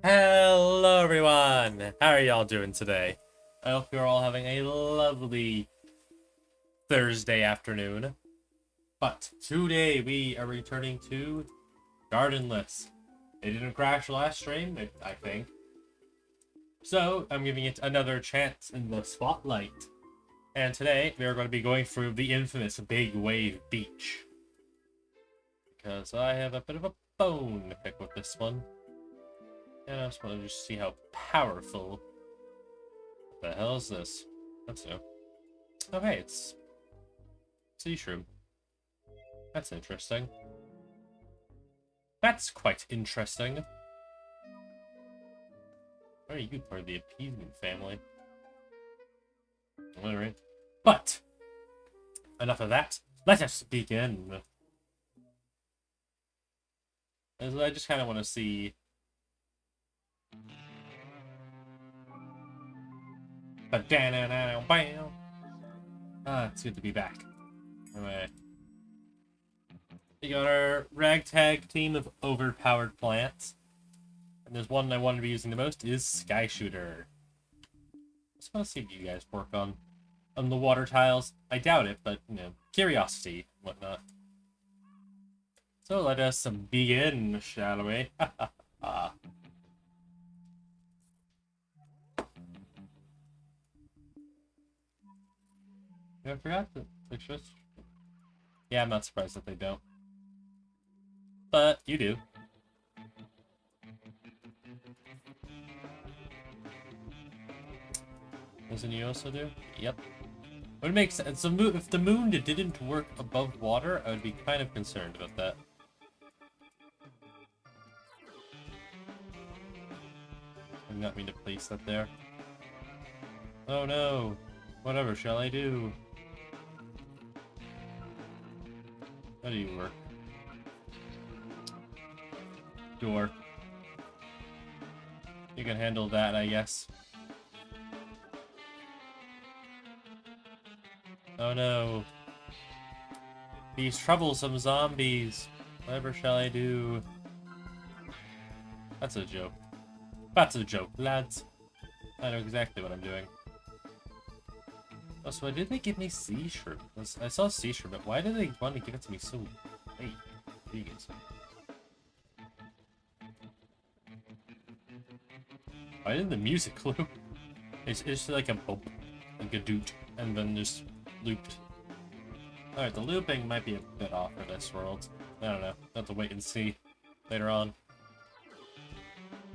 Hello everyone! How are y'all doing today? I hope you're all having a lovely Thursday afternoon. But today we are returning to Gardenless. It didn't crash last stream, I think. So I'm giving it another chance in the spotlight. And today we are going to be going through the infamous Big Wave Beach. Because I have a bit of a bone to pick with this one. And I just want to see how powerful. What the hell is this? That's new. Oh hey, it's sea shroom. That's interesting. That's quite interesting. Very good part of the appeasement family. Alright. But enough of that. Let us begin. As I just kinda wanna see. It's good to be back. Anyway. We got our ragtag team of overpowered plants. And there's one I want to be using the most is Sky Shooter. Just want to see what you guys work on the water tiles. I doubt it, but you know, curiosity, whatnot. So let us begin, shall we? I forgot the pictures. Yeah, I'm not surprised that they don't. But you do. Doesn't you also do? Yep. Would make sense. If the moon didn't work above water, I would be kind of concerned about that. I did not mean to place that there. Oh no. Whatever shall I do? How do you work? Door. You can handle that, I guess. Oh no. These troublesome zombies. Whatever shall I do? That's a joke. That's a joke, lads. I know exactly what I'm doing. Oh, so why did they give me sea shrimp? I saw sea shrimp, but why did they want to give it to me so late? Vegans. Why didn't the music loop? It's just like a boop, like a doot, and then just looped. Alright, the looping might be a bit off for this world. I don't know. We'll have to wait and see later on.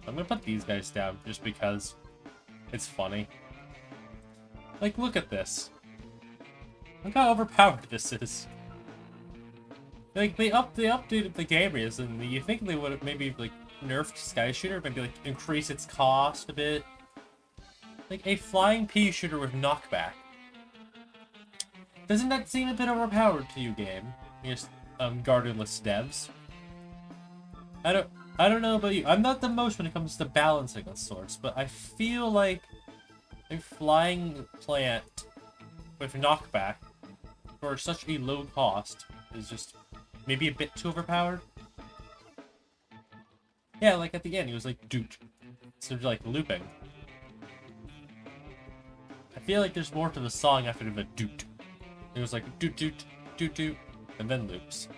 I'm gonna put these guys down just because it's funny. Like, look at this. Look how overpowered this is. Like, they updated the game recently. You think they would have maybe, like, nerfed Sky Shooter? Maybe, like, increase its cost a bit? Like, a flying pea shooter with knockback. Doesn't that seem a bit overpowered to you, game? Yes, Gardenless devs. I don't know about you. I'm not the most when it comes to balancing with swords, but I feel like a flying plant with knockback for such a low cost is just maybe a bit too overpowered. Yeah, like at the end, he was like doot, instead of like looping. I feel like there's more to the song after the doot. It was like doot doot doot doot, and then loops.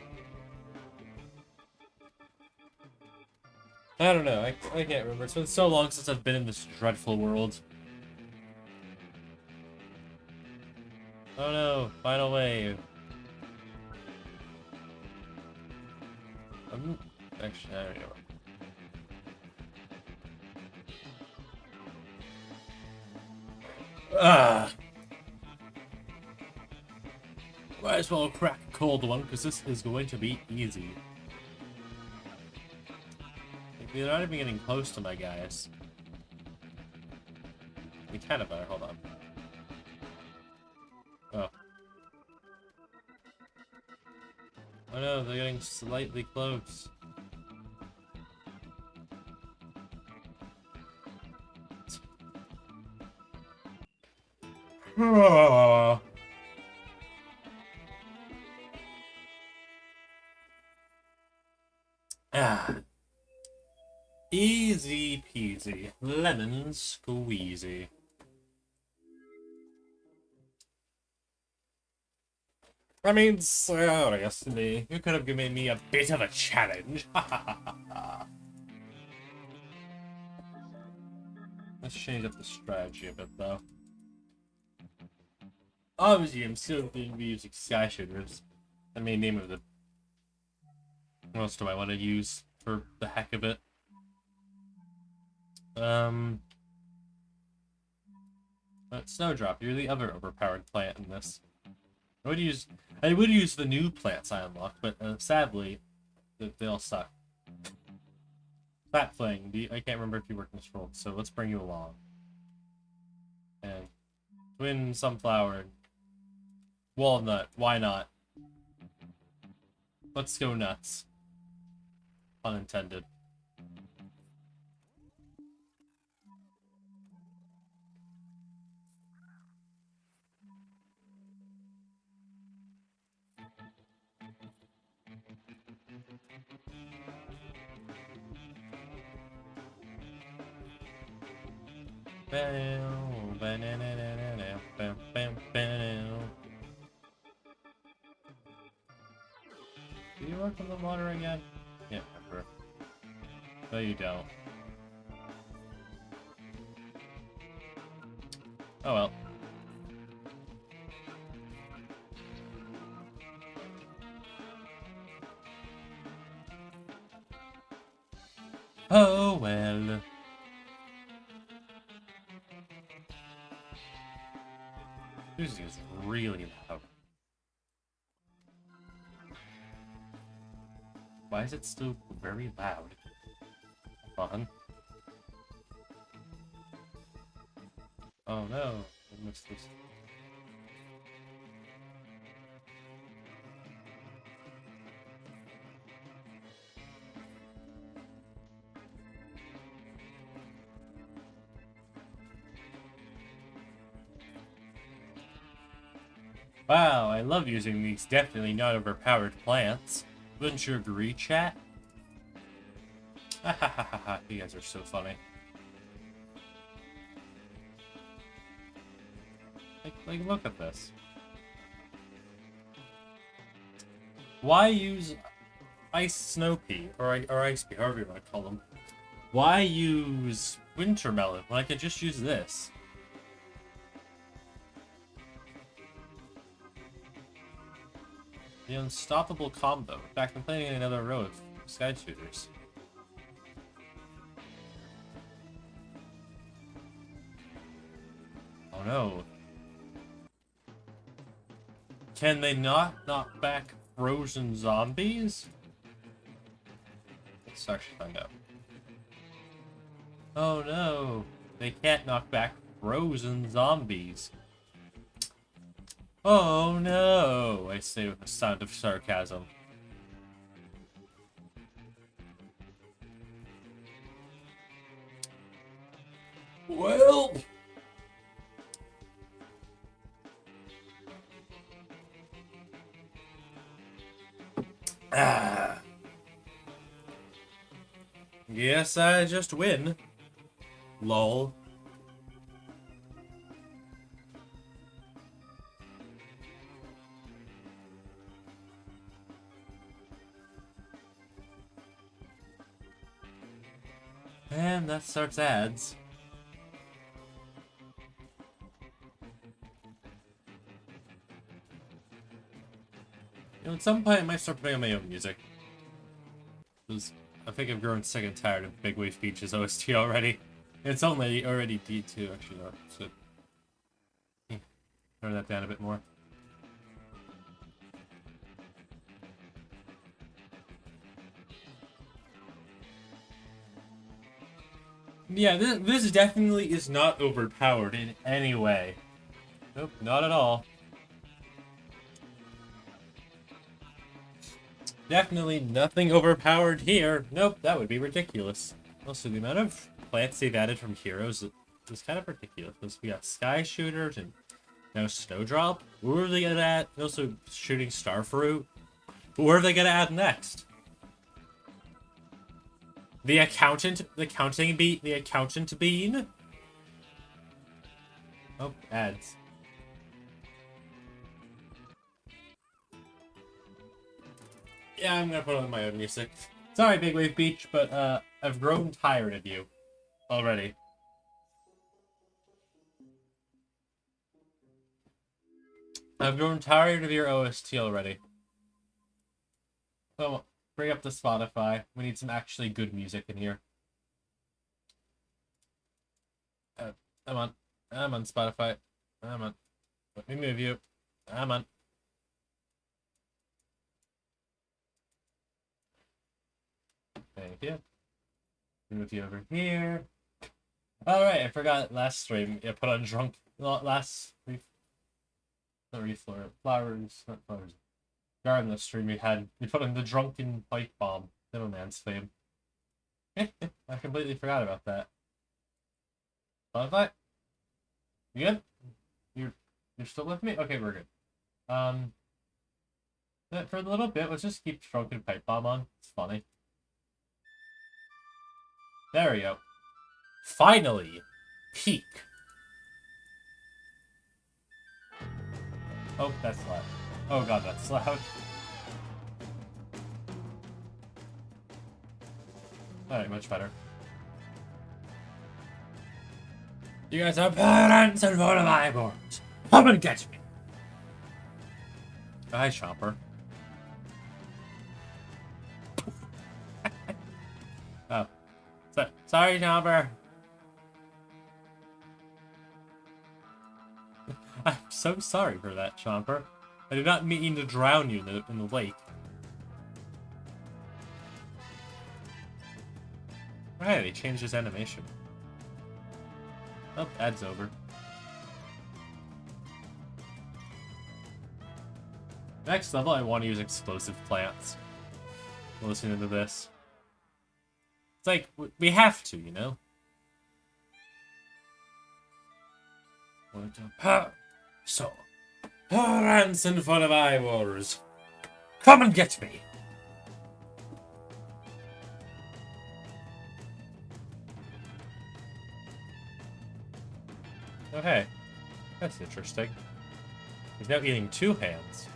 I don't know. I can't remember. It's been so long since I've been in this dreadful world. Oh no! Final wave. Actually, I don't know. Ah. Might as well crack a cold one, because this is going to be easy. They're not even getting close to my guys. We kind of better. Hold on. Oh. Oh no, they're getting slightly close. Ah. Easy peasy. Lemon squeezy. I mean, seriously, you could have given me a bit of a challenge. Let's change up the strategy a bit, though. Obviously, I'm still going to be using Sky Shooters. The main name of the... What else do I want to use for the heck of it? But Snowdrop, you're the other overpowered plant in this. I would use the new plants I unlocked, but sadly, they all suck. Fat Fling, I can't remember if you worked in this world, so let's bring you along. And Twin Sunflower, Walnut, why not? Let's go nuts. Pun intended. Do you work on the water again? Can't remember. No, you don't. Oh well. Oh well. Music is really loud. Why is it still very loud? Fun. Oh no, I missed this. Wow, I love using these definitely not overpowered plants. Wouldn't you agree, chat? Ha ha ha ha ha, you guys are so funny. Like, look at this. Why use Ice Snow Pea, or Ice Pea, however you want to call them? Why use Winter Melon when I could just use this? The unstoppable combo. In fact, I'm playing another row of Sky Shooters. Oh no. Can they not knock back frozen zombies? Let's actually find out. Oh no. They can't knock back frozen zombies. Oh no, I say with a sound of sarcasm. Well... Guess I just win. Lol. And that starts ads. You know, at some point I might start putting on my own music. Because I think I've grown sick and tired of Big Wave Beach's OST already. It's only already D2, actually, no. So, turn that down a bit more. Yeah, this definitely is not overpowered in any way. Nope, not at all. Definitely nothing overpowered here. Nope, that would be ridiculous. Also, the amount of plants they've added from heroes is kind of ridiculous. We got Sky Shooters and now Snowdrop. Who are they gonna add? Also, Shooting Starfruit. Who are they gonna add next? The accountant, the accountant bean. Oh, ads. Yeah, I'm gonna put on my own music. Sorry, Big Wave Beach, but I've grown tired of you already. I've grown tired of your OST already. So, bring up the Spotify. We need some actually good music in here. I'm on. I'm on Spotify. I'm on. Let me move you. I'm on. Thank you. Move you over here. Alright, I forgot last stream. I put on drunk. Last. Not reflower. Flowers. Not flowers. Gardenless stream we put on the drunken pipe bomb. Man's fame. I completely forgot about that. Spotify? You good? You're still with me? Okay, we're good. For a little bit, let's just keep drunken pipe bomb on. It's funny. There we go. Finally! Peak. Oh, that's loud. Oh god, that's loud. Alright, much better. You guys are parents and one of my boards. Come and get me. Hi, Chopper. Oh. Sorry, Chopper. I'm so sorry for that, Chomper. I did not mean to drown you in the lake. Right, he changed his animation. Oh, ad's over. Next level, I want to use explosive plants. Listening to this. It's like, we have to, you know? So, ransom for the Wars. Come and get me. Oh, hey. That's interesting. He's now eating two hands.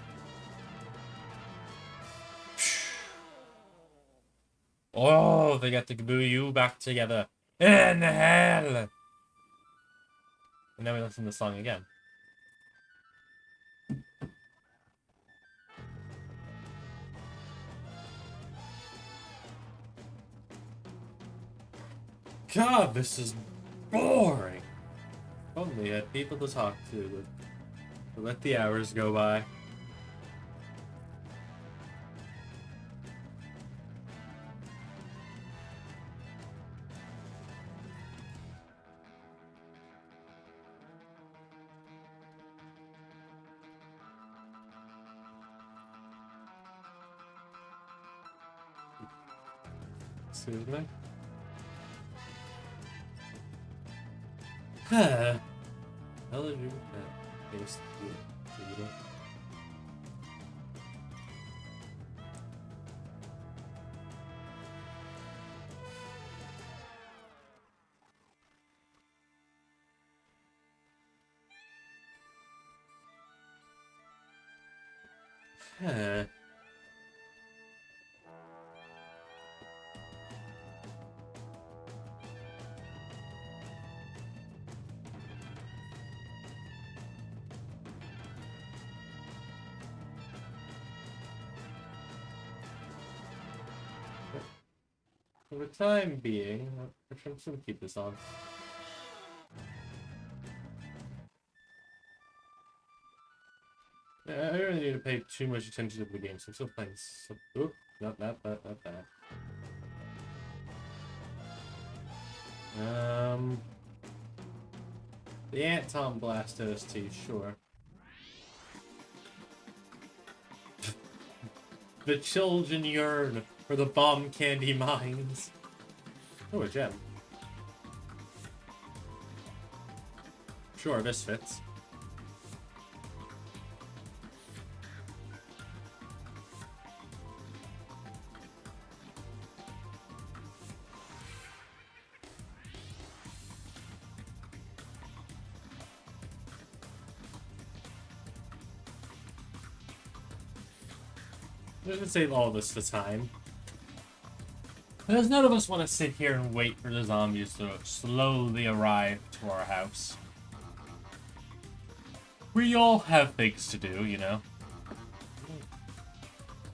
Oh, they got the Gaboo back together. In hell! And now we listen to the song again. God, this is boring. Only had people to talk to, but let the hours go by. Excuse me? Huh. How did you taste the Huh. For the time being, I'm just gonna keep this on. I don't really need to pay too much attention to the game, so I'm still playing. Oop, not that. The Anton Blast OST, sure. The children yearn for the bomb candy mines. Oh, a gem. Sure, this fits. Let's save all this for time. Because none of us want to sit here and wait for the zombies to slowly arrive to our house. We all have things to do, you know.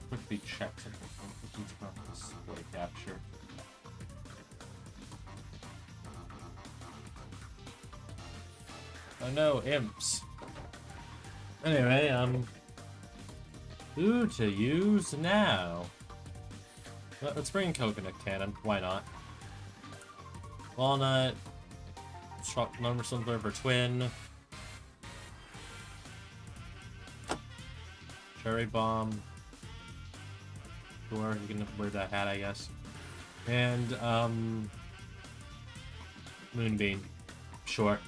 Quickly check display capture. Oh no, imps. Anyway, who to use now? Let's bring coconut cannon. Why not? Walnut. Shot number something for twin. Cherry bomb. Sure, you can wear that hat, I guess. And moonbeam. Sure.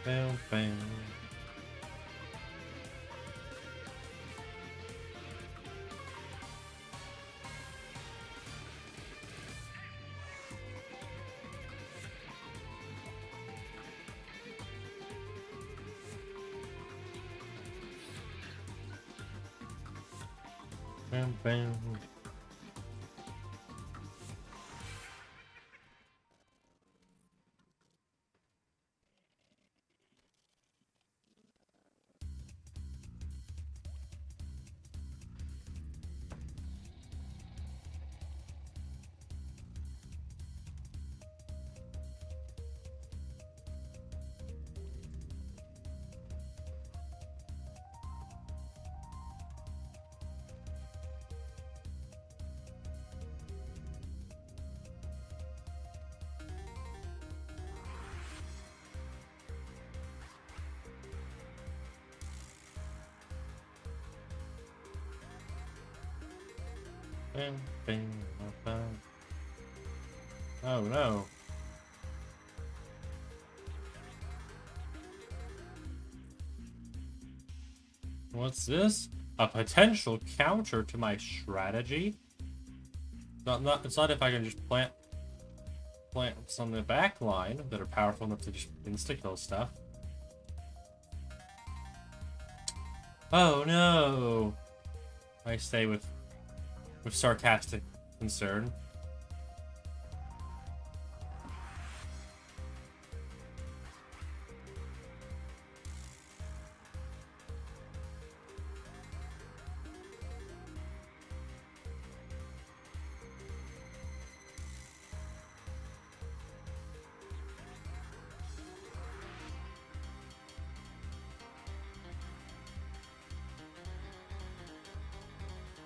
Bam, bam. Bam, bam. Bam, bam, bam. Oh no. What's this? A potential counter to my strategy? It's not if I can just plant plants on the back line that are powerful enough to just insta-kill stuff. Oh no! I say with sarcastic concern.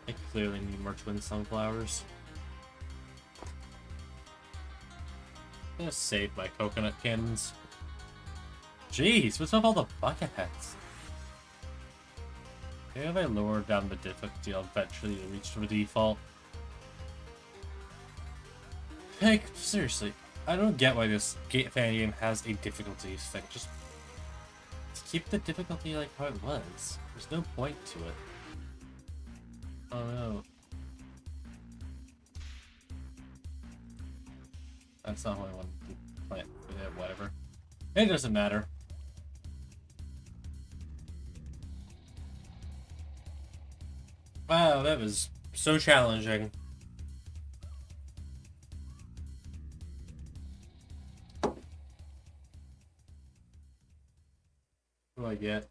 I clearly need more twin sunflowers. I'm gonna save my coconut cannons. Jeez, what's up with all the bucket heads? Maybe if I lower down the difficulty, I'll eventually reach the default. Like, seriously, I don't get why this fan game has a difficulty thing. Just keep the difficulty like how it was. There's no point to it. Oh no. That's not what I wanted to plant. But yeah, whatever. It doesn't matter. Wow, that was so challenging. What do I get?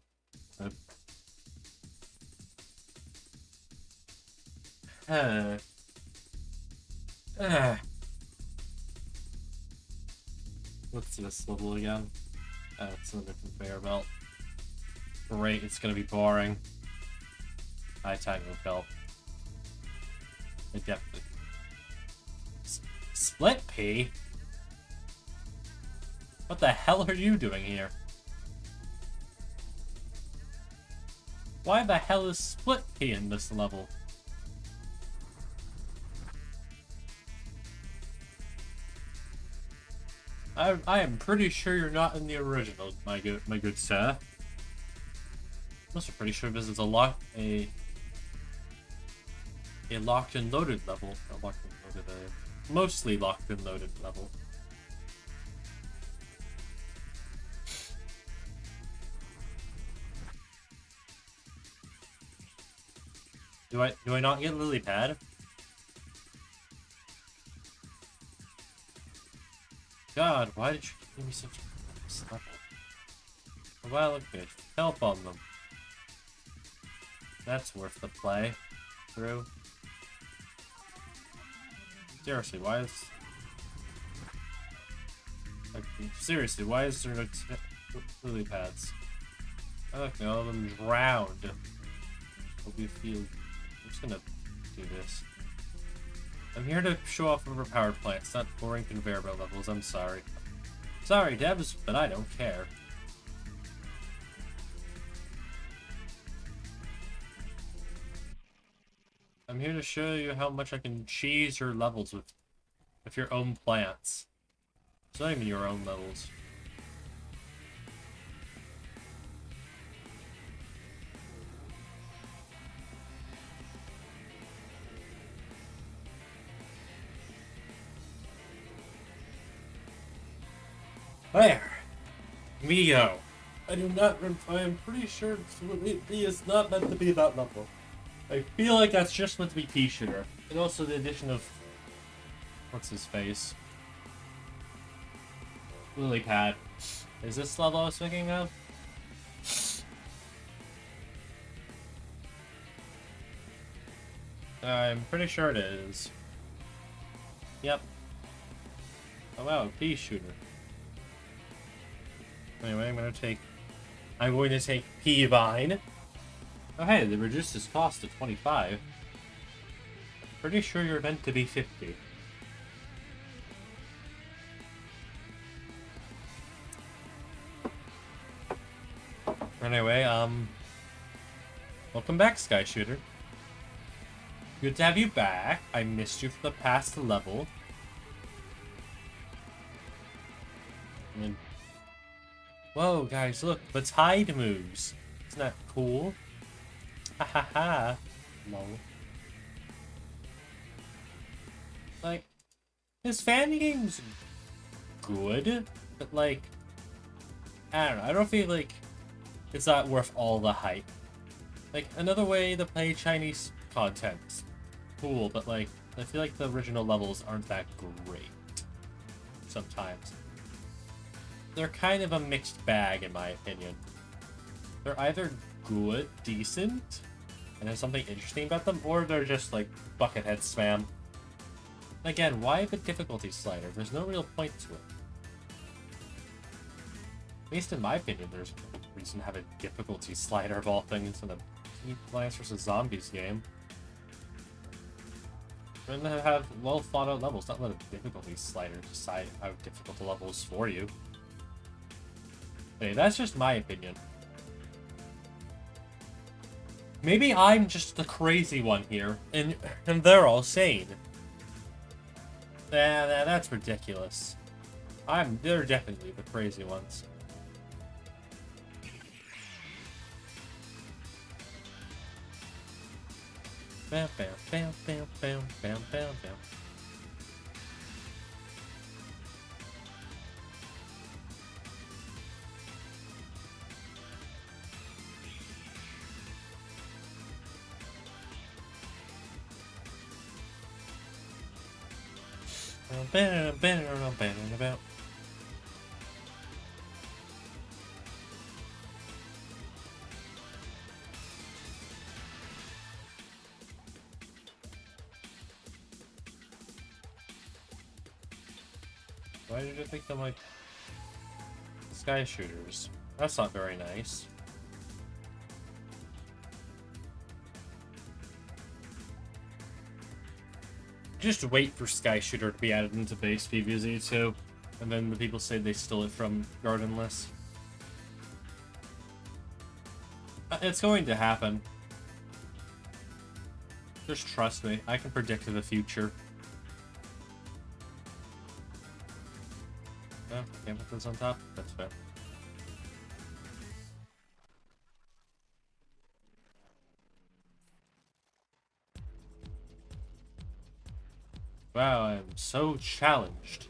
What's this level again? Oh, it's another conveyor belt. Great, it's gonna be boring. High time will help. It definitely. Split pea? What the hell are you doing here? Why the hell is Split pea in this level? I am pretty sure you're not in the original, my good sir. I'm also pretty sure this is a locked and loaded level. Not locked and loaded, mostly locked and loaded level. Do I not get lily pad? God, why did you give me such a level? Well, okay, help on them. That's worth the play through. Seriously, why is... Like, seriously, why is there no lily pads? Okay, all of them drowned. Hope you feel... I'm just gonna do this. I'm here to show off overpowered plants, not boring conveyor belt levels, I'm sorry. Sorry, devs, but I don't care. I'm here to show you how much I can cheese your levels with your own plants. It's not even your own levels. There! Mio! I am pretty sure he is not meant to be that level. I feel like that's just meant to be Pea-Shooter. And also the addition of... What's his face? Lily Pad. Is this level I was thinking of? I'm pretty sure it is. Yep. Oh wow, Pea-Shooter. Anyway, I'm going to take P-Vine. Oh hey, they reduced his cost to 25. I'm pretty sure you're meant to be 50. Anyway, welcome back, Sky Shooter. Good to have you back. I missed you for the past level. And whoa, guys, look, the tide moves. Isn't that cool? Ha ha ha. Lol. Like, his fan game's good, but like, I don't know. I don't feel like it's not worth all the hype. Like, another way to play Chinese content's cool, but like, I feel like the original levels aren't that great sometimes. They're kind of a mixed bag, in my opinion. They're either good, decent, and there's something interesting about them, or they're just like buckethead spam. Again, why the difficulty slider? There's no real point to it. At least in my opinion, there's no reason to have a difficulty slider of all things in a Plants vs. Zombies game. We're gonna have well thought out levels, not let a difficulty slider decide how difficult the level is for you. Hey, that's just my opinion. Maybe I'm just the crazy one here, and they're all sane. That's ridiculous. They're definitely the crazy ones. Bam, bam, bam, bam, bam, bam, bam, bam. Why did you think I'm like Sky Shooters? That's not very nice. Just wait for Sky Shooter to be added into base PvZ too, and then the people say they stole it from Gardenless. It's going to happen. Just trust me, I can predict the future. No, can't put this on top? That's fair. Wow, I am so challenged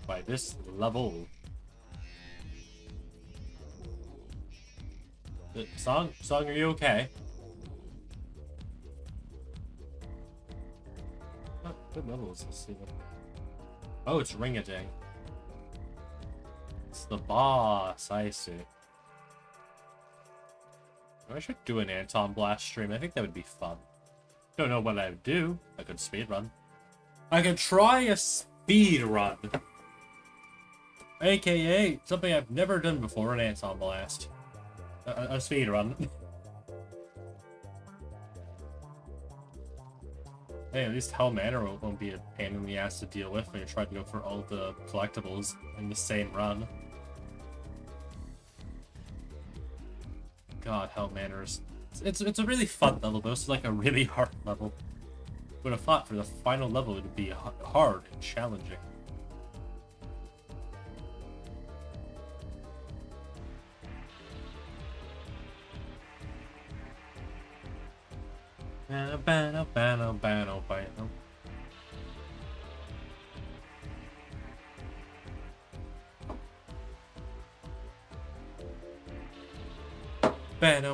by this level. Song, are you okay? What level is this even? Oh, it's ring-a-ding. It's the boss, I see. I should do an Anton Blast stream. I think that would be fun. Don't know what I would do. I could speedrun. I could try a speedrun. AKA something I've never done before, an Anton Blast. A speedrun. Hey, at least Hell Manor won't be a pain in the ass to deal with when you try to go for all the collectibles in the same run. God, Hell Manor is... It's a really fun level, though. It's like a really hard level. Would have thought for the final level it would be hard and challenging. Bano. Bam,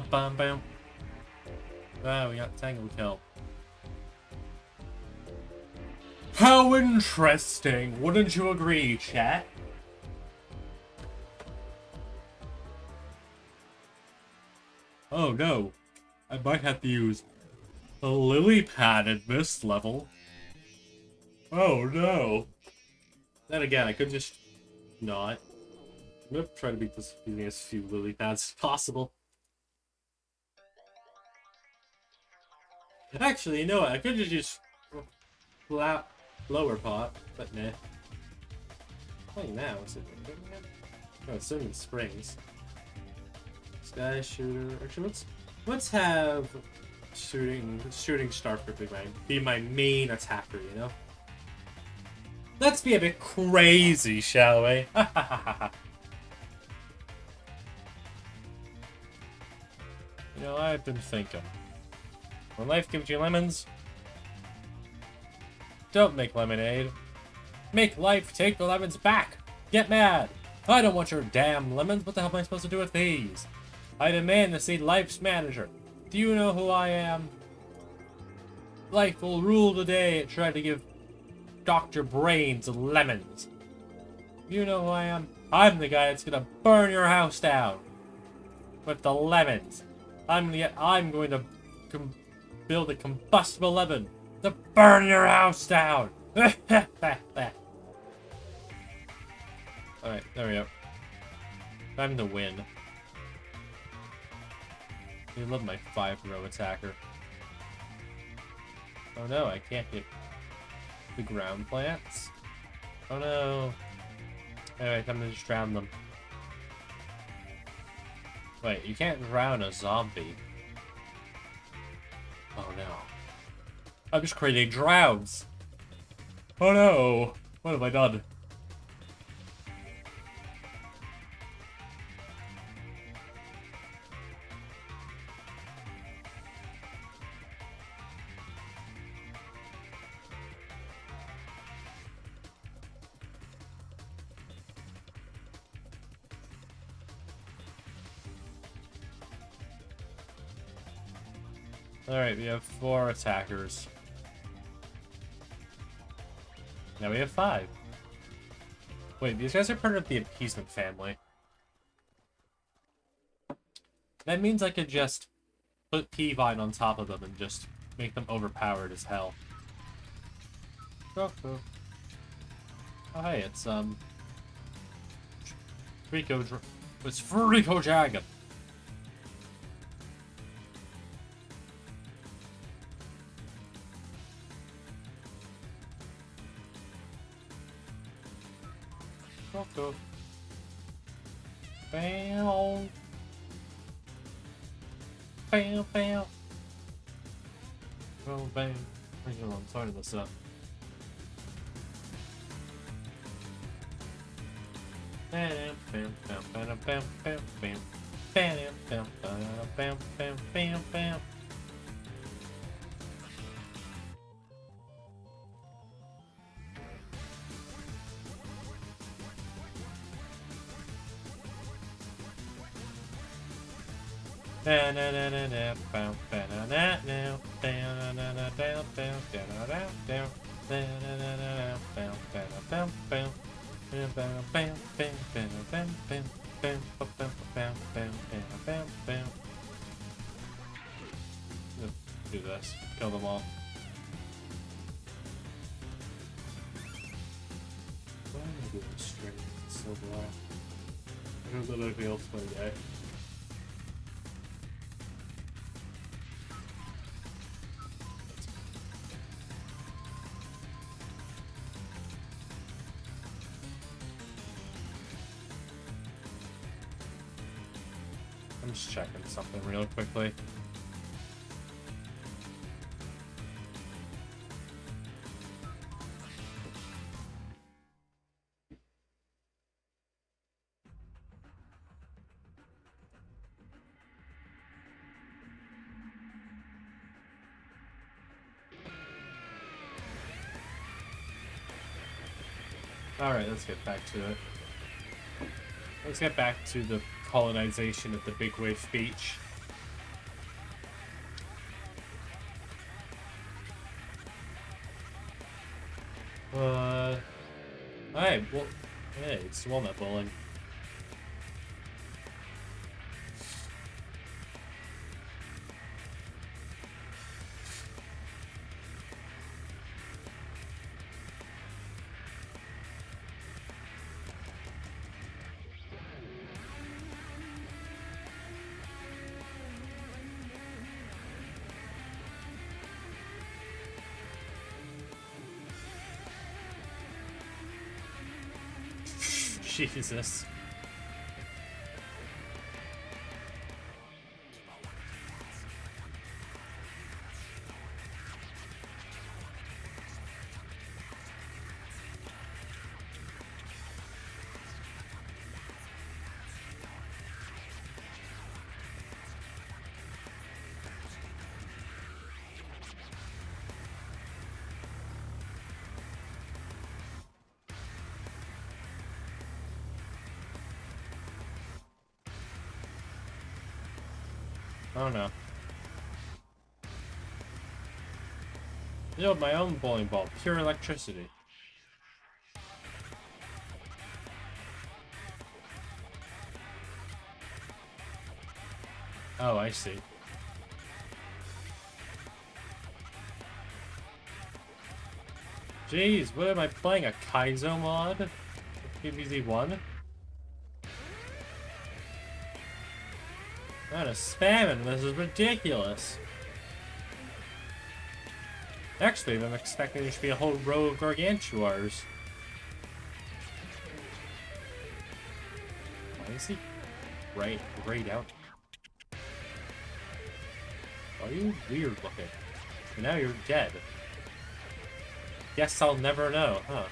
bam, bam. Wow, we got Tangle Kill. How interesting! Wouldn't you agree, chat? Oh no. I might have to use a lily pad in this level. Oh no. Then again, I could just not. I'm gonna try to beat this using as few lily pads as possible. Actually, you know what? I could just use lower pot, but nah. Playing now, is it? Oh, it's in springs. Sky shooter. Actually, let's have shooting starfruit be my main attacker. You know. Let's be a bit crazy, shall we? You know, I've been thinking. When life gives you lemons, don't make lemonade. Make life take the lemons back. Get mad. I don't want your damn lemons. What the hell am I supposed to do with these? I demand to see life's manager. Do you know who I am? Life will rule the day it tried to give Dr. Brains lemons. You know who I am? I'm the guy that's gonna burn your house down with the lemons. I'm going to build a combustible lemon to burn your house down. Alright, there we go. Time to win. I love my 5-row attacker. Oh no, I can't get the ground plants. Oh no. Anyway, time to just drown them. Wait, you can't drown a zombie. Oh no. I'm just creating drowns. Oh no. What have I done? Alright, we have 4 attackers. Now we have 5. Wait, these guys are part of the appeasement family. That means I could just put P-Vine on top of them and just make them overpowered as hell. Oh hey, it's it's Rico Dragon. Go. Bam. Bam, bam. Oh, bam. I'm starting this up. Do this. Kill them all. Why am I doing this straight? It's so blah. I don't know if I'll play that. I'm just checking something real quickly. Alright, let's get back to it. Let's get back to the colonization of the Big Wave Beach. Alright, well, hey, it's walnut bowling. Jesus. Oh no. Build my own bowling ball, pure electricity. Oh, I see. Jeez, what am I playing? A Kaizo mod? PvZ1? Not a spamming, this is ridiculous. Actually, I'm expecting there should be a whole row of gargantuars. Why is he grayed out? Why are you weird looking? And now you're dead. Guess I'll never know, huh?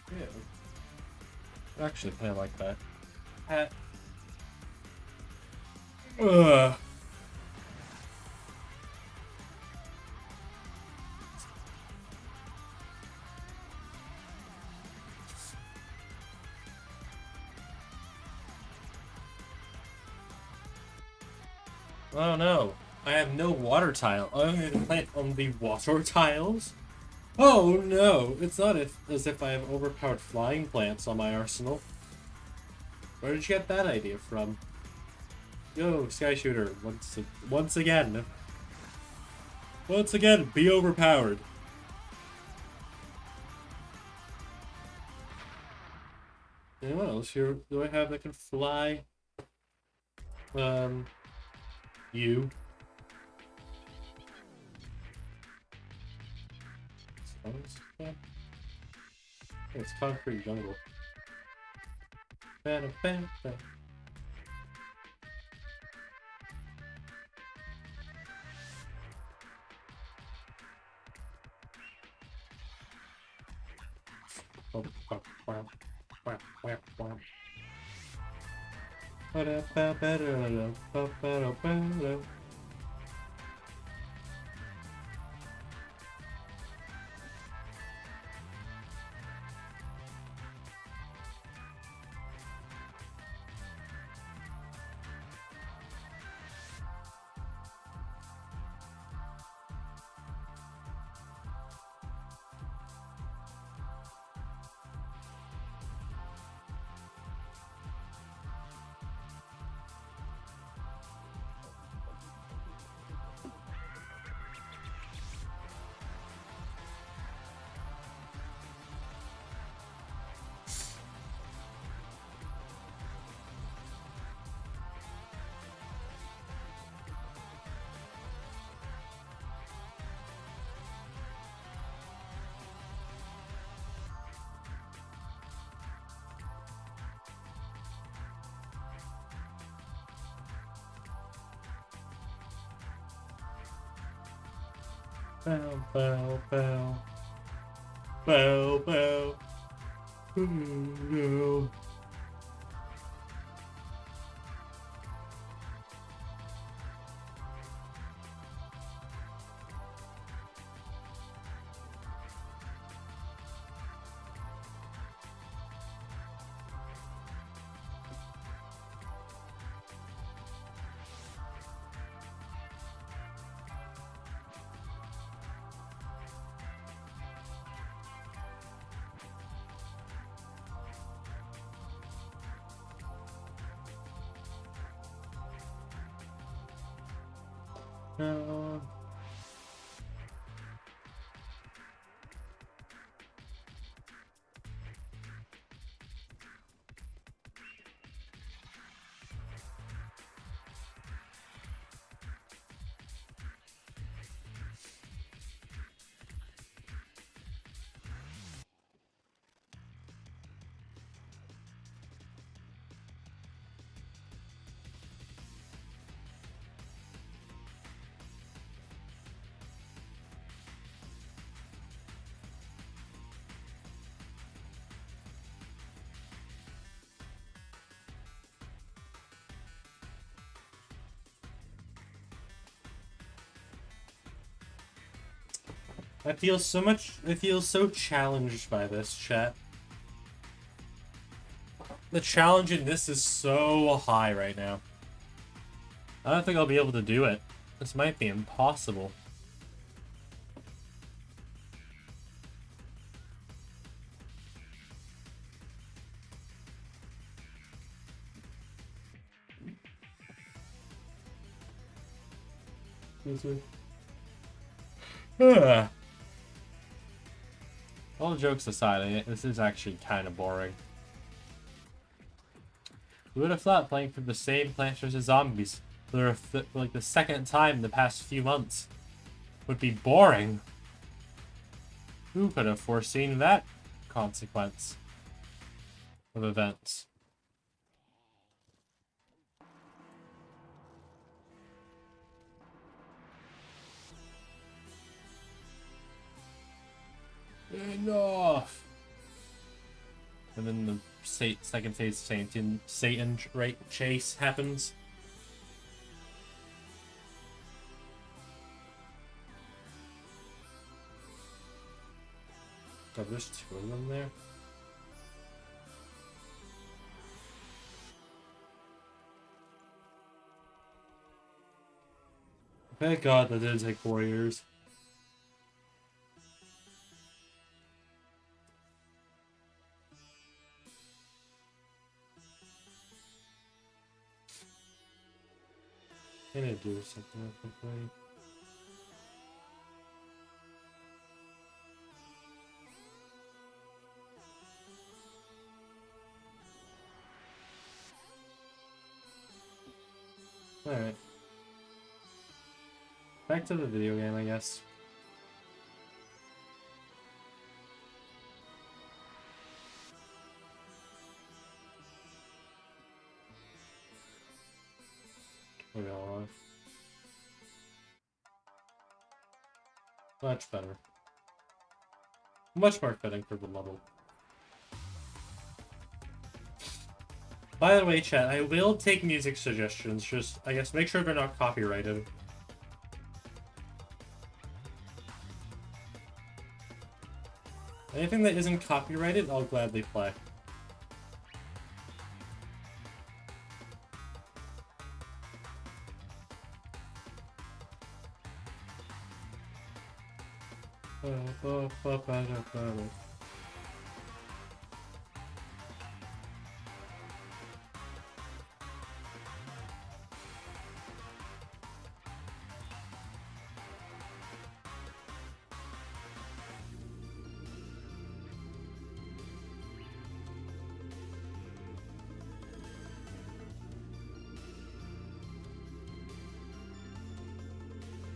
Yeah. Actually, I like that. Ugh. Oh no, I have no water tile. I'm going to plant on the water tiles? Oh no, it's not as if I have overpowered flying plants on my arsenal. Where did you get that idea from? Yo, Sky Shooter, once again. Once again, be overpowered. Anyone else here do I have that can fly? You. Yeah. It's concrete jungle. Bam, bam, bam. Bow, bow, bow. Bow, bow. No. No. I feel so challenged by this, chat. The challenge in this is so high right now. I don't think I'll be able to do it. This might be impossible. All jokes aside, this is actually kind of boring. Who would have thought playing for the same Plants vs. Zombies for like the second time in the past few months would be boring? Who could have foreseen that consequence of events? Enough! And then the second phase Satan chase happens. Oh, there's two of them there. Thank God that did take 4 years. I'm gonna do something quickly. Alright. Back to the video game, I guess. We're all off. Much better. Much more fitting for the level. By the way, chat, I will take music suggestions. Just, I guess, make sure they're not copyrighted. Anything that isn't copyrighted, I'll gladly play.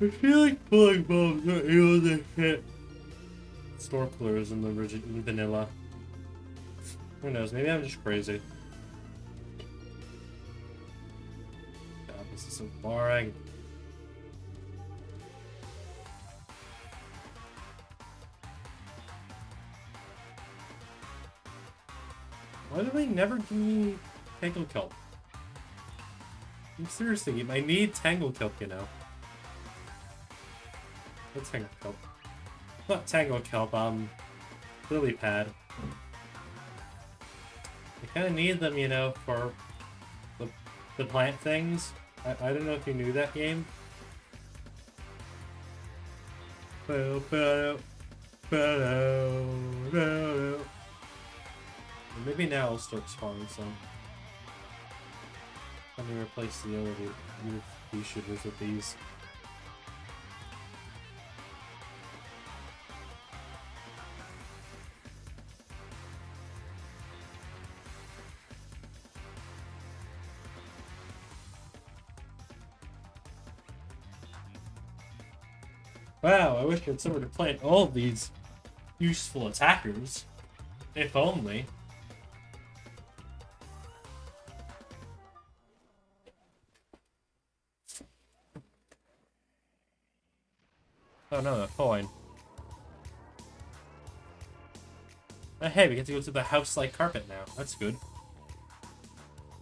I feel like pulling bombs are able to hit snorkelers in the vanilla. Who knows? Maybe I'm just crazy. God, this is so boring. Why do they never give me Tangle Kelp? I'm seriously, I need Tangle Kelp, you know. What's Tangle Kelp? Not Tangle Kelp, Lily Pad. I kinda need them, you know, for the plant things. I don't know if you knew that game. Maybe now I'll start spawning some. Let me replace the other UV shooters with these. Wow, I wish I had somewhere to plant all of these useful attackers. If only. Oh no, a coin. Oh, hey, we get to go to the house-like carpet now. That's good.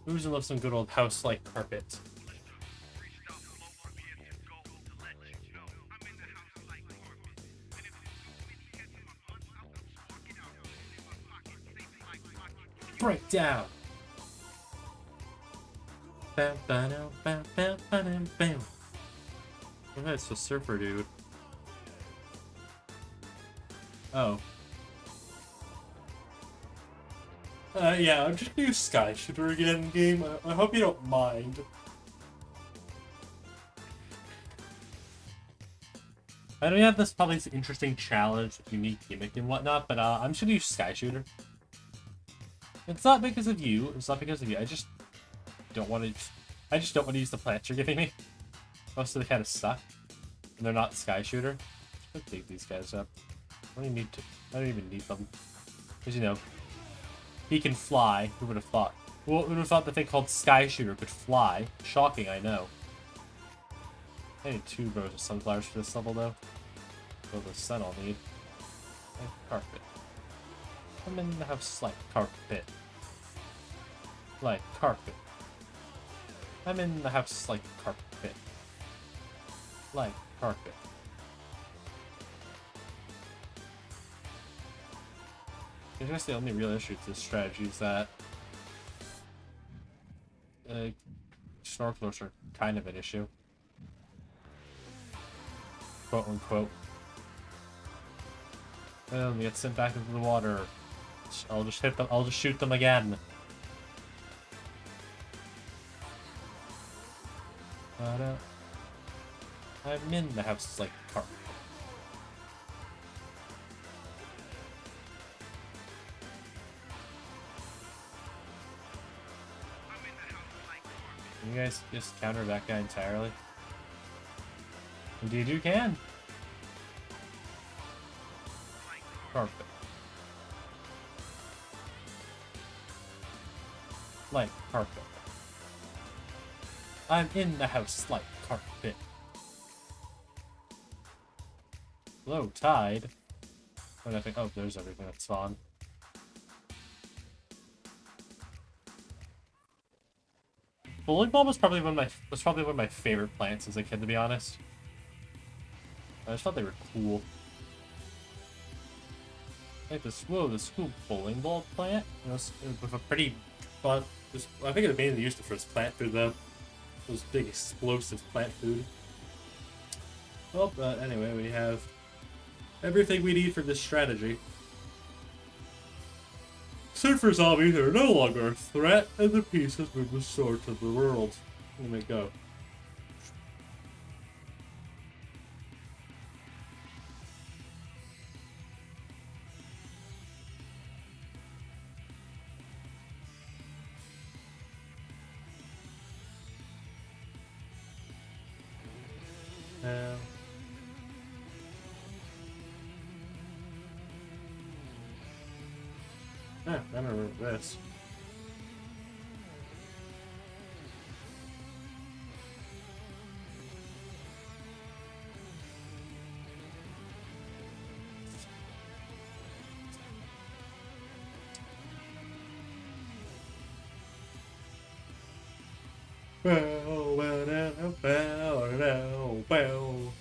Who doesn't love some good old house-like carpet? Break down! Bam, bam, bam, bam, bam, bam. Oh, that's the surfer dude. Oh. Yeah, I'm just gonna use Sky Shooter again, game. I hope you don't mind. I know you have this probably this interesting challenge, unique gimmick and whatnot, but I'm just gonna use Sky Shooter. It's not because of you. It's not because of you. I just don't want to. I just don't want to use the plants you're giving me. Most of them kind of suck, and they're not Sky Shooter. Let's take these guys up. I don't even need to. I don't even need them, because you know, he can fly. Who would have thought? Who would have thought the thing called Sky Shooter could fly? Shocking, I know. I need 2 rows of sunflowers for this level, though. So the sun I'll need. And carpet. I'm in the house like carpet. Like carpet. I'm in the house like carpet. Like carpet. I guess the only real issue to this strategy is that snorkelers are kind of an issue. Quote unquote. And we get sent back into the water. I'll just hit them. I'll just shoot them again. I'm in the house like carpet. Can you guys just counter that guy entirely? Indeed you can. Carpet. Like carpet. I'm in the house like carpet. Low tide. Oh, nothing. Oh, there's everything that's spawned. Bowling ball was probably one of my favorite plants as a kid, to be honest. I just thought they were cool. Like this, whoa, the school bowling ball plant, you know, with a pretty, but I think it mainly used it for its plant food though. Those big explosive plant food. Well, but anyway, we have everything we need for this strategy. Surfer zombies are no longer a threat, and the peace has been restored to the world. Let me go. I don't remember this. Bow, bow, down, bow, down, bow.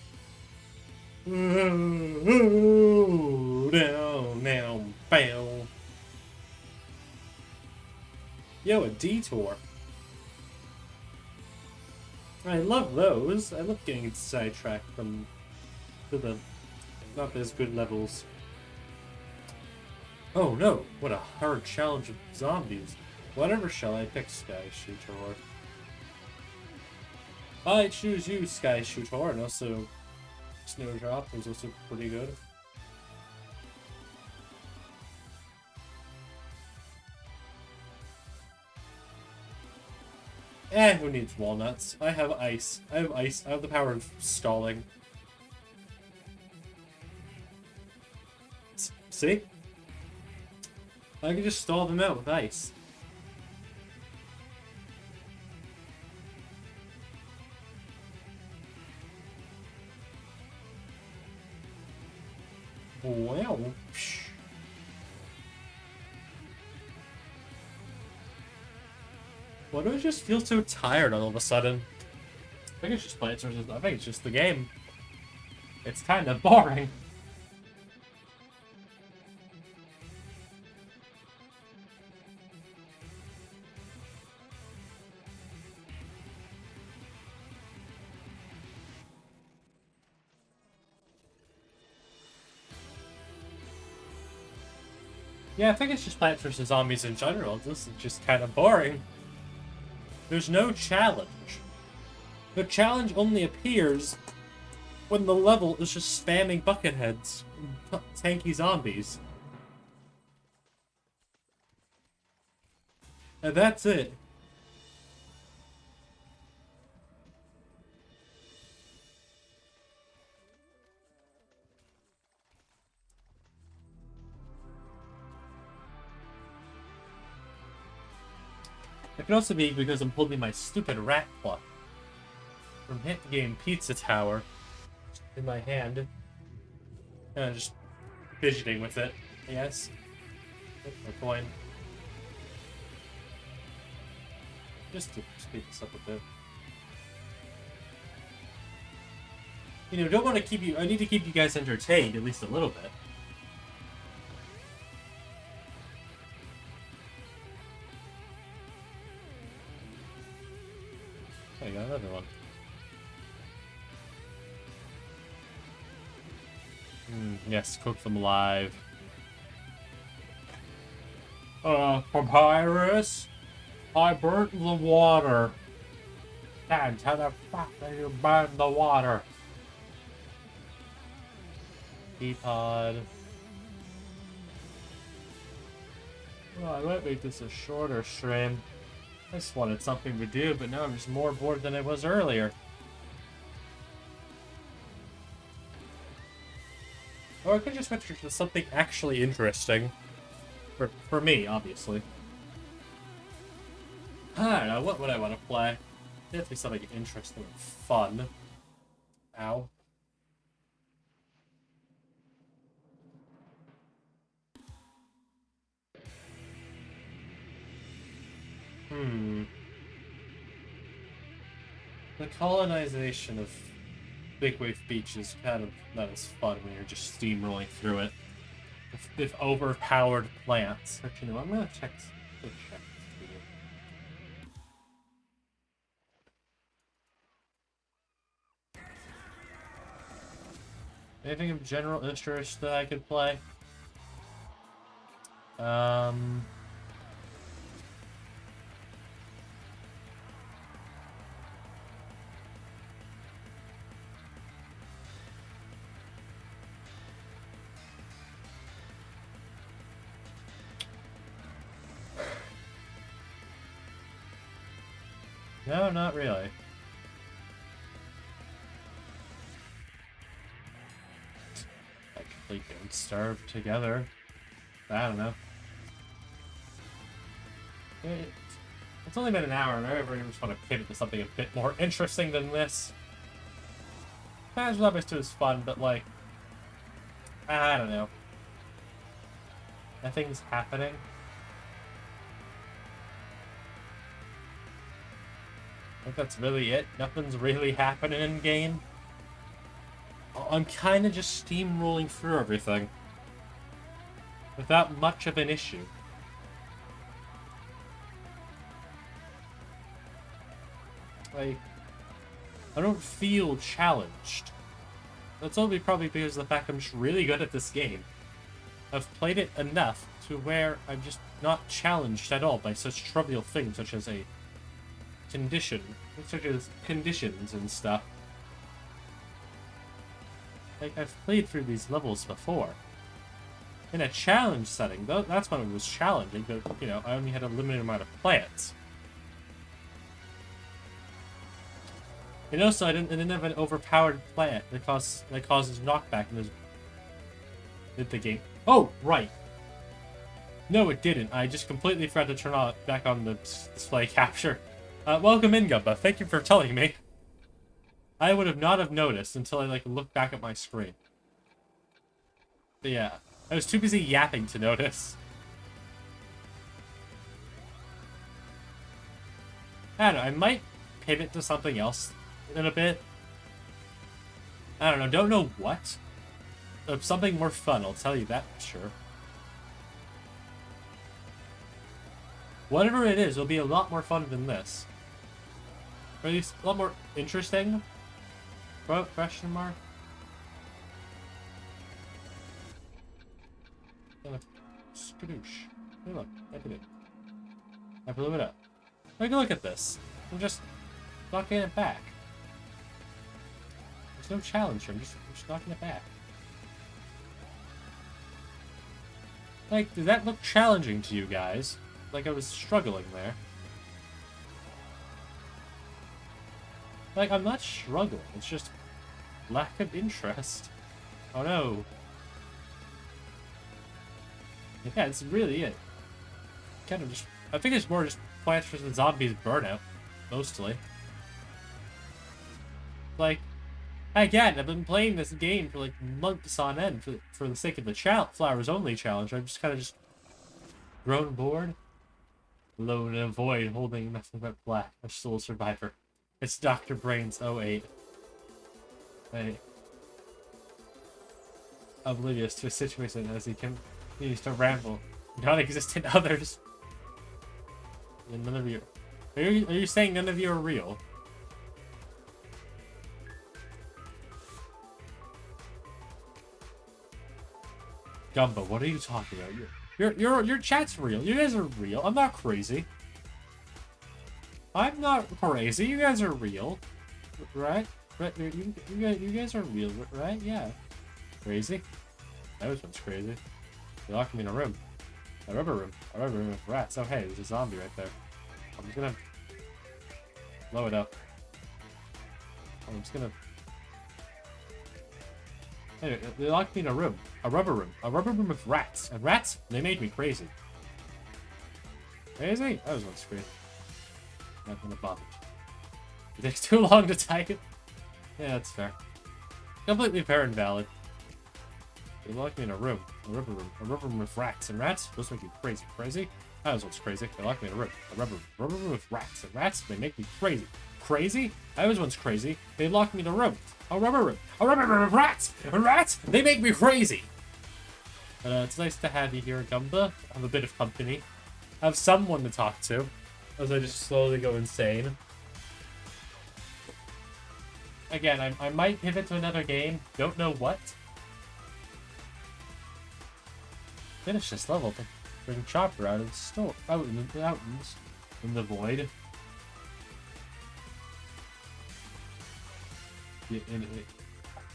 Down, down, bow. Yo, a detour. I love those. I love getting sidetracked from to the not as good levels. Oh no, what a hard challenge of zombies. Whatever shall I pick, Sky Shooter? I choose you, Sky Shooter, and also Snowdrop is also pretty good. Who needs walnuts? I have ice. I have ice. I have the power of stalling. See? I can just stall them out with ice. Well, why do I just feel so tired all of a sudden? I think it's just Plants vs. I think it's just the game. It's kind of boring. Yeah, I think it's just Plants vs. Zombies in general. This is just kind of boring. There's no challenge. The challenge only appears when the level is just spamming bucket heads and tanky zombies. And that's it. It could also be because I'm holding my stupid rat claw from Hit Game Pizza Tower in my hand. And I'm just fidgeting with it, yes. My coin. Just to speed this up a bit. You know, don't want to keep you... I need to keep you guys entertained, at least a little bit. I got another one. Yes, cook them live. Papyrus? I burnt the water. Dad, how the fuck did you burn the water? Teapot. Well, I might make this a shorter stream. I just wanted something to do, but now I'm just more bored than I was earlier. Or I could just switch to something actually interesting. For me, obviously. I don't know, what would I want to play? It has to be something interesting and fun. Ow. The colonization of Big Wave Beach is kind of not as fun when you're just steamrolling through it. With overpowered plants. Actually, no, I'm gonna check. Anything of general interest that I could play? No, not really. Like, we can starve together. I don't know. It's only been an hour, and I really just want to pivot to something a bit more interesting than this. Smash Brothers 2 is fun, but like, I don't know. Nothing's happening. I think that's really it. Nothing's really happening in game. I'm kind of just steamrolling through everything without much of an issue. Like, I don't feel challenged. That's only probably because of the fact I'm just really good at this game. I've played it enough to where I'm just not challenged at all by such trivial things such as conditions and stuff. Like, I've played through these levels before. In a challenge setting, though, that's when it was challenging, but, you know, I only had a limited amount of plants. And also, I didn't have an overpowered plant that causes knockback in the game. Oh, right. No, it didn't. I just completely forgot to turn back on the display capture. Welcome in, Gumba. Thank you for telling me. I would have not have noticed until I looked back at my screen. But yeah, I was too busy yapping to notice. I don't know. I might pivot to something else in a bit. I don't know. Don't know what. Something more fun. I'll tell you that for sure. Whatever it is, it'll be a lot more fun than this. Or at least a lot more interesting. Question mark? Skadoosh. Hey, look. I did it. I blew it up. Take a look at this. I'm just knocking it back. There's no challenge here. I'm just knocking it back. Like, did that look challenging to you guys? Like I was struggling there. Like, I'm not struggling. It's just lack of interest. Oh no. Yeah, it's really it. Kind of just... I think it's more just Plants vs. Zombies burnout. Mostly. Like, again, I've been playing this game for like months on end for the sake of the Flowers Only challenge. I've just kind of grown bored. Alone in a void, holding nothing but black. A sole survivor. It's Dr. Brains 08. Hey. Oblivious to a situation as he continues to ramble. Non-existent others. And none of you... Are you saying none of you are real? Gumba, what are you talking about? Your chat's real. You guys are real. I'm not crazy. I'm not crazy. You guys are real, right? Right? You guys are real, right? Yeah. Crazy. That was once crazy. They locked me in a room. A rubber room with rats. Oh hey, there's a zombie right there. I'm just gonna blow it up. I'm just gonna... Anyway, they locked me in a room. A rubber room. A rubber room with rats. And rats, they made me crazy. Crazy? I was once crazy. Not gonna bother. It takes too long to type it. Yeah, that's fair. Completely fair and valid. They locked me in a room. A rubber room. A rubber room with rats. And rats, those make you crazy. Crazy? I was once crazy. They locked me in a room. A rubber room with rats. And rats, they make me crazy. Crazy? I was once crazy. They locked me in a room. A rubber room. A rubber room with rats! And rats, they make me crazy! It's nice to have you here, Gumba. Have a bit of company. Have someone to talk to. As I just slowly go insane. Again, I might pivot to another game. Don't know what. Finish this level to bring Chopper out of the store. Out in the mountains. In the void.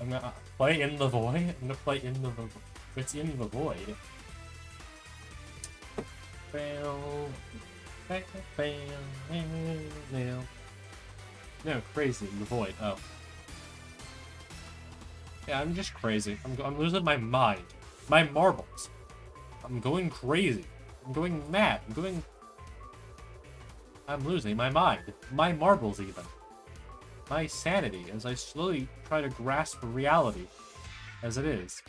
I'm gonna play in the void. I'm gonna play in the void. It's in the void. No, crazy in the void. Oh. Yeah, I'm just crazy. I'm losing my mind. My marbles. I'm going crazy. I'm going mad. I'm losing my mind. My marbles even. My sanity as I slowly try to grasp reality as it is.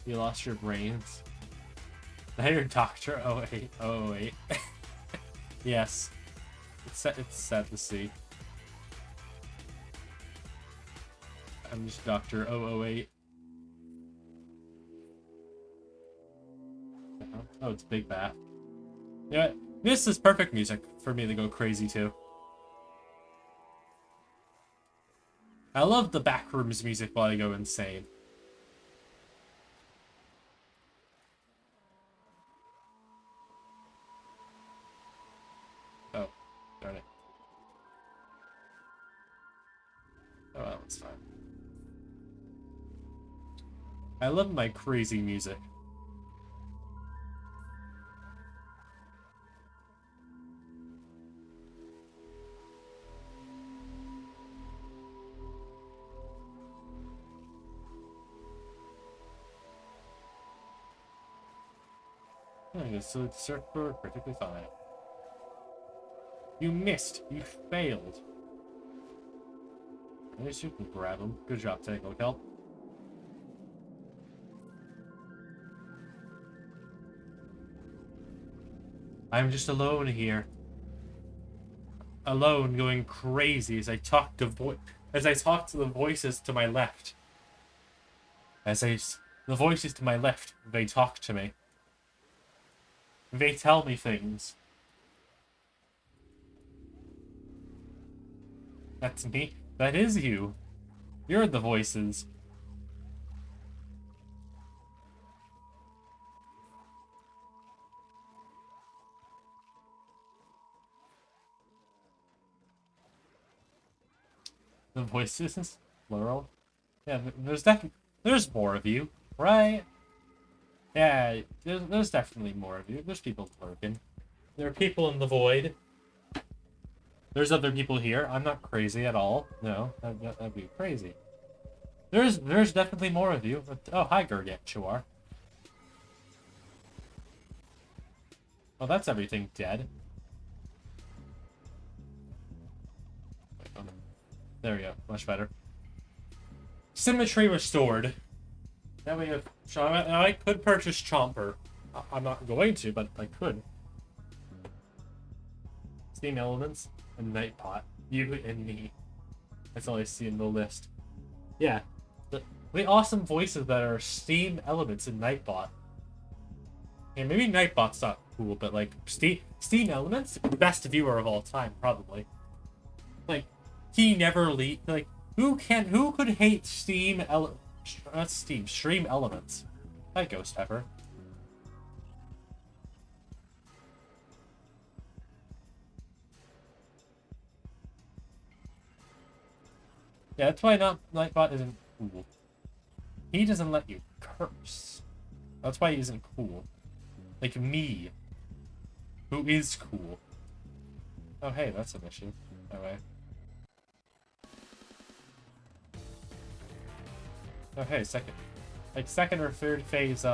You lost your brains. Now you're Dr. 08. Yes. It's sad to see. I'm just Dr. 008. Oh, it's Big Bath. You know what? This is perfect music for me to go crazy to. I love the backrooms music while I go insane. Oh, darn it. Oh, well, it's fine. I love my crazy music. So the circle perfectly fine. You missed. You failed. At least you can grab him. Good job, Tango Kelp. I'm just alone here. Alone, going crazy as I talk to the voices to my left. The voices to my left, they talk to me. They tell me things. That's me. That is you. You're the voices. The voices? Plural? Yeah, there's more of you, right? Yeah, there's definitely more of you. There's people lurking. There are people in the void. There's other people here. I'm not crazy at all. No, that'd be crazy. There's definitely more of you. But, oh, hi, Gargantuar. Oh, that's everything dead. There we go. Much better. Symmetry restored. Now we have... Now I could purchase Chomper. I'm not going to, but I could. Steam Elements and Nightbot. You and me. That's all I see in the list. Yeah. The awesome voices that are Steam Elements and Nightbot. And maybe Nightbot's not cool, but like Steam Elements, the best viewer of all time, probably. Like, he never like who could hate Stream Elements? Hi, Ghost Pepper. Yeah, that's why Nightbot isn't cool. He doesn't let you curse. That's why he isn't cool. Like me. Who is cool. Oh, hey, that's an issue. Alright. Oh, hey, second. Like, second or third phase,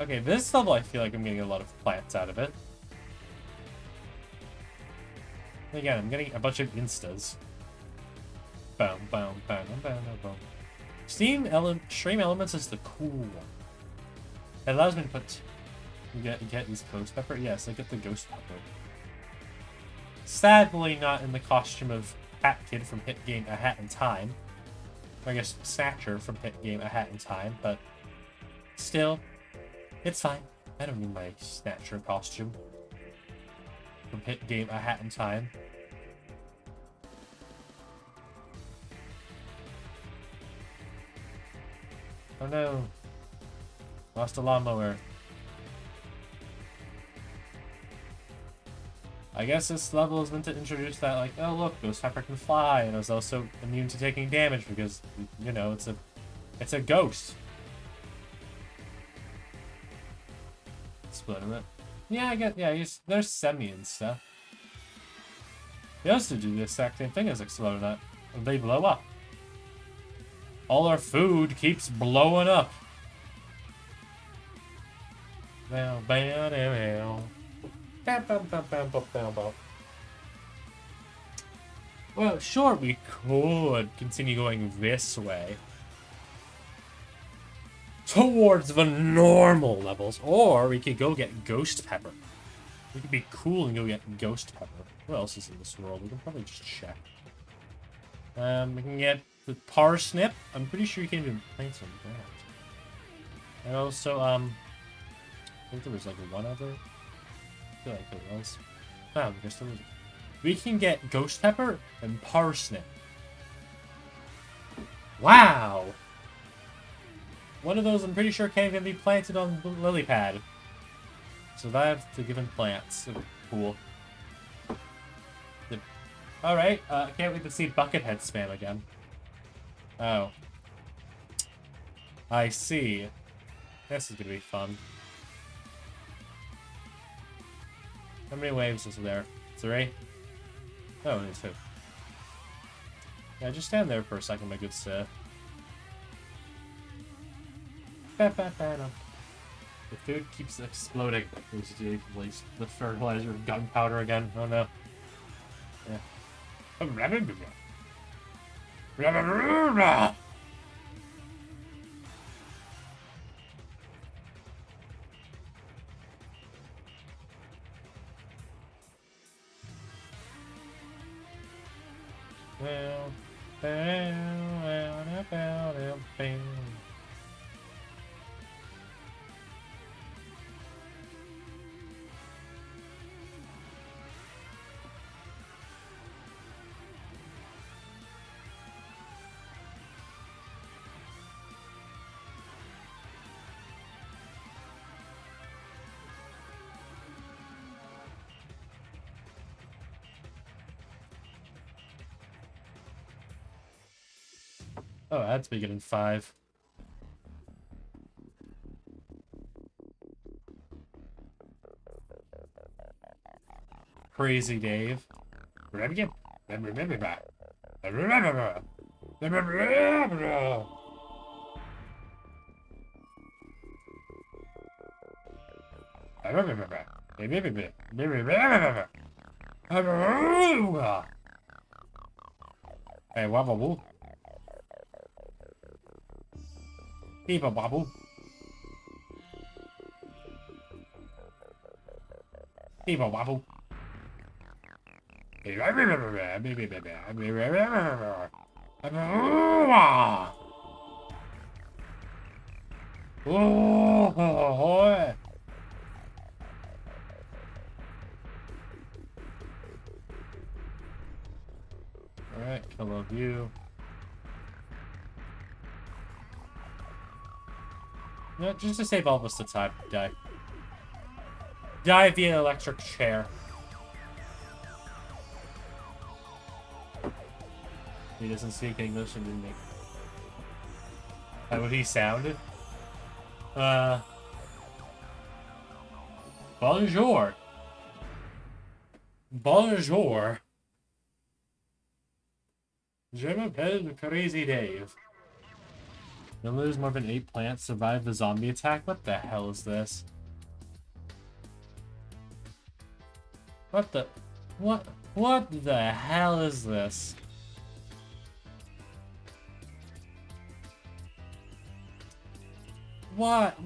Okay, this level I feel like I'm getting a lot of plants out of it. Again, I'm getting a bunch of instas. Boom, boom, boom, boom, boom. Stream elements is the cool one. It allows me to put... You get these ghost pepper? Yes, I get the ghost pepper. Sadly not in the costume of Hat Kid from Hit Game A Hat in Time. Or I guess Snatcher from Hit Game A Hat in Time, but... Still, it's fine. I don't need my Snatcher costume from Hit Game A Hat in Time. Oh no. Lost a lawnmower. I guess this level is meant to introduce that, like, oh look, Ghost Pepper can fly, and it's also immune to taking damage because, you know, it's a ghost. Splitting it. Yeah, I get, yeah, there's semi and stuff. They also do the exact same thing as Exploding Nut. They blow up. All our food keeps blowing up. Well, sure, we could continue going this way. Towards the normal levels. Or we could go get Ghost Pepper. We could be cool and go get Ghost Pepper. What else is in this world? We can probably just check. We can get the Parsnip. I'm pretty sure you can even plant some of that. And also, I think there was like one other. I feel like there was. Oh, I guess there was. We can get Ghost Pepper and Parsnip. Wow! One of those I'm pretty sure can't even be planted on the lily pad. Survive the given plants. Cool. Alright, can't wait to see Buckethead spam again. Oh. I see. This is gonna be fun. How many waves is there? 3? Oh, only 2. Yeah, just stand there for a second, my good sir. The food keeps exploding. There's the fertilizer gunpowder again. Oh no. Yeah. Oh, that's bigger than 5. Crazy Dave. Hey, wobble. Keep a wobble. Keep a wobble. Oh, alright, I love you. No, just to save all of us the time, die. Die via electric chair. He doesn't speak English and didn't make. How would he sound? Bonjour. Bonjour. Je m'appelle Crazy Dave. You'll lose more than 8 plants, survive the zombie attack? What the hell is this? What the... What the hell is this? What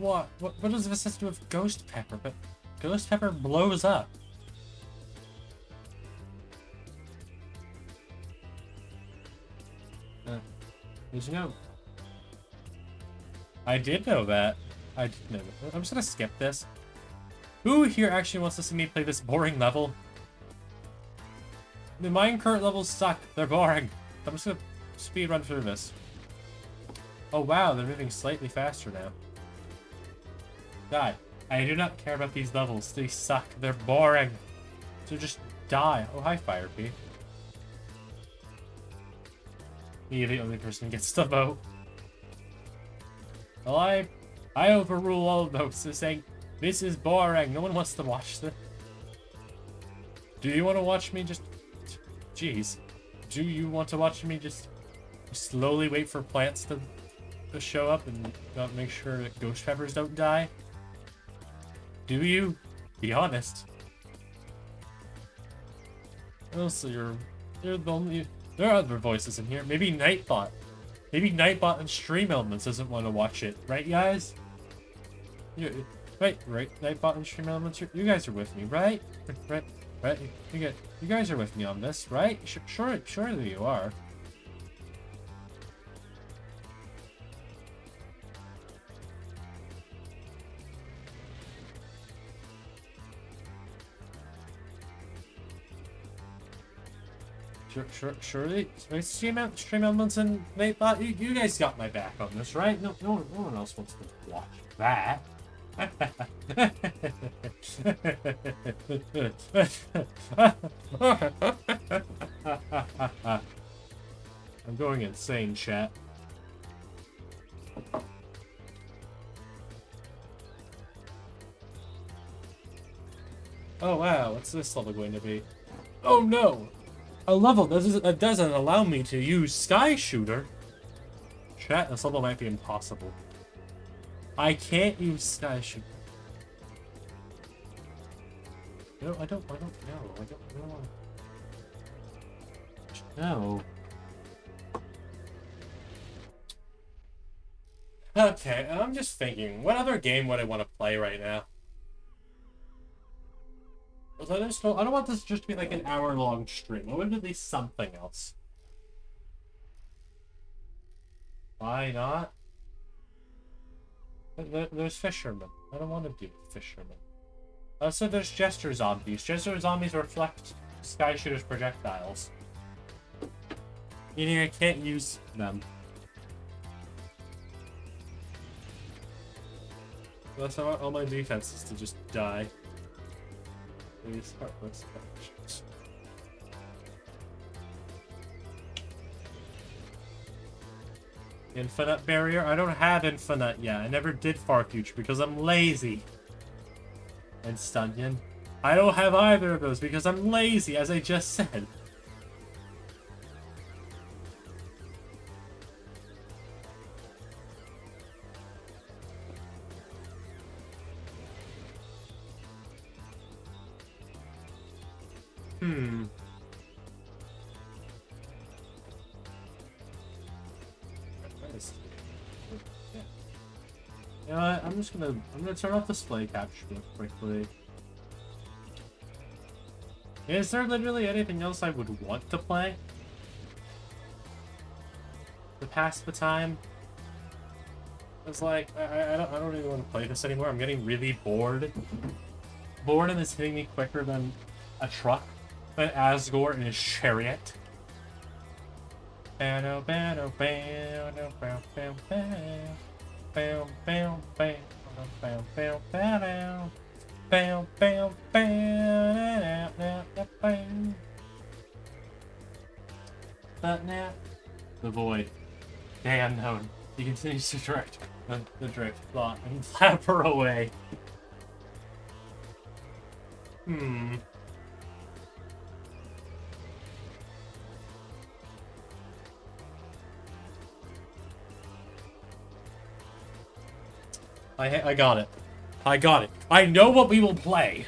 does this have to do with Ghost Pepper? But Ghost Pepper blows up. Did you know? I did know that. I did know that. I'm just gonna skip this. Who here actually wants to see me play this boring level? The mine current levels suck. They're boring. I'm just gonna speed run through this. Oh wow, they're moving slightly faster now. God, I do not care about these levels. They suck. They're boring. So just die. Oh, hi, Fire P. Me, the only person who gets to vote. Well, I overrule all votes, saying this is boring. No one wants to watch this. Do you want to watch me just... Jeez. Do you want to watch me just slowly wait for plants to show up and make sure that ghost peppers don't die? Do you? Be honest. Also, you're the only... There are other voices in here. Maybe Nightbot. Maybe Nightbot and Stream Elements doesn't want to watch it. Right, guys? Right. Nightbot and Stream Elements, you guys are with me, right? Right. You guys are with me on this, right? Surely you are. Surely, Stream Elements and Nightbot, you guys got my back on this, right? No one else wants to watch that. I'm going insane, chat. Oh wow, what's this level going to be? Oh no! A level that doesn't allow me to use Sky Shooter. Chat, this level might be impossible. I can't use Sky Shooter. No, I don't know. I don't know. No. Okay, I'm just thinking, what other game would I want to play right now? I don't want this just to be like an hour-long stream. I want at least something else. Why not? There's Fishermen. I don't want to do Fishermen. Also, there's Jester Zombies. Jester Zombies reflect Sky Shooter's projectiles. Meaning I can't use them. Unless I want all my defenses to just die. These heartless actions. Infinite barrier? I don't have infinite yet. I never did far future because I'm lazy. And Stunyon. I don't have either of those because I'm lazy, as I just said. You know what? I'm gonna turn off display capture real quickly. Is there literally anything else I would want to play to pass the time? It's like I don't even want to play this anymore. I'm getting really bored. Boredom is hitting me quicker than a truck, than Asgore in his chariot. But now, the void, the unknown. He continues to direct the drift plot and flapper away. Hmm. I got it. I got it. I know what we will play.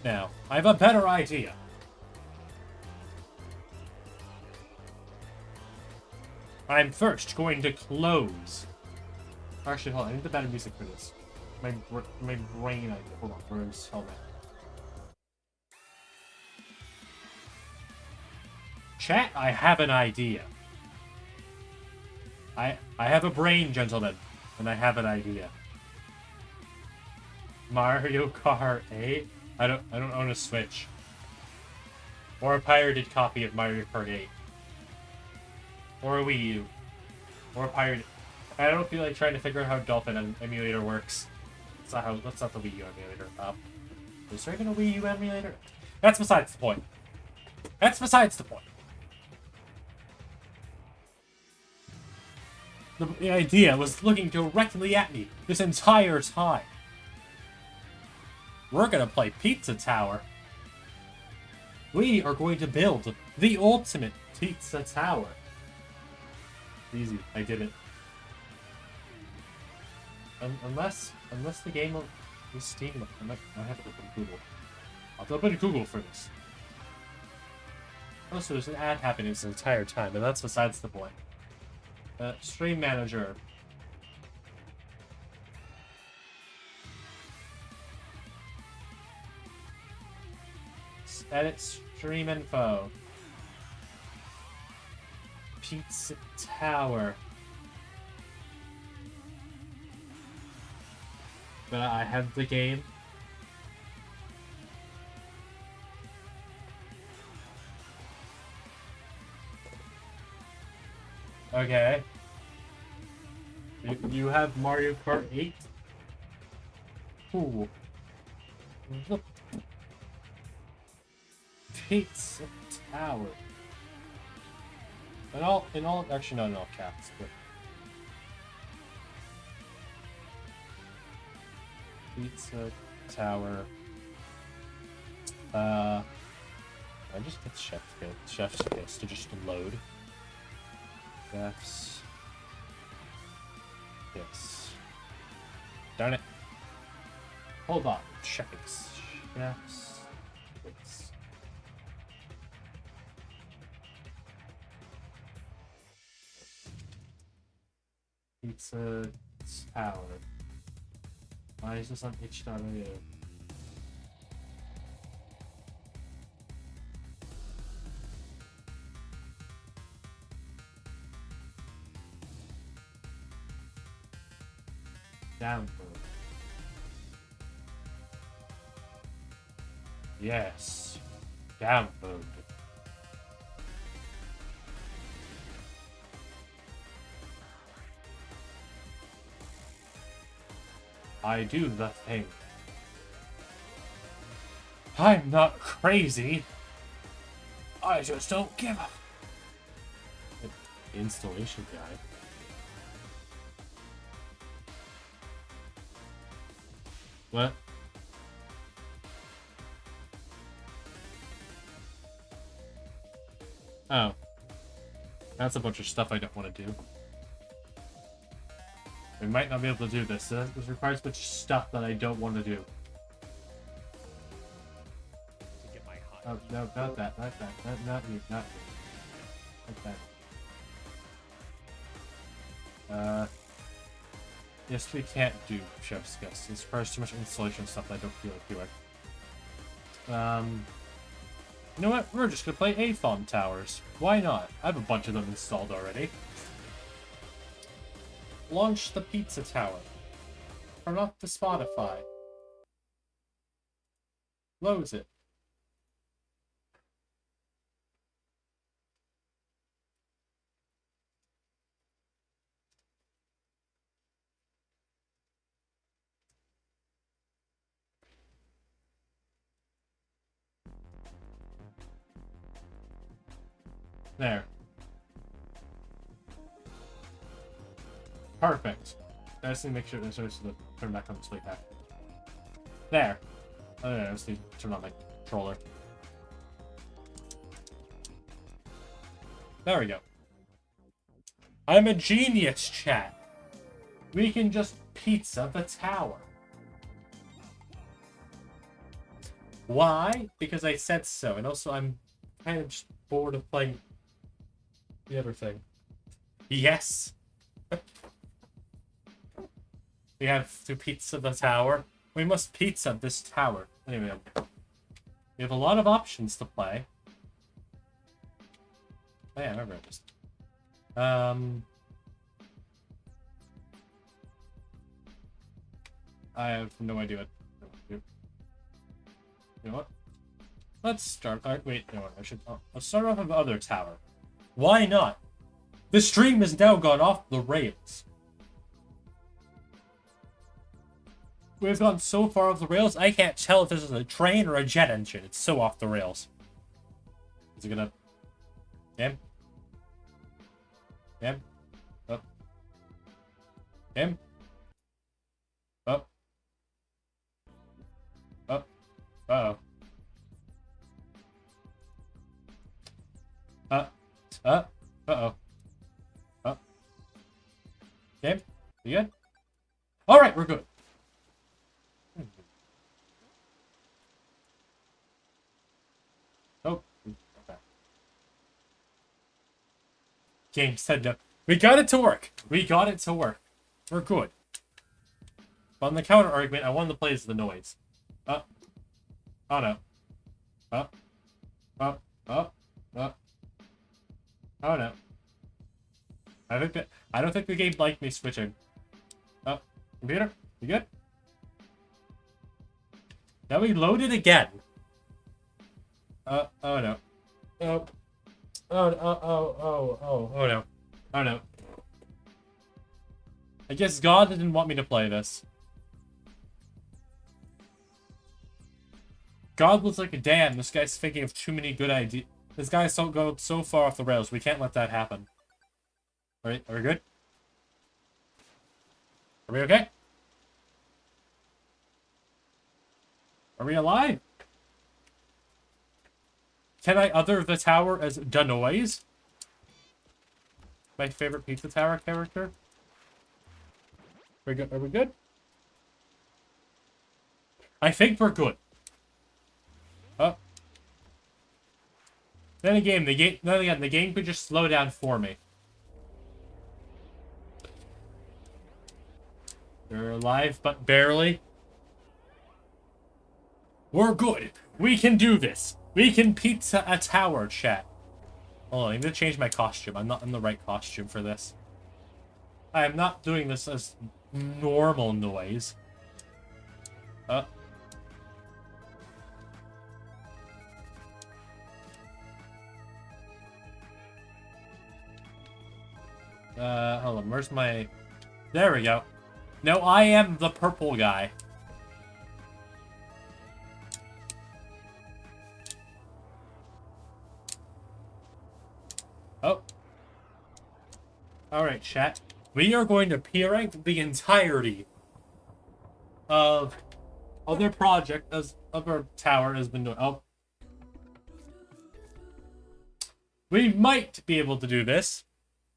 Now, I have a better idea. I'm first going to close. Actually, hold on. I need the better music for this. My brain idea. Hold on. Where's helmet? Chat, I have an idea. I have a brain, gentlemen, and I have an idea. Mario Kart 8? I don't own a Switch. Or a pirated copy of Mario Kart 8. Or a Wii U. Or a pirated... I don't feel like trying to figure out how Dolphin emulator works. That's not the Wii U emulator. Is there even a Wii U emulator? That's besides the point. That's besides the point. The idea was looking directly at me this entire time. We're gonna play Pizza Tower. We are going to build the ultimate Pizza Tower. Easy, I did it. Unless the game is Steam, I have to open Google. I'll have to open Google for this. Also, there's an ad happening this entire time, and that's besides the point. Stream manager. Edit stream info. Pizza Tower. But I have the game. Okay. You have Mario Kart 8? Ooh. The Pizza Tower. Actually, not in all caps, but... Pizza Tower. I just get Chef's Kiss to just load. Chef's Kiss. Darn it. Hold on. Chef's Kiss. Pizza Tower. Why is this on itch.io? Download. Yes. Download. I do the thing. I'm not crazy. I just don't give a... Installation guide. What? Oh. That's a bunch of stuff I don't want to do. We might not be able to do this. This requires a bunch of stuff that I don't want to do. Oh, no, not that. Not that. Not you. Not you. Not that. Yes, we can't do Chef's Kiss. This requires too much installation stuff that I don't feel like doing. You know what? We're just gonna play Athon Towers. Why not? I have a bunch of them installed already. Launch the Pizza Tower. Turn off the Spotify. Loads it. There. Perfect. I just need to make sure this is the turn back on the sleep pack. There. Oh, yeah, I just need to turn on my controller. There we go. I'm a genius, chat. We can just pizza the tower. Why? Because I said so, and also I'm kind of just bored of playing the other thing. Yes! We have to pizza the tower. We must pizza this tower. Anyway, we have a lot of options to play. Oh yeah, I remember this. I have no idea what to do. You know what? Let's start. Wait, no, I should. Let's start off with the other tower. Why not? The stream has now gone off the rails. We've gone so far off the rails, I can't tell if this is a train or a jet engine. It's so off the rails. Is it gonna... Him? Him? Up. Him? Up. Up. Uh-oh. Uh-oh. Up. Him? You good? Alright, we're good. Oh. Okay. Game said no. We got it to work. We got it to work. We're good. But on the counter argument, I wanted to play as the noise. Oh no. Oh no. I don't think the game liked me switching. Oh, computer, you good? Now we load it again. Oh no. Oh no. Oh no. I guess God didn't want me to play this. God was like, damn, this guy's thinking of too many good ideas. This guy's going so far off the rails. We can't let that happen. Alright, are we good? Are we okay? Are we alive? Can I other the tower as Danoise? My favorite Pizza Tower character? Are we good? I think we're good. Oh. Then again, the game could just slow down for me. We're alive, but barely. We're good. We can do this. We can pizza a tower, chat. Hold on, I need to change my costume. I'm not in the right costume for this. I am not doing this as normal noise. Hold on, where's my... There we go. No, I am the purple guy. Oh. Alright, chat. We are going to P-rank the entirety of other project as other tower has been doing. Oh. We might be able to do this.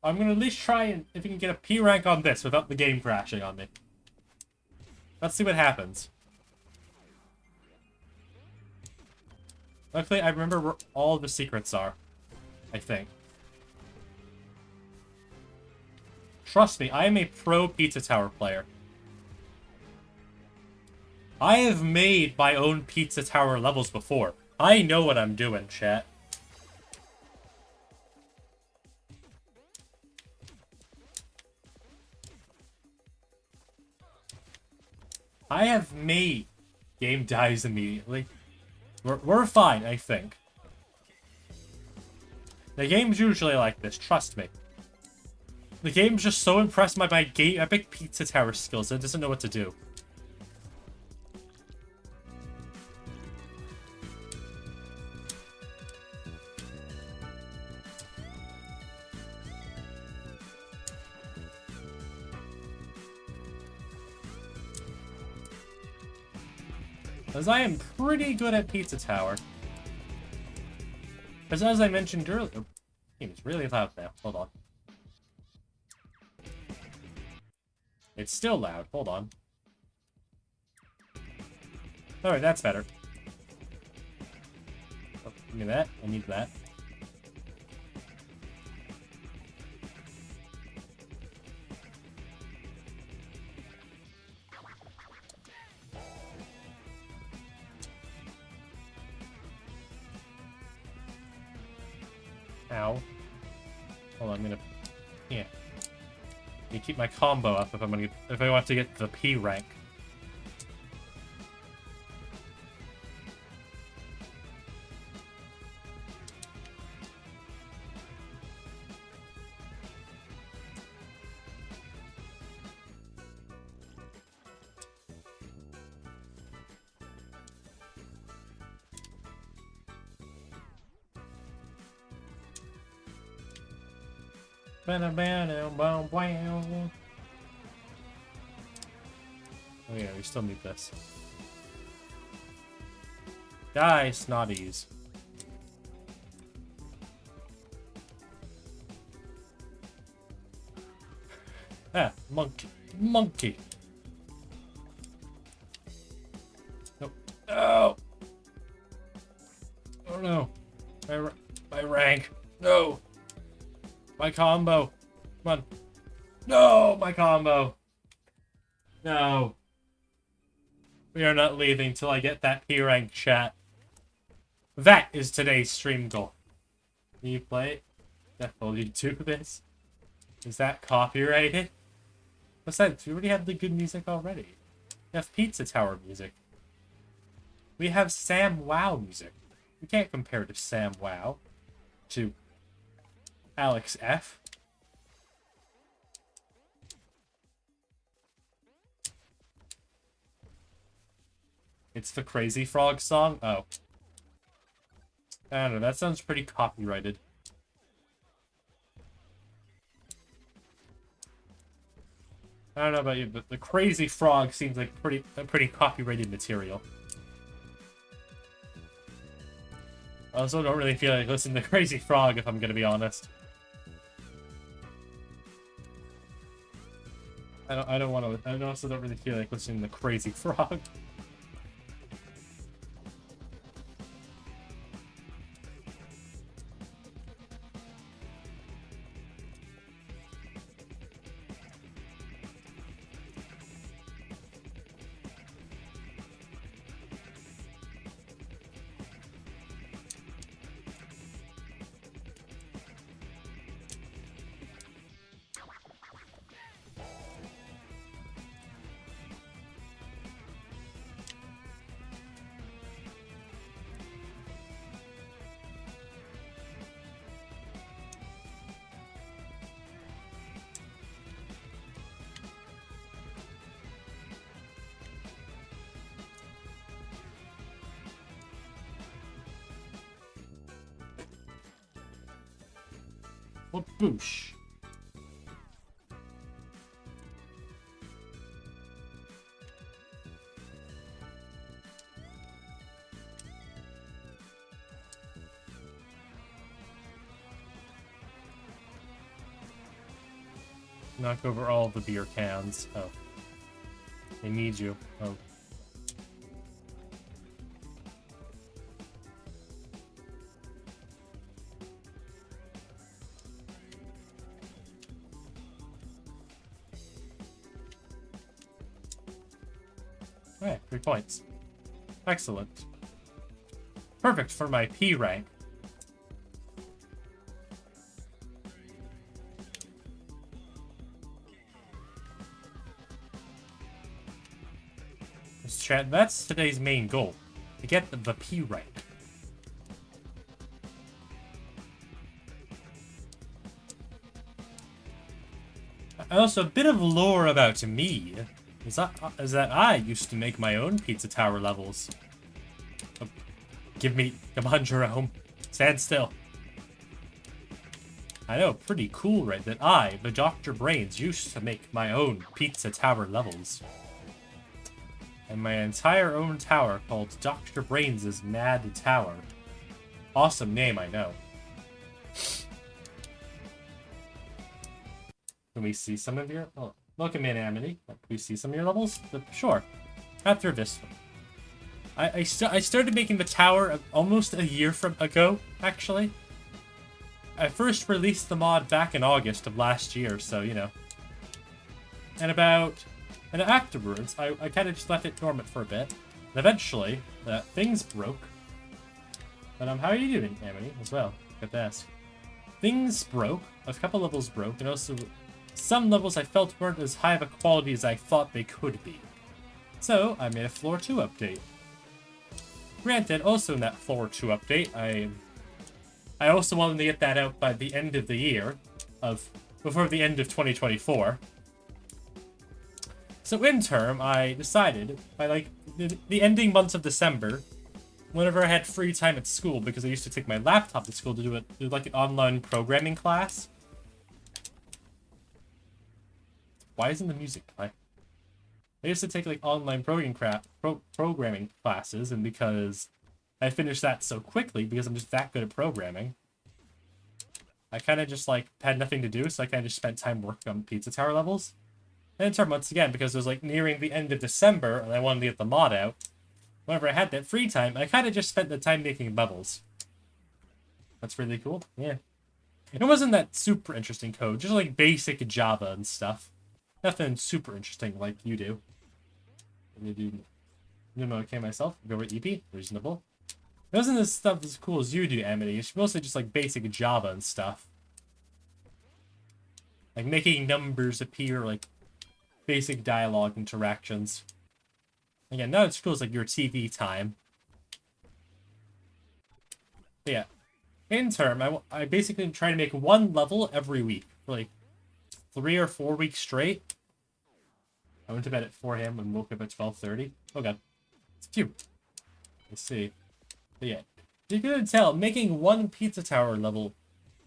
I'm gonna at least try and if we can get a P rank on this without the game crashing on me. Let's see what happens. Luckily, I remember where all the secrets are. I think. Trust me, I am a pro Pizza Tower player. I have made my own Pizza Tower levels before. I know what I'm doing, chat. I have made... Game dies immediately. We're fine, I think. The game's usually like this, trust me. The game's just so impressed by my epic Pizza Tower skills that it doesn't know what to do. As I am pretty good at Pizza Tower. Because as I mentioned earlier... Oh, game is really loud now. Hold on. It's still loud. Hold on. Alright, that's better. Oh, give me that. I need that. Ow. Hold on, I'm gonna... Yeah. You keep my combo up if I want to get the P rank. Oh yeah, we still need this. Die, snotties. Ah, monkey. Monkey. Nope. Oh! Oh no. My rank. No! My combo. Come on. No! My combo. No. We are not leaving till I get that P rank, chat. That is today's stream goal. Can you play it? Definitely do this. Is that copyrighted? Besides, we already have the good music already. We have Pizza Tower music. We have Sam Wow music. We can't compare to Sam Wow. To Alex F. It's the Crazy Frog song? Oh. I don't know, that sounds pretty copyrighted. I don't know about you, but the Crazy Frog seems like pretty copyrighted material. I also don't really feel like listening to Crazy Frog, if I'm gonna be honest. I don't want to. I also don't really feel like listening to Crazy Frog. What boosh? Knock over all the beer cans. Oh. They need you. Oh. Alright, 3 points. Excellent. Perfect for my P rank. Chat, that's today's main goal. To get the P rank. Also, a bit of lore about me is that I used to make my own Pizza Tower levels. Oh, come on, Jerome. Stand still. I know, pretty cool, right? That I, the Dr. Brains, used to make my own Pizza Tower levels. and my entire own tower called Dr. Brains' Mad Tower. Awesome name, I know. Can we see some of your... Oh, welcome in, Amity. Can we see some of your levels? Sure. After this one. I started making the tower almost a year ago, actually. I first released the mod back in August of last year, so, you know. And afterwards, I kind of just left it dormant for a bit. And eventually, things broke. But how are you doing, Amity, as well? Got to ask. Things broke. A couple levels broke, and also some levels I felt weren't as high of a quality as I thought they could be. So, I made a Floor 2 update. Granted, also in that Floor 2 update, I also wanted to get that out by the end of the year, before the end of 2024. So in term, I decided, by like the ending months of December, whenever I had free time at school, because I used to take my laptop to school to do like an online programming class. Why isn't the music playing? I used to take like online programming classes, and because I finished that so quickly, because I'm just that good at programming, I kind of just like had nothing to do, so I kind of just spent time working on Pizza Tower levels. And in turn, once again, because it was like nearing the end of December, and I wanted to get the mod out, whenever I had that free time, I kind of just spent the time making levels. That's really cool. Yeah. It wasn't that super interesting code, just like basic Java and stuff. Nothing super interesting like you do. You do okay myself. Go with EP. Reasonable. It wasn't this stuff as cool as you do, Amity. It's mostly just like basic Java and stuff. Like making numbers appear, like basic dialogue interactions. Again, not as cool as like your TV time. But yeah. In term, I basically try to make one level every week for like 3 or 4 weeks straight. I went to bed at 4 a.m. and woke up at 12:30. Oh god. It's cute. Let's see. But yeah. You can tell, making one Pizza Tower level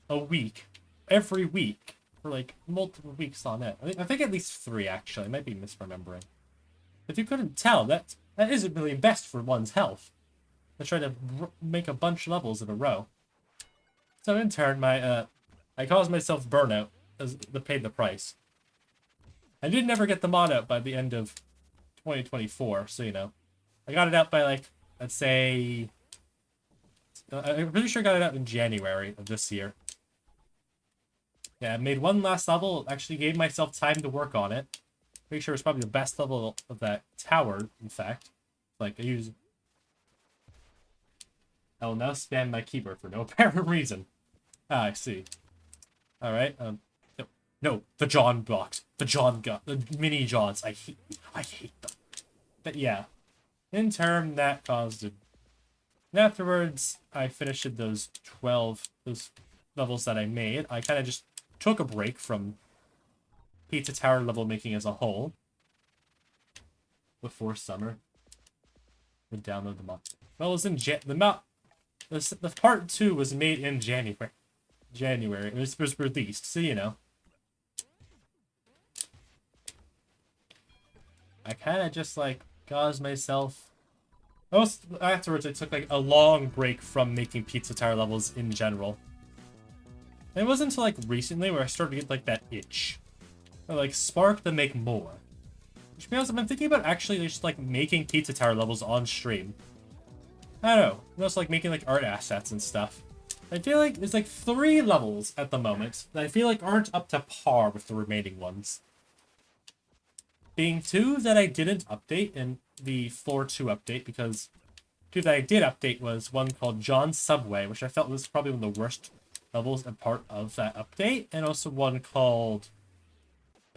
a week, every week, for like multiple weeks on it. I think at least 3 actually. I might be misremembering. If you couldn't tell, that isn't really best for one's health. I try to make a bunch of levels in a row. So in turn, I caused myself burnout as paid the price. I did never get the mod out by the end of 2024, so you know. I got it out by like, let's say, I'm pretty sure I got it out in January of this year. Yeah, I made one last level, actually gave myself time to work on it. Pretty sure it's probably the best level of that tower, in fact. Like, I will now spam my keyboard for no apparent reason. Ah, I see. Alright, no, the John box. The mini Johns. I hate them. But yeah. In turn, that caused it. And afterwards, I finished those levels that I made. I kind of just took a break from Pizza Tower level making as a whole. Before summer. And download the mod. Well, it was in the part 2 was made in January. It was released, so you know. I kind of just, like, caused myself... Afterwards, I took, like, a long break from making Pizza Tower levels in general. And it wasn't until, like, recently where I started to get, like, that itch. Or, like, spark to make more. Which, to be honest, I've been thinking about actually just, like, making Pizza Tower levels on stream. I don't know. And also, like, making, like, art assets and stuff. I feel like there's, like, 3 levels at the moment that I feel like aren't up to par with the remaining ones. Being 2 that I didn't update in the Floor 2 update, because 2 that I did update was one called John's Subway, which I felt was probably one of the worst levels and part of that update, and also one called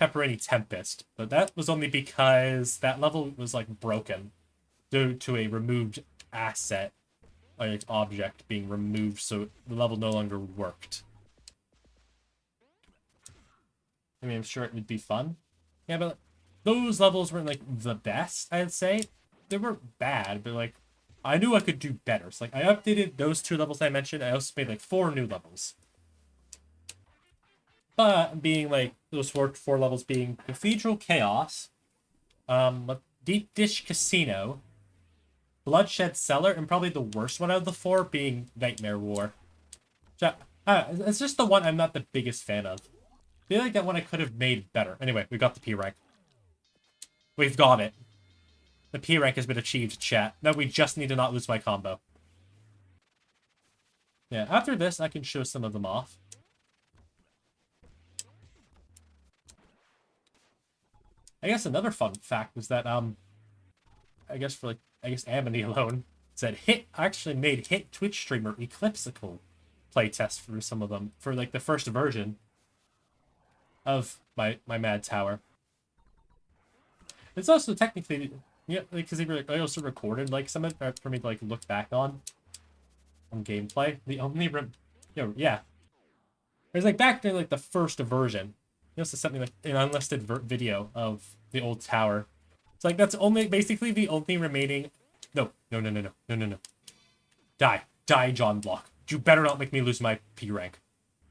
Pepperoni Tempest. But that was only because that level was, like, broken due to a removed asset, like object being removed, so the level no longer worked. I mean, I'm sure it would be fun. Yeah, but those levels weren't, like, the best, I'd say. They weren't bad, but, like, I knew I could do better. So, like, I updated those 2 levels I mentioned. I also made, like, 4 new levels. But being, like, those four levels being Cathedral Chaos, Deep Dish Casino, Bloodshed Cellar, and probably the worst one out of the four being Nightmare War. It's just the one I'm not the biggest fan of. I feel like that one I could have made better. Anyway, we got the P rank. We've got it. The P rank has been achieved, chat. Now we just need to not lose my combo. Yeah, after this, I can show some of them off. I guess another fun fact was that, I guess Amity alone said actually made hit Twitch streamer Eclipsical playtest through some of them for like the first version of my Mad Tower. It's also technically, yeah, because I also recorded like some of it for me to like look back on gameplay. The only yeah, it was like back to like the first version. He also sent me like an unlisted video of the old tower. It's like that's basically the only remaining. No. Die, John Block. You better not make me lose my P rank.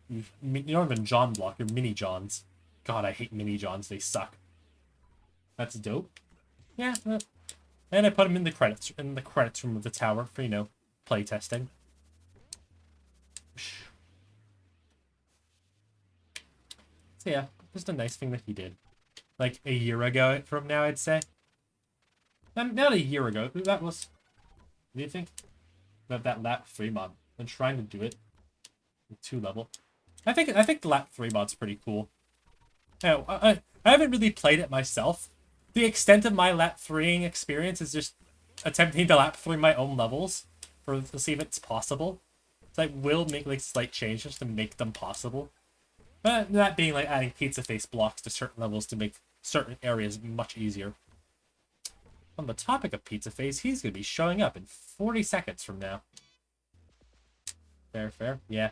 You're not even John Block. You're Mini Johns. God, I hate Mini Johns. They suck. That's dope. Yeah. And I put them in the credits room of the tower for, you know, playtesting. So yeah, just a nice thing that he did. Like a year ago from now, I'd say. Not a year ago. That was. Do you think that lap 3 mod? I'm trying to do it. 2 level. I think the lap 3 mod's pretty cool. I haven't really played it myself. The extent of my lap 3ing experience is just attempting to lap 3 my own levels to see if it's possible. So I will make like slight changes to make them possible. But that being like adding pizza face blocks to certain levels to make certain areas much easier. On the topic of pizza face, he's going to be showing up in 40 seconds from now. Fair. Yeah.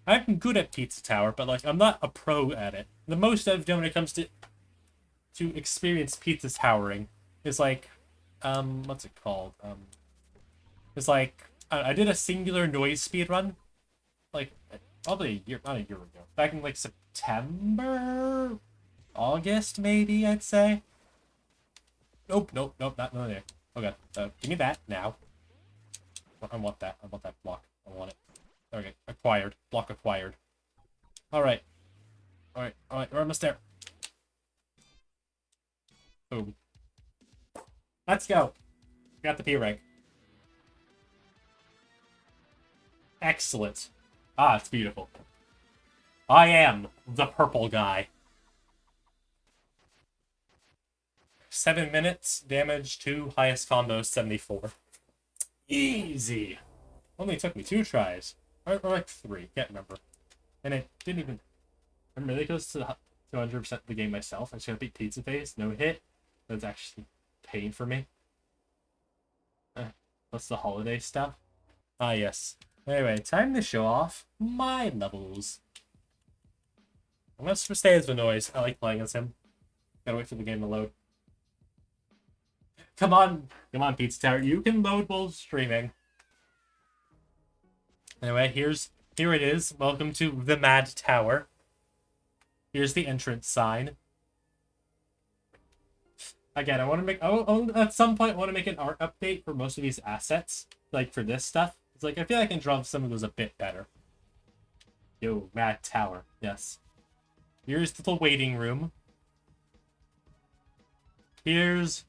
I'm good at Pizza Tower, but like I'm not a pro at it. The most I've done when it comes to experience pizza towering is like what's it called? It's like I did a singular noise speed run like probably not a year ago. Back in like September, August maybe, I'd say. Nope, not there. Okay, give me that now. I want that block. I want it. Okay, acquired. Block acquired. Alright. We're almost there. Boom. Let's go. Got the P rank. Excellent. Ah, it's beautiful. I am the purple guy. 7 minutes, damage 2, highest combo 74. Easy. Only took me 2 tries. Or like 3, can't remember. And it didn't even... I'm really close to 200% the game myself. I just gotta beat Pizza Face, no hit. That's actually pain for me. What's the holiday stuff? Ah, yes. Anyway, time to show off my levels. I'm gonna stay as Vinoise. I like playing as him. Gotta wait for the game to load. Come on, Pizza Tower. You can load while streaming. Anyway, here it is. Welcome to the Mad Tower. Here's the entrance sign. Again, I want to make... at some point, I want to make an art update for most of these assets. Like, for this stuff. It's like, I feel like I can draw some of those a bit better. Yo, Mad Tower. Yes. Here's the waiting room. Here's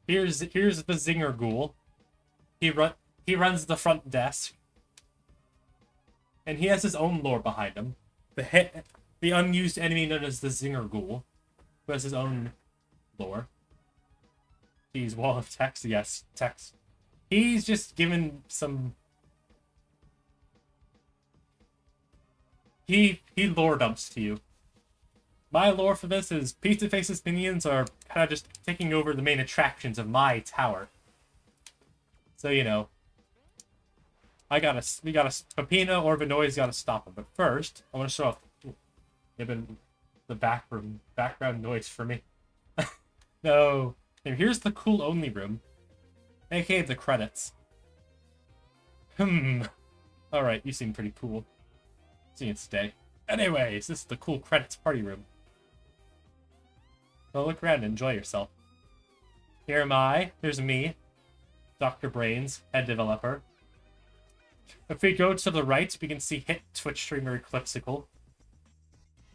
the Zinger Ghoul. He runs the front desk. And he has his own lore behind him. The unused enemy known as the Zinger Ghoul, who has his own lore. Geez, wall of text. Yes, text. He's just given some... He lore dumps to you. My lore for this is Pizza Face's minions are kind of just taking over the main attractions of my tower. So, you know, we gotta Pepino or Vinoise gotta stop him. But first, I want to show off even the background noise for me. No. And here's the cool only room, aka the credits. Alright, you seem pretty cool. So you can stay. Anyways, this is the cool credits party room. So look around and enjoy yourself. Here am I. Here's me, Dr. Brains, head developer. If we go to the right, we can see hit Twitch streamer Eclipsical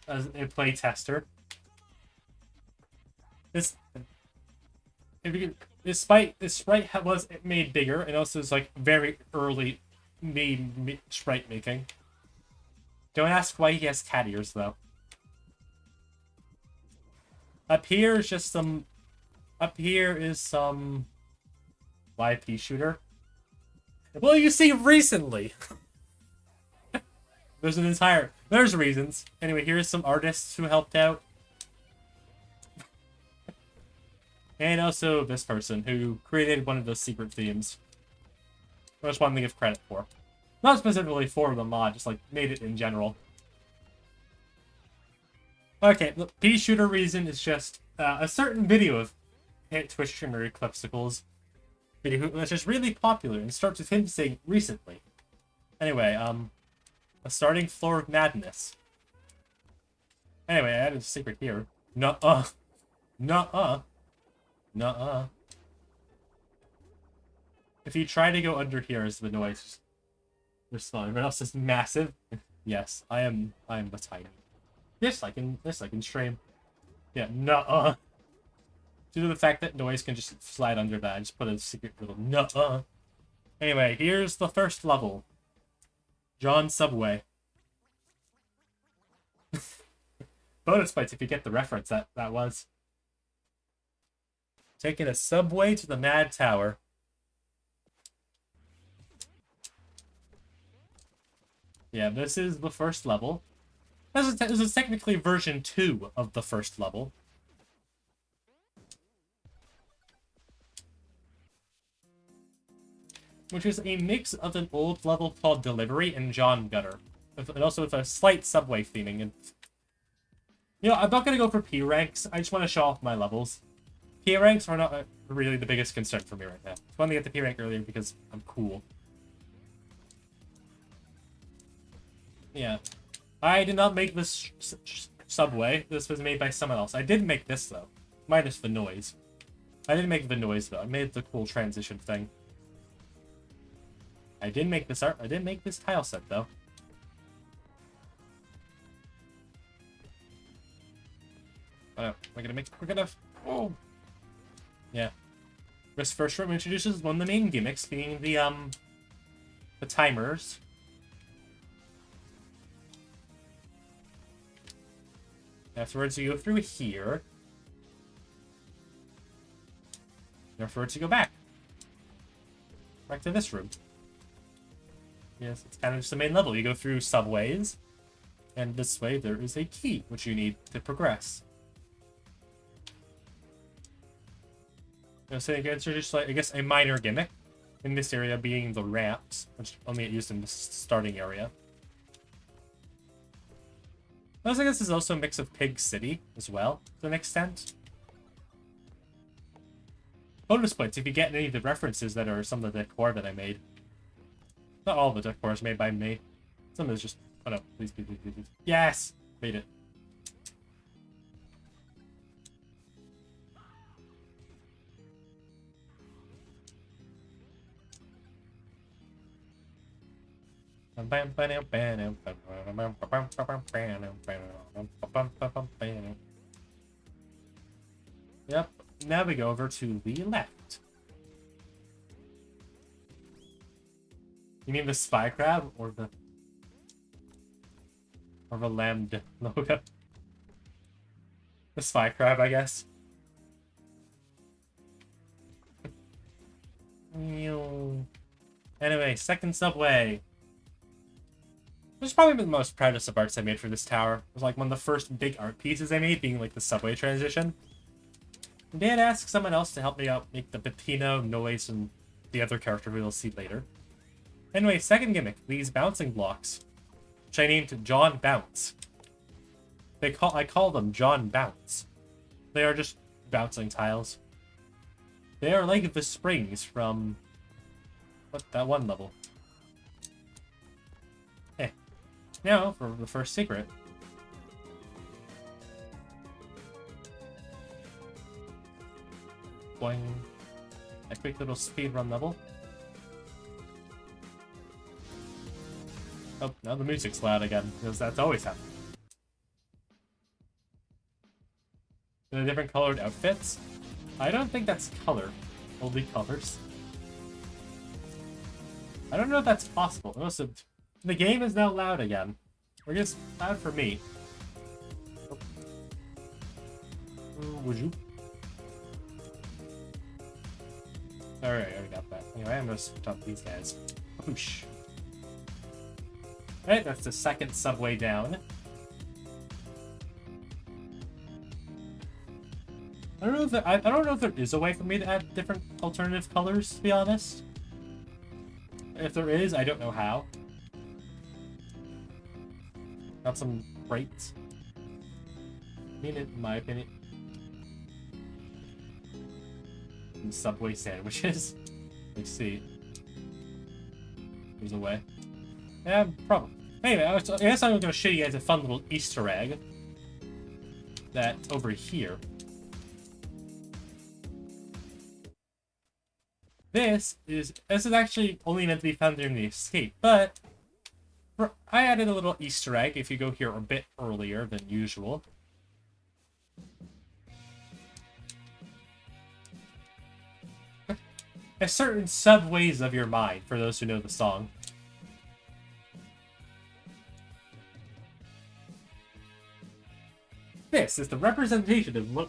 as a play tester. This sprite was made bigger, and also is like very early made sprite making. Don't ask why he has cat ears though. Up here is just some. Up here is some YP shooter. Well, you see, recently. There's reasons. Anyway, here's some artists who helped out. And also this person who created one of those secret themes. I just wanted to give credit for. Not specifically for the mod, just like made it in general. Okay, the pea shooter reason is just a certain video of hit Twitch streamer Eclipsical's video that's just really popular and starts with him saying recently. Anyway, a starting floor of madness. Anyway, I added a secret here. Nuh-uh. Nuh-uh. Nuh-uh. If you try to go under here as the noise, there's fun. Everyone else is massive. Yes, I am the tiny. This I can stream. Yeah, nuh-uh. Due to the fact that noise can just slide under that, I just put a secret little nuh-uh. Anyway, here's the first level. John Subway. Bonus points if you get the reference that was. Taking a subway to the Mad Tower. Yeah, this is the first level. This is technically version 2 of the first level. Which is a mix of an old level called Delivery and John Gutter. And also with a slight subway theming. And you know, I'm not going to go for P ranks. I just want to show off my levels. P ranks are not really the biggest concern for me right now. I wanted to get the P rank earlier because I'm cool. Yeah. I did not make this subway. This was made by someone else. I did make this, though. Minus the noise. I didn't make the noise, though. I made the cool transition thing. I did make this art. I did make this tile set, though. We're gonna... Oh! Yeah. This first room introduces one of the main gimmicks, being the timers. Afterwards, you go through here. Afterwards, you go back. Back to this room. Yes, it's kind of just the main level. You go through subways, and this way there is a key, which you need to progress. So you can introduce, like, I guess, a minor gimmick in this area being the ramps, which only get used in the starting area. I guess this is also a mix of Pig City as well, to an extent. Bonus points if you get any of the references that are some of the decor that I made. Not all of the decor is made by me. Some of it's just... Oh no, please, please, please, please. Yes! Made it. Yep, now we go over to the left. You mean the spy crab or the lambda logo? The spy crab, I guess. Anyway, second subway. This is probably the most proudest of arts I made for this tower. It was like one of the first big art pieces I made, being like the subway transition. I did ask someone else to help me out make the Bettino, Noise, and the other character we will see later. Anyway, second gimmick, these bouncing blocks, which I named John Bounce. I call them John Bounce. They are just bouncing tiles. They are like the springs from that one level. Hey, now for the first secret. Going a quick little speed run level. Oh, now the music's loud again, because that's always happening. The different colored outfits? I don't think that's color. Only colors. I don't know if that's possible. Also, the game is now loud again. Or just loud for me. Oh. Would you? Alright, I already got that. Anyway, I'm gonna switch up these guys. Whoosh. Alright, that's the second subway down. I don't know if there is a way for me to add different alternative colors, to be honest. If there is, I don't know how. Got some crates. I mean, in my opinion. Some Subway sandwiches. Let's see. There's a way. Yeah, probably. Anyway, I guess I'm going to show you guys a fun little Easter egg. That's over here. This is actually only meant to be found during the escape, but I added a little Easter egg if you go here a bit earlier than usual. A certain subways of your mind, for those who know the song. This is the representation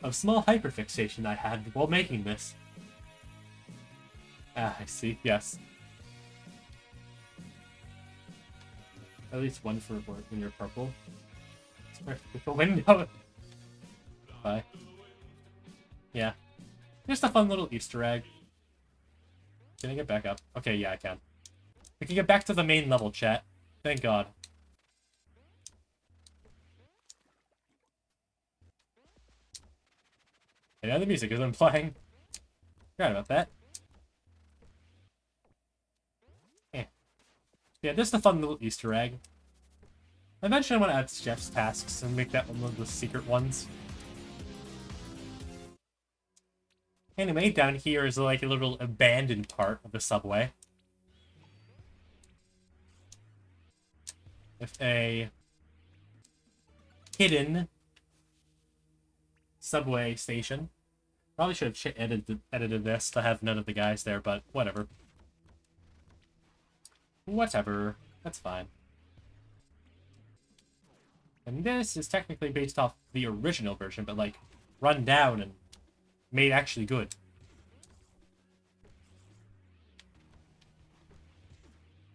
of small hyperfixation I had while making this. Ah, I see. Yes. At least one for when you're purple. With the window. Bye. Yeah. Just a fun little Easter egg. Can I get back up? Okay, yeah, I can. We can get back to the main level, chat. Thank God. And now the music isn't playing. Forgot about that. Yeah, just a fun little Easter egg. Eventually I want to add Jeff's tasks and make that one of the secret ones. Anyway, down here is like a little abandoned part of the subway. With a hidden subway station. Probably should have edited this to have none of the guys there, but whatever. Whatever. That's fine. And this is technically based off the original version, but like run down and made actually good.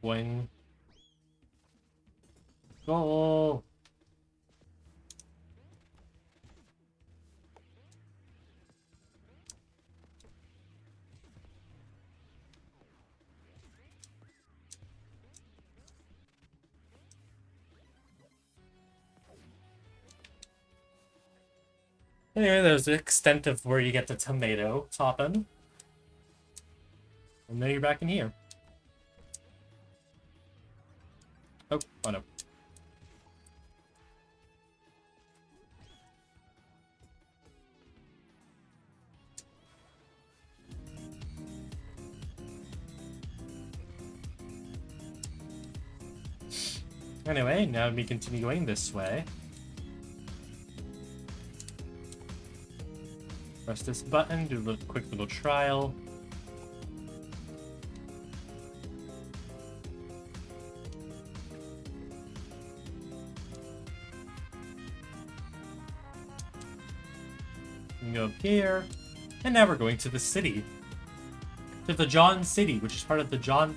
Boing. Goal. Anyway, there's the extent of where you get the tomato topping. And then you're back in here. Oh no. Anyway, now we continue going this way. Press this button, do a quick little trial. We can go up here, and now we're going to the city. To the John City, which is part of the John,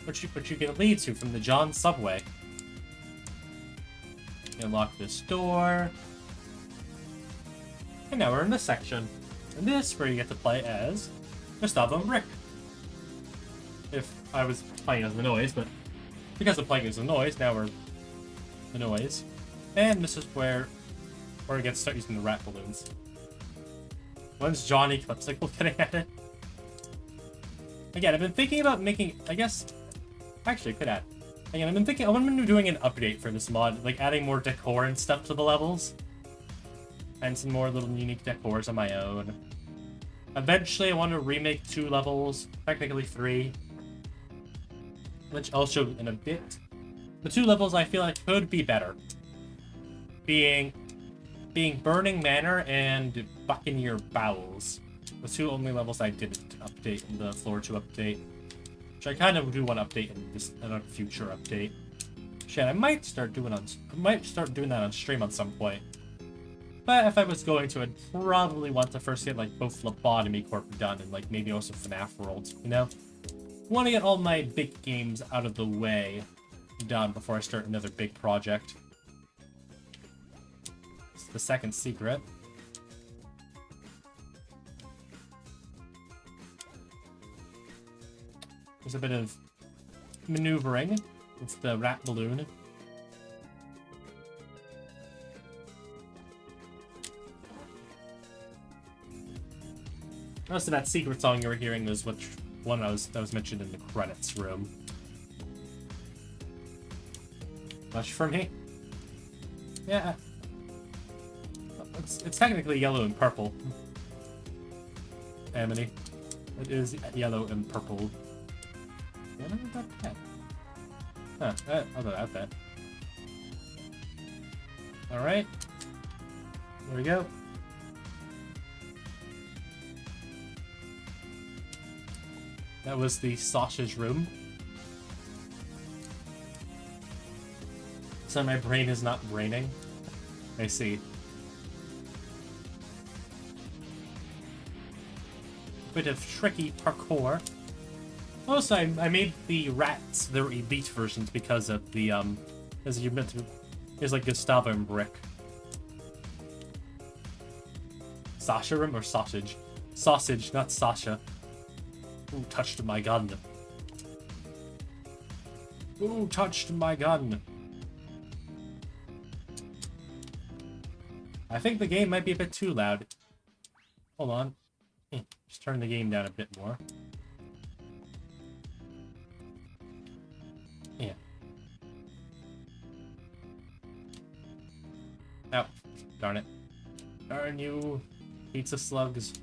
which you can lead to from the John subway. Unlock this door. And now we're in this section. And this is where you get to play as Gustavo and Rick. If I was playing as Minoys, but because I'm playing as Minoys, now we're Minoys. And this is where we get to start using the rat balloons. When's Johnny Clipsicle getting at it? Again, I've been thinking about making, I guess, actually I could add. Again, I've been thinking, I'm going to be doing an update for this mod, like adding more decor and stuff to the levels. And some more little unique decors on my own. Eventually, I want to remake 2 levels, technically 3, which I'll show in a bit. The 2 levels I feel like could be better, being Burning Manor and Buccaneer Bowels. The 2 only levels I didn't update in the Floor 2 update, which I kind of do want to update in a future update. Shit, I might start doing that on stream at some point. But if I was going to, I'd probably want to first get like both Lobotomy Corp done and like maybe also FNAF World, you know? Want to get all my big games out of the way done before I start another big project. It's the second secret. There's a bit of maneuvering with the rat balloon. Most of that secret song you were hearing was that was mentioned in the credits room. Much for me. Yeah. It's technically yellow and purple. Amity. It is yellow and purple. What is that pet? Huh, I'll go out that. Alright. There we go. That was the sausage room. So my brain is not braining. I see. Bit of tricky parkour. Also, I made the rats their elite versions because of the, as you meant to, there's like Gustavo and Brick. Sasha room or sausage? Sausage, not Sasha. Ooh, touched my gun. Ooh, touched my gun. I think the game might be a bit too loud. Hold on. Just turn the game down a bit more. Yeah. Oh, darn it. Darn you, pizza slugs.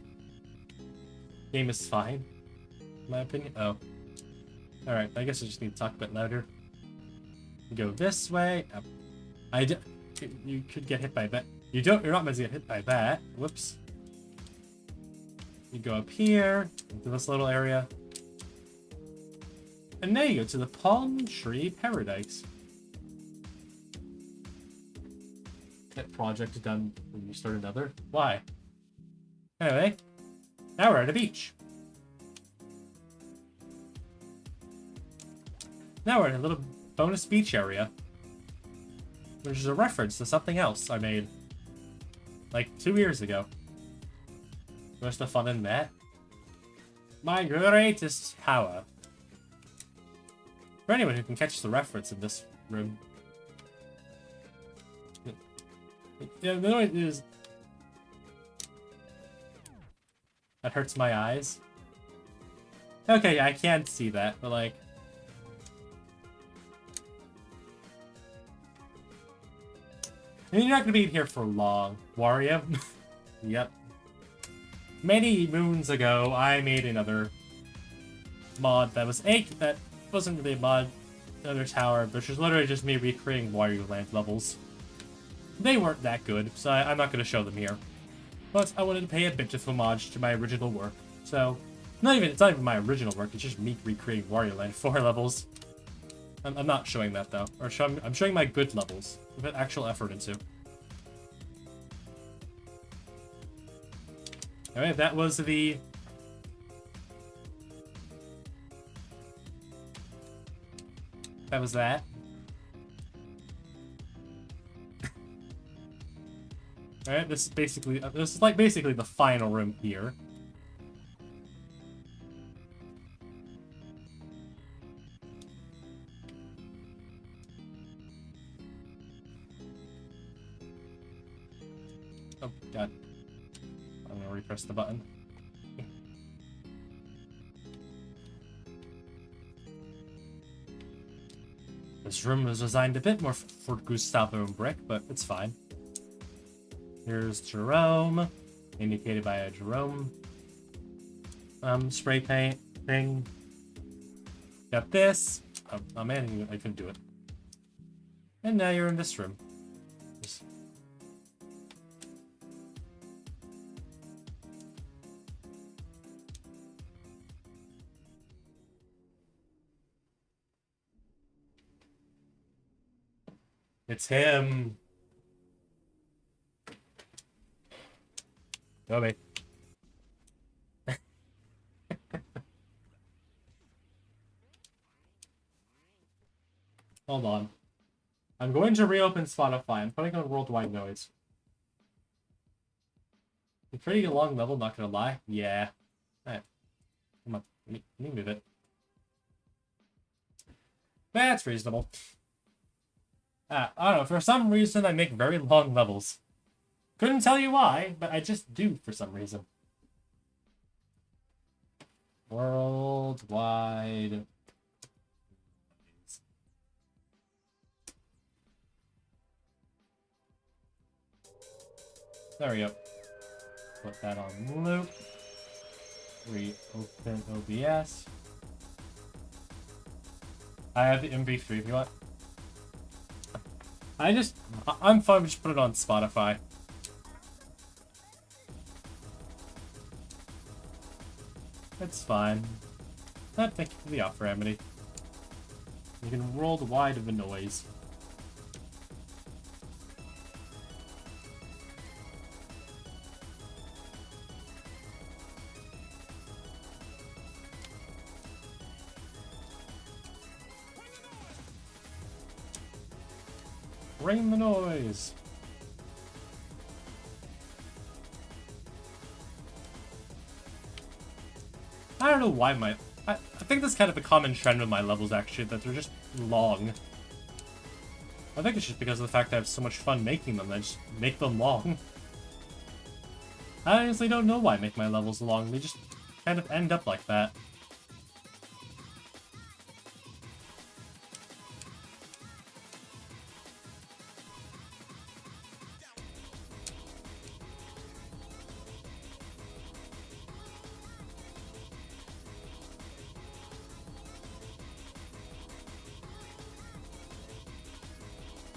Game is fine, in my opinion. Oh. Alright, I guess I just need to talk a bit louder. Go this way. You could get hit by that. You're not meant to get hit by that. Whoops. You go up here, into this little area. And there you go, to the Palm Tree Paradise. That project is done when you start another. Why? Anyway, now we're at a beach. Now we're in a little bonus beach area. Which is a reference to something else I made like 2 years ago. Where's the fun in that? My greatest power. For anyone who can catch the reference in this room. Yeah, the noise is... That hurts my eyes. Okay, I can't see that, but like... And you're not gonna be here for long, Wario. Yep. Many moons ago, I made another mod that wasn't really a mod, another tower, which was literally just me recreating Wario Land levels. They weren't that good, so I'm not gonna show them here. But I wanted to pay a bit of homage to my original work, so it's not even my original work. It's just me recreating Wario Land 4 levels. I'm not showing that though, I'm showing my good levels. I put actual effort into. Alright, that was the... That was that. Alright, this is basically the final room here. Oh, God. I'm gonna repress the button. This room was designed a bit more for Gustavo and Brick, but it's fine. Here's Jerome, indicated by a Jerome. spray paint thing. Got this. Oh man, I couldn't do it. And now you're in this room. Just... It's him. Go away. Hold on. I'm going to reopen Spotify. I'm putting on worldwide noise. A pretty long level, not gonna lie. Yeah. Alright. Come on. Let me move it. That's reasonable. I don't know. For some reason, I make very long levels. Couldn't tell you why, but I just do for some reason. Worldwide. There we go. Put that on loop. Reopen OBS. I have the MV3 if you want. I'm fine, just put it on Spotify. It's fine. Thank you for the offer, Amity. You can worldwide of the noise. Bring the noise. I don't know why I think that's kind of a common trend with my levels, actually, that they're just long. I think it's just because of the fact that I have so much fun making them, I just make them long. I honestly don't know why I make my levels long, they just kind of end up like that.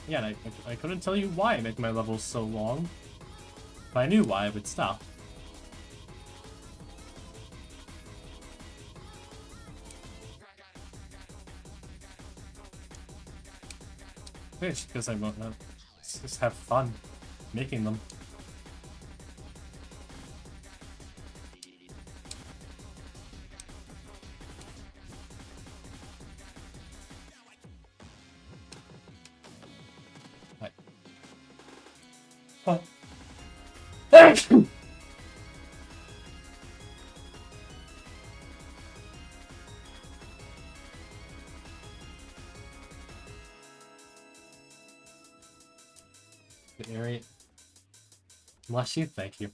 Yeah, and I couldn't tell you why I make my levels so long. If I knew why, I would stop. It's because I won't know. Just have fun making them. Huh. The area. Bless you, thank you.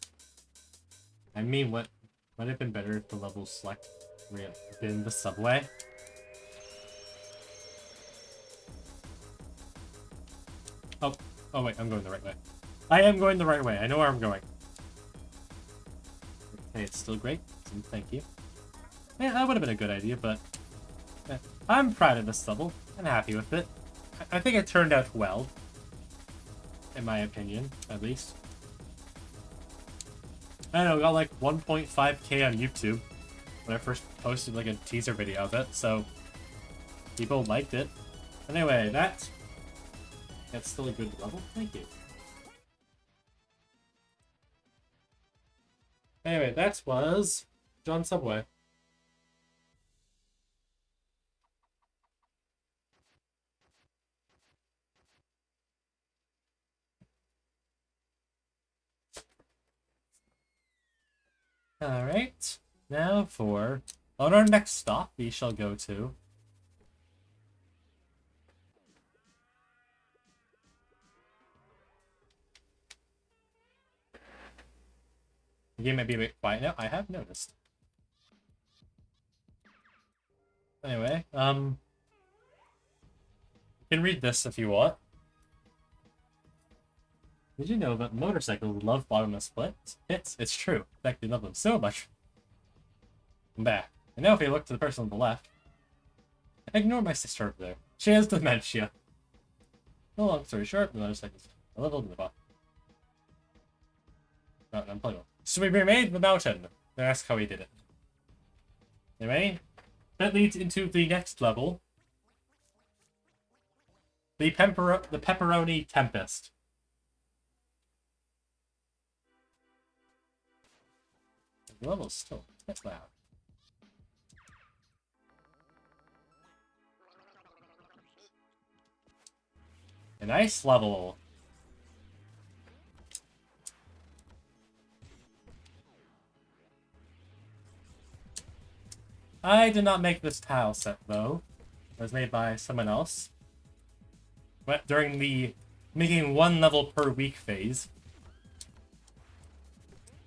I mean, what would have been better if the level select been the subway? Oh wait, I'm going the right way. I am going the right way. I know where I'm going. Okay, it's still great. Thank you. Yeah, that would have been a good idea, but I'm proud of this level. I'm happy with it. I think it turned out well. In my opinion, at least. I don't know, we got like 1.5k on YouTube when I first posted like a teaser video of it, so people liked it. Anyway, that's still a good level. Thank you. Anyway, that was John Subway. Alright, now on our next stop, we shall go to... The game might be a bit quiet now, I have noticed. Anyway, you can read this if you want. Did you know that motorcycles love bottomless pits? It's true. In fact, they love them so much. I'm back. And now if you look to the person on the left, ignore my sister over there. She has dementia. No long story short, the other side is a little bit of not unplayable. So we remade the mountain. Then ask how he did it. Anyway, that leads into the next level. The Pepperoni Tempest. The level's still a bit loud. A nice level. I did not make this tile set, though. It was made by someone else. But during the making one level per week phase.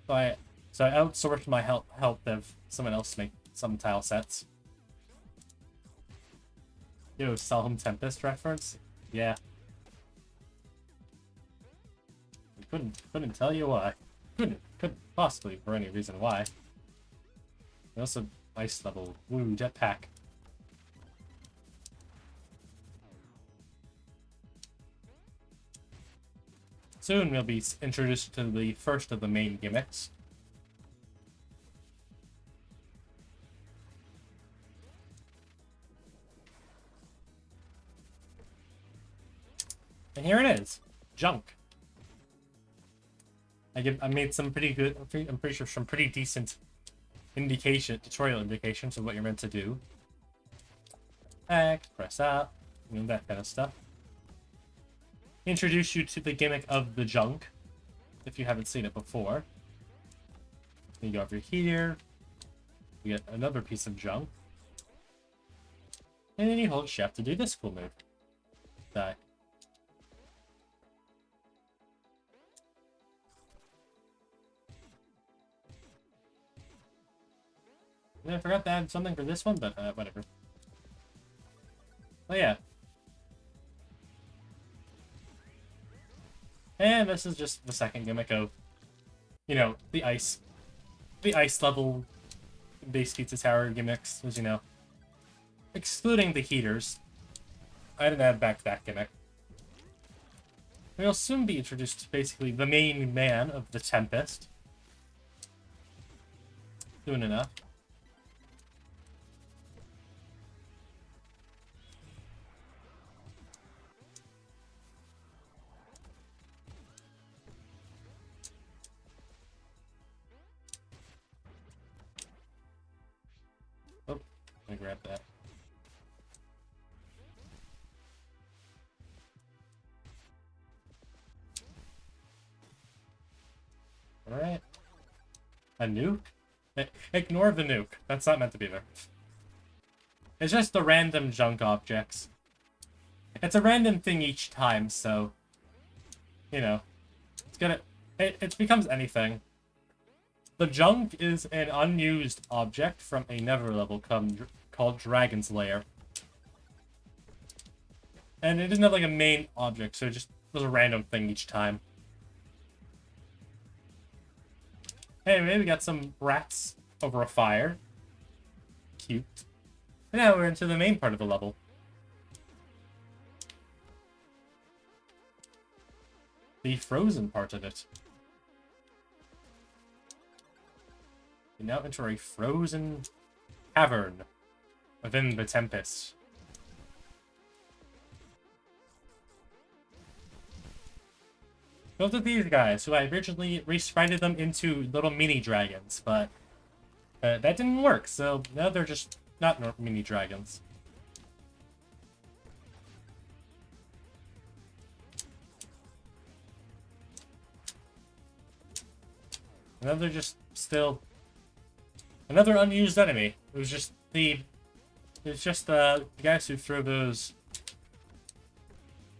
So I outsourced my help of someone else make some tile sets. Yo, Solemn Tempest reference? Yeah. Couldn't tell you why. Couldn't possibly for any reason why. Also ice level. Woo, jetpack. Soon we'll be introduced to the first of the main gimmicks. And here it is. Junk. I made some pretty good, I'm pretty sure some pretty decent tutorial indications of what you're meant to do. Act, press up, that kind of stuff. Introduce you to the gimmick of the junk, if you haven't seen it before. Then you go over here, you get another piece of junk. And then you hold shift to do this cool move. Die. I forgot to add something for this one, but whatever. Oh yeah. And this is just the second gimmick of, you know, the ice level base pizza tower gimmicks, as you know. Excluding the heaters. I didn't add back that gimmick. We'll soon be introduced to basically the main man of the Tempest. Soon enough. Oh, let me grab that. Alright. A nuke? Ignore the nuke. That's not meant to be there. It's just the random junk objects. It's a random thing each time, so... You know. It's gonna... It becomes anything. The junk is an unused object from a nether level called Dragon's Lair. And it doesn't have like a main object, so it just was a random thing each time. Anyway, we got some rats over a fire. Cute. And now we're into the main part of the level. The frozen part of it. We now enter a frozen cavern within the Tempest. Built with these guys, who I originally resprinded them into little mini dragons, but that didn't work, so now they're just not mini dragons. Now they're just still another unused enemy. It was just the guys who throw those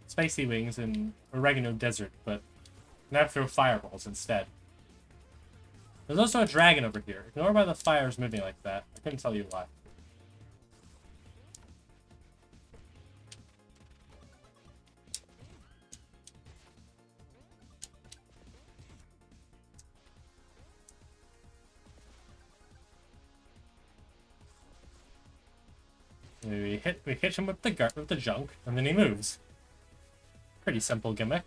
spicy wings in Oregano Desert, but now throw fireballs instead. There's also a dragon over here. Ignore why the fire's moving like that. I couldn't tell you why. hit him with the junk, and then he moves. Pretty simple gimmick.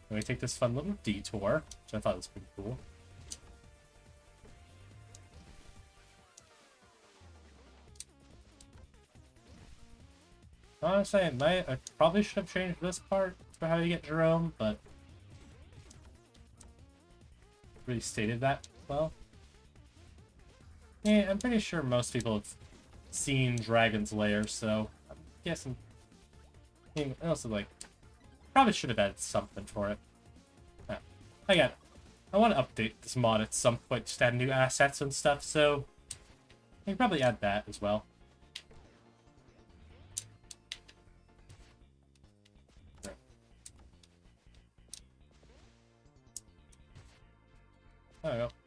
And we take this fun little detour, which I thought was pretty cool. Honestly, I probably should have changed this part for how you get Jerome, but really stated that well. Yeah, I'm pretty sure most people have seen Dragon's Lair, so I'm guessing. I also like probably should have added something for it. I want to update this mod at some point, just add new assets and stuff, so I can probably add that as well.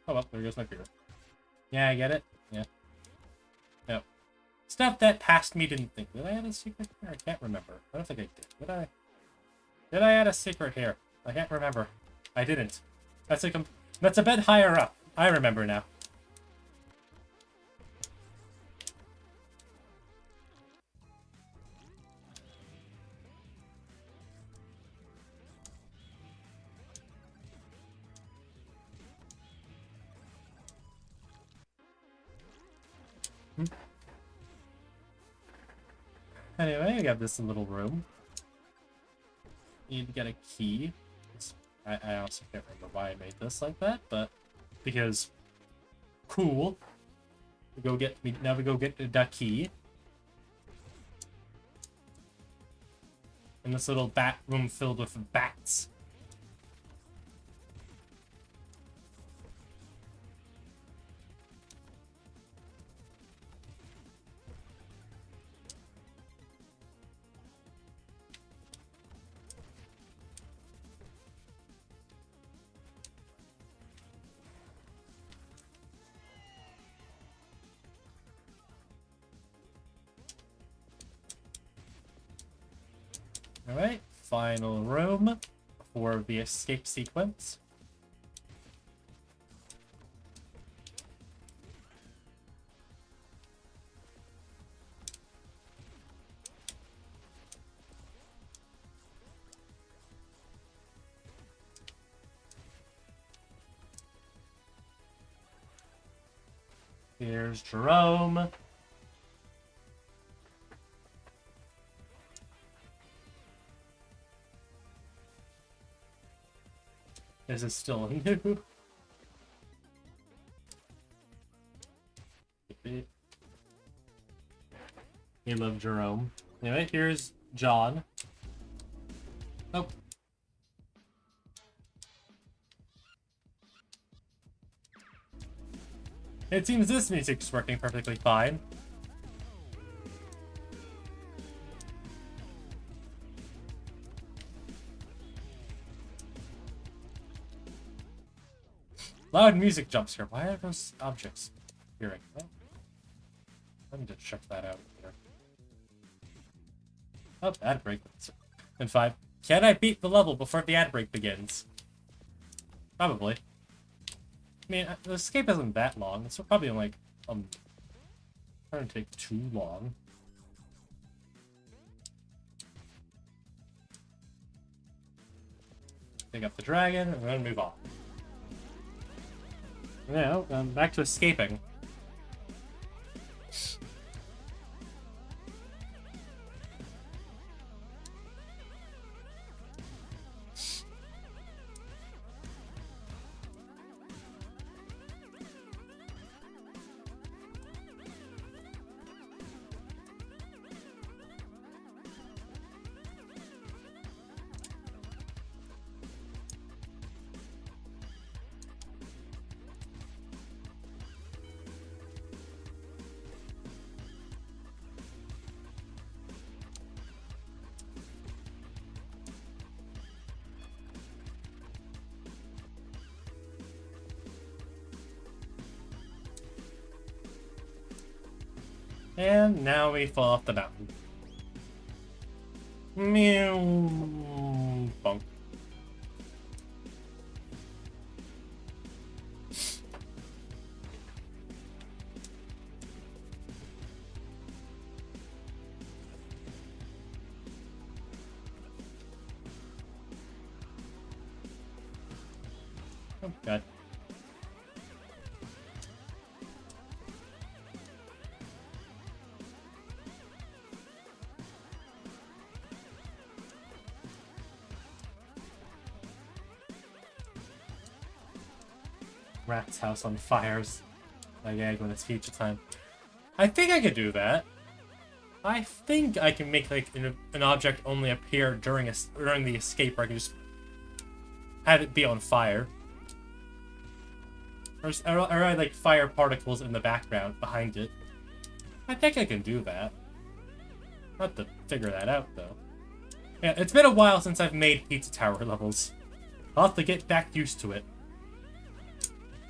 Oh well, there goes my beer. Yeah, I get it. Yeah. Yep. Stuff that past me didn't think. Did I add a secret here? I can't remember. I don't think I did. Did I? Did I add a secret here? I can't remember. I didn't. That's a bit higher up. I remember now. Anyway, I got this little room. Need to get a key. I also can't remember why I made this like that, but because cool. Now we go get the key. In this little bat room filled with bats. Alright, final room for the escape sequence. Here's Jerome. This is still new. We love Jerome. Anyway, here's John. Oh. It seems this music's working perfectly fine. Loud music jumps here. Why are those objects appearing? Oh. Let me just check that out here. Oh, ad break. And 5. Can I beat the level before the ad break begins? Probably. I mean, the escape isn't that long. It's probably like trying to take too long. Pick up the dragon and then move on. Now, back to escaping. And now we fall off the mountain. Meow. Bonk. Oh, God. Rat's house on fires. Like egg when it's feature time. I think I could do that. I think I can make like an object only appear during the escape, or I can just have it be on fire. Or I like fire particles in the background behind it. I think I can do that. I'll have to figure that out though. Yeah, it's been a while since I've made Pizza Tower levels. I'll have to get back used to it.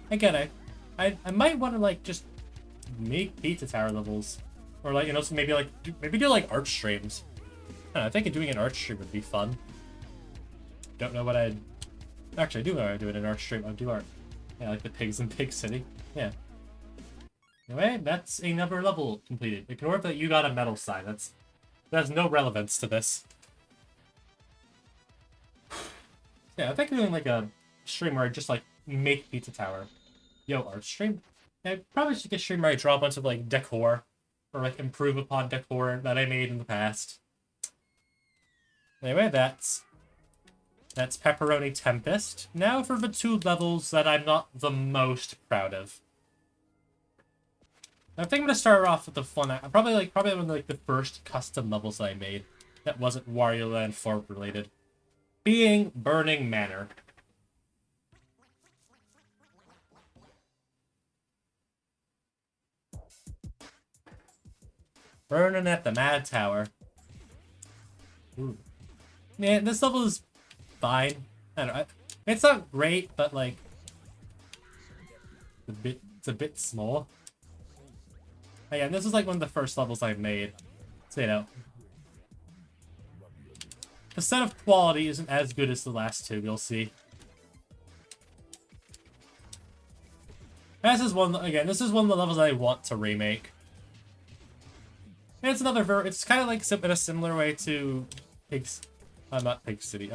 Again, I might want to like just make Pizza Tower levels, or like, you know, so maybe do like art streams. I think doing an art stream would be fun. Don't know what I'd actually do. I do it in an art stream. I'd do art. Yeah, like the pigs in Pig City. Yeah. Anyway, that's another level completed. Ignore that you got a metal sign. That has no relevance to this. Yeah, I think doing like a stream where I just like make Pizza Tower. Yo, art stream? I probably should get a stream where I draw a bunch of like decor, or like improve upon decor that I made in the past. Anyway, that's Pepperoni Tempest. Now for the two levels that I'm not the most proud of. I think I'm gonna start off with the fun. Probably one of like the first custom levels I made that wasn't Wario Land 4 related, being Burning Manor. Burning at the Mad Tower. Ooh. Man, this level is fine. I don't know. It's not great, but like it's a bit small. Again, this is like one of the first levels I've made. So, you know, the set of quality isn't as good as the last two, you'll see. This is one of the levels I want to remake. And it's it's kind of like in a similar way to not Pig City,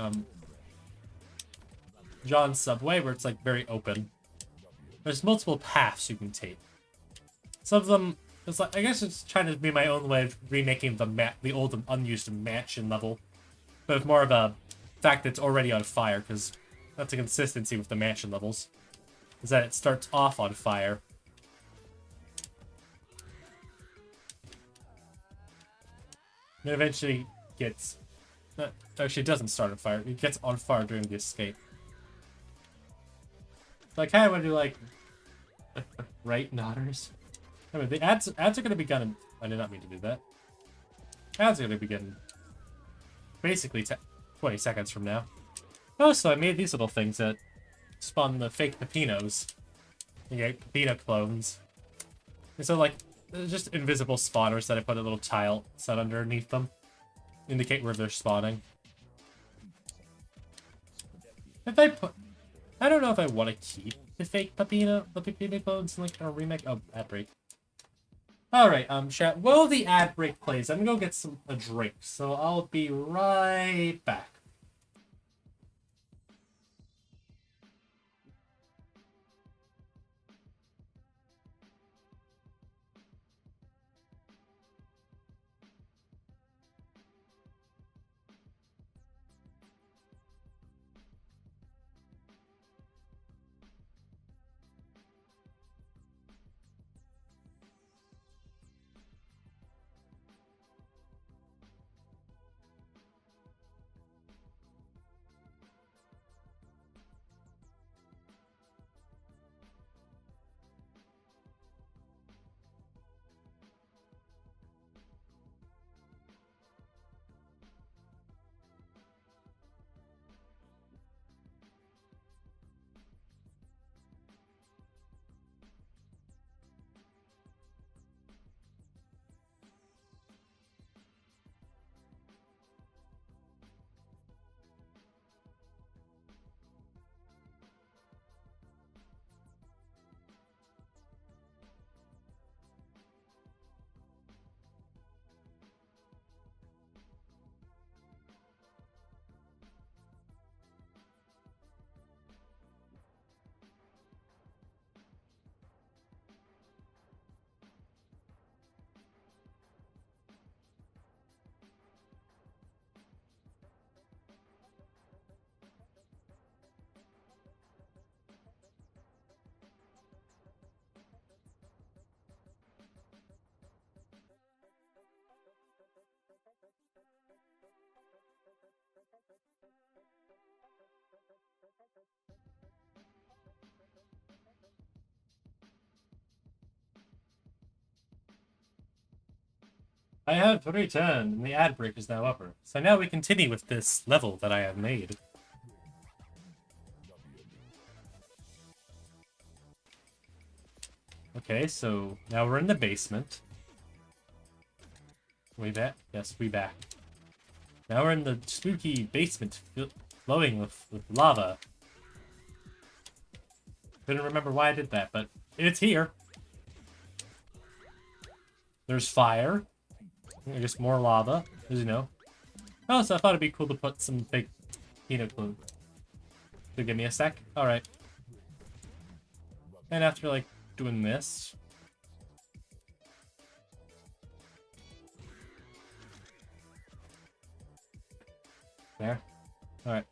John's Subway, where it's like very open. There's multiple paths you can take. Some of them, it's like, I guess it's trying to be my own way of remaking the old and unused mansion level, but with more of a fact that it's already on fire, because that's a consistency with the mansion levels, is that it starts off on fire. And it eventually gets... actually, it doesn't start on fire. It gets on fire during the escape. So I kind of want to do, like... right, Nodders? Anyway, the ads are going to begin... I did not mean to do that. Ads are going to begin... basically 20 seconds from now. Oh, so I made these little things that spawn the fake Pepinos. You get Pepino clones. And so, like... they're just invisible spawners that I put a little tile set underneath them. Indicate where they're spawning. I don't know if I want to keep the fake Pepino clones in like a remake. Oh, ad break. Alright, chat. While the ad break plays, I'm gonna go get a drink. So I'll be right back. I have returned, and the ad break is now upper. So now we continue with this level that I have made. Okay, so now we're in the basement. We back? Yes, we back. Now we're in the spooky basement flowing with lava. Couldn't remember why I did that, but it's here. There's fire. I guess more lava, as you know. Oh, so I thought it'd be cool to put some fake peanut glue. So give me a sec. Alright. And after, like, doing this... There. Alright.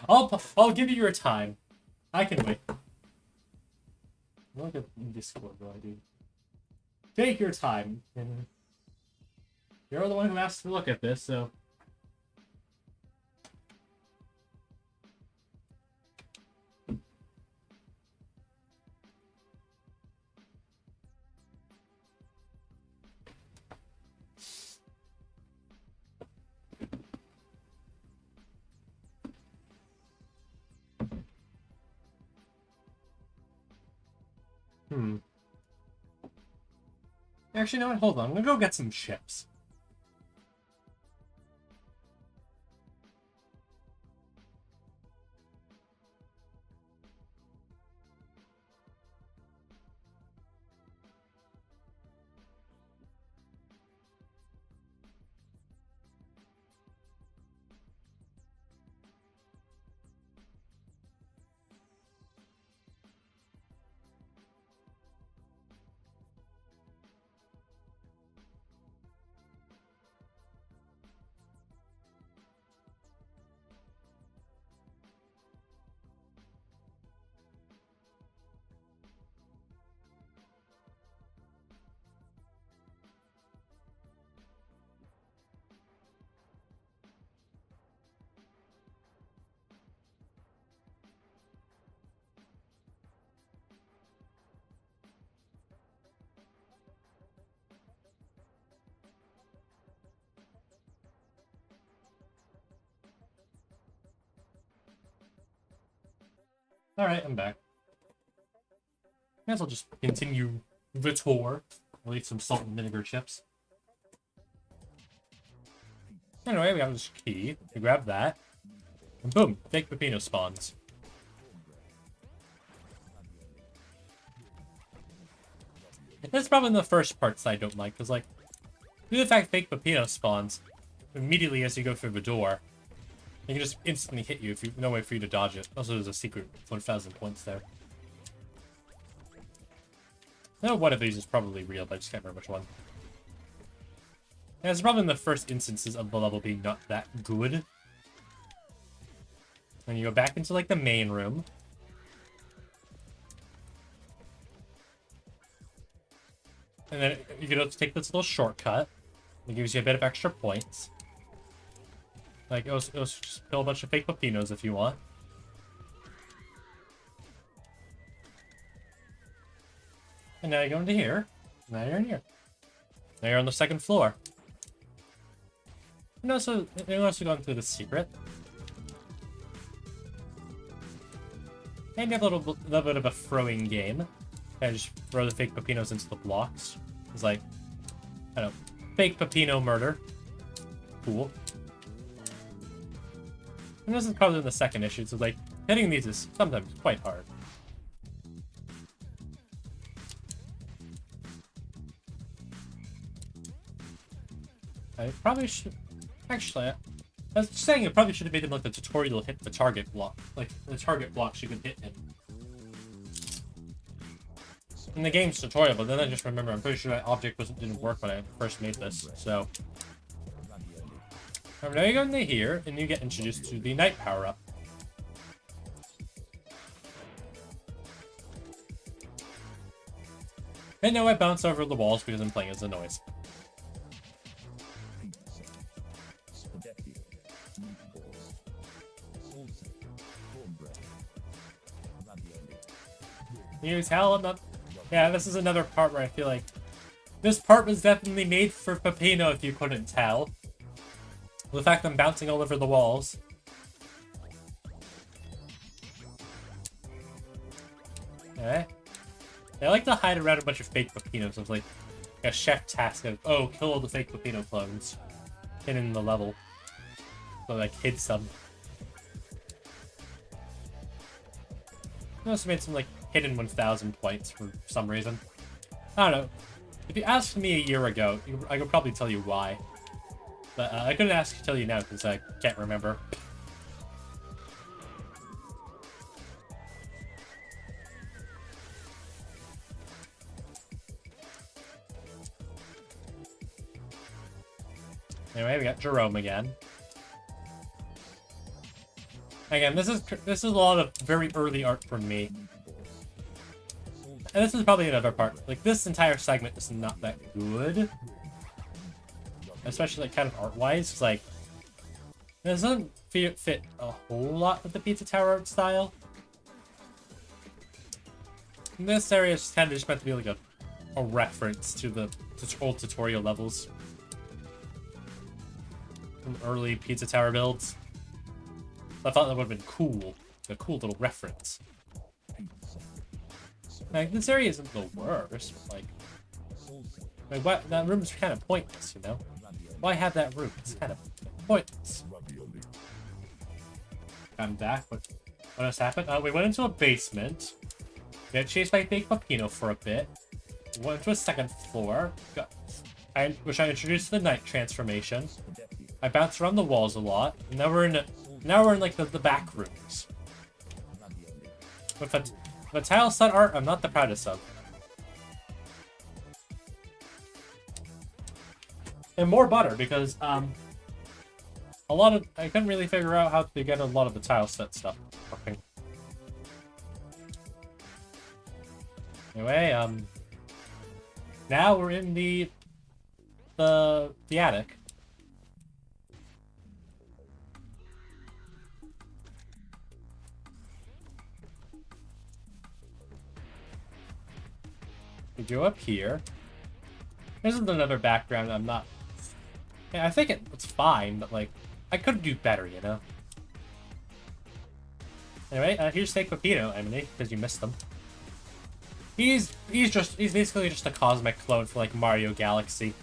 I'll give you your time. I can wait. Look at Discord, what I do. Take your time. You're the one who asked to look at this, so... Actually, no, hold on. I'm gonna go get some chips. Alright, I'm back. Might as well just continue the tour. I'll eat some salt and vinegar chips. Anyway, we have this key. We grab that. And boom, fake Pepino spawns. That's probably the first parts I don't like, because, like, due to the fact fake Pepino spawns immediately as you go through the door, they can just instantly hit you if you no way for you to dodge it. Also, there's a secret 1,000 points there. I know one of these is probably real, but I just can't remember which one. And it's probably in the first instances of the level being not that good. And you go back into, like, the main room. And then you can also take this little shortcut. It gives you a bit of extra points. Like, it'll just kill a bunch of fake Pepinos if you want. And now you go into here. Now you're in here. Now you're on the second floor. And also, you're also going through the secret. And you have a little bit of a throwing game. I just throw the fake Pepinos into the blocks. It's like, I don't know, fake Pepino murder. Cool. And this is probably in the second issue, so like, hitting these is sometimes quite hard. I probably should... Actually, I was saying it probably should have made him like the tutorial hit the target block. Like, the target blocks you can hit him. In the game's tutorial, but then I just remember, I'm pretty sure that object didn't work when I first made this, so... Now you go into here, and you get introduced to the night power-up. And now I bounce over the walls because I'm playing as a noise. You tell I'm not... Yeah, this is another part where I feel like this part was definitely made for Peppino if you couldn't tell. The fact I'm bouncing all over the walls. Okay. They like to hide around a bunch of fake Peppinos. It's like a chef task of, oh, kill all the fake Peppino clones hidden in the level. So like hid some. I also made some like hidden 1,000 points for some reason. I don't know. If you asked me a year ago, I could probably tell you why. But I couldn't tell you now because I can't remember. Anyway, we got Jerome again. Again, this is a lot of very early art from me. And this is probably another part. Like, this entire segment is not that good. Especially, like, kind of art-wise. It's like, it doesn't fit a whole lot with the Pizza Tower art style. And this area is kind of just meant to be like a reference to the old tutorial levels. From early Pizza Tower builds. I thought that would have been cool. A cool little reference. Like, this area isn't the worst, but like what, that room's kind of pointless, you know? Why have that room? It's kind of pointless. I'm back. What has happened? We went into a basement. We got chased by fake Peppino for a bit. Went to a second floor. Which I introduced the night transformation. I bounced around the walls a lot. And now we're in like the back rooms. With a tile set art I'm not the proudest of. And more butter because I couldn't really figure out how to get a lot of the tile set stuff working. Anyway, now we're in the attic. We go up here. This is another background I'm not... Yeah, I think it's fine, but like, I could do better, you know? Anyway, here's Fake Peppino, Emily, because you missed them. He's basically just a cosmic clone for like Mario Galaxy.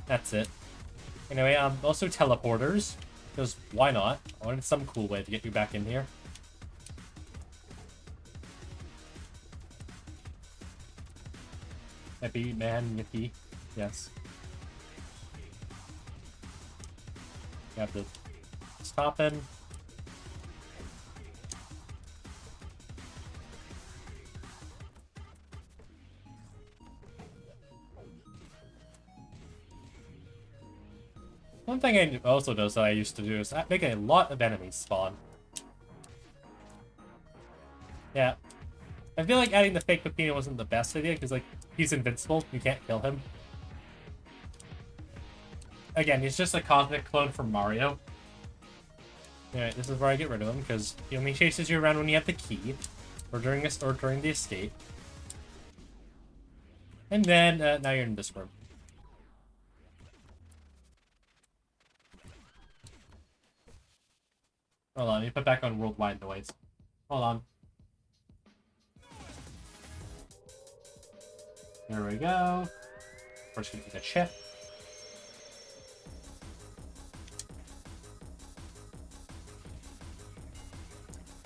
That's it. Anyway, also teleporters, because why not? I wanted some cool way to get you back in here. Yippee, man, yippee. Yes. You have to stop in. One thing I also does that I used to do is make a lot of enemies spawn. Yeah. I feel like adding the fake Peppino wasn't the best idea, because like, he's invincible, you can't kill him. Again, he's just a cosmic clone from Mario. Alright, this is where I get rid of him, because he only chases you around when you have the key, or during the escape. And then, now you're in this room. Hold on, let me put back on worldwide noise. Hold on. There we go. First, we take a chip.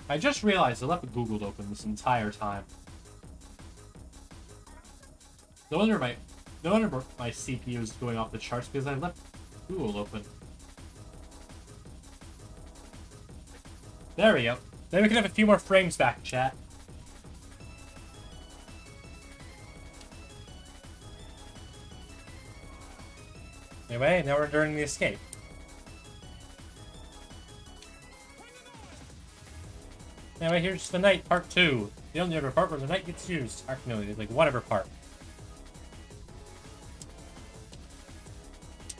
I just realized I left Google open this entire time. No wonder my CPU is going off the charts because I left Google open. There we go. Then we can have a few more frames back, chat. Anyway, now we're during the escape. Anyway, here's the night, part 2. The only other part where the night gets used. Actually, no, like whatever part.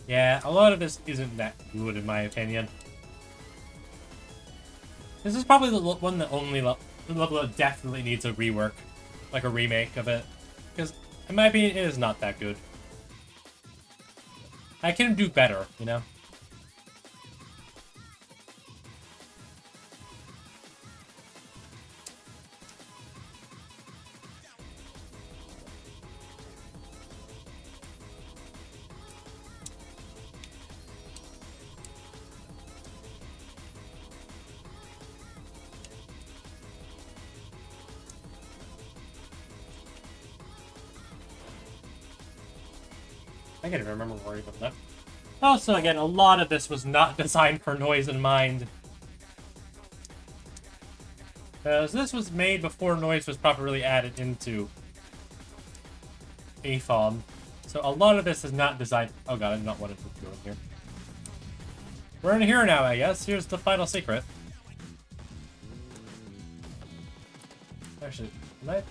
Yeah, a lot of this isn't that good in my opinion. This is probably the one that only the level that definitely needs a rework, like a remake of it, because in my opinion, it is not that good. I can do better, you know. I can't even remember where I even left. Also, again, a lot of this was not designed for noise in mind. Because this was made before noise was properly added into AFOM. So a lot of this is not designed... Oh god, I did not want to go in here. We're in here now, I guess. Here's the final secret. Actually, can I...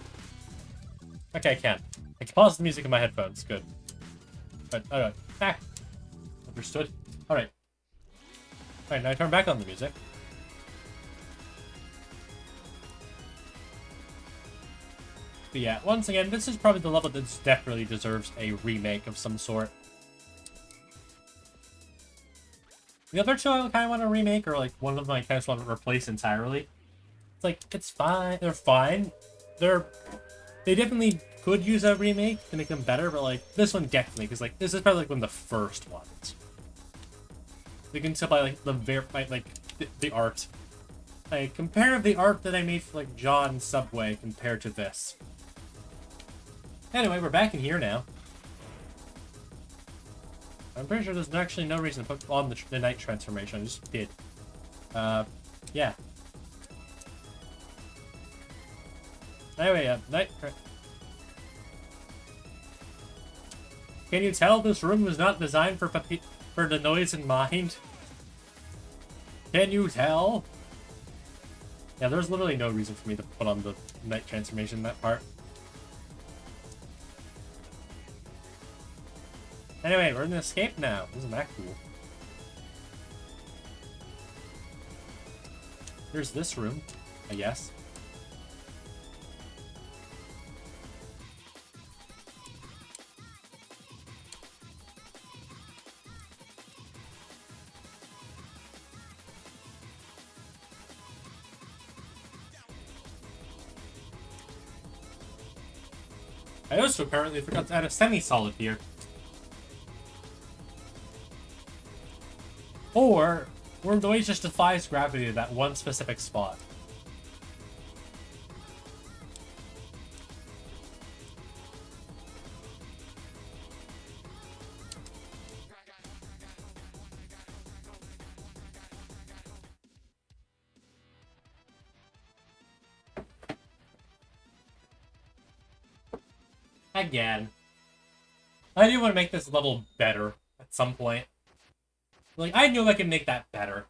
Okay, I can. I can pause the music in my headphones. Good. But, alright. Ah! Understood. Alright. Alright, now I turn back on the music. But yeah, once again, this is probably the level that definitely deserves a remake of some sort. The other two I kind of want to remake, or like one of them I kind of want to replace entirely. It's like, it's fine. They're fine. They definitely could use a remake to make them better, but like, this one definitely, because like, this is probably like one of the first ones. You can tell by like the art. Like, compare the art that I made for like John Subway compared to this. Anyway, we're back in here now. I'm pretty sure there's actually no reason to put on the night transformation. I just did. Yeah. Anyway, night... Can you tell this room was not designed for the noise in mind? Can you tell? Yeah, there's literally no reason for me to put on the night transformation in that part. Anyway, we're in the escape now. Isn't that cool? Here's this room, I guess. I also apparently forgot to add a semi-solid here. Or, where noise just defies gravity to that one specific spot. Again. I do want to make this level better at some point. Like, I knew I could make that better.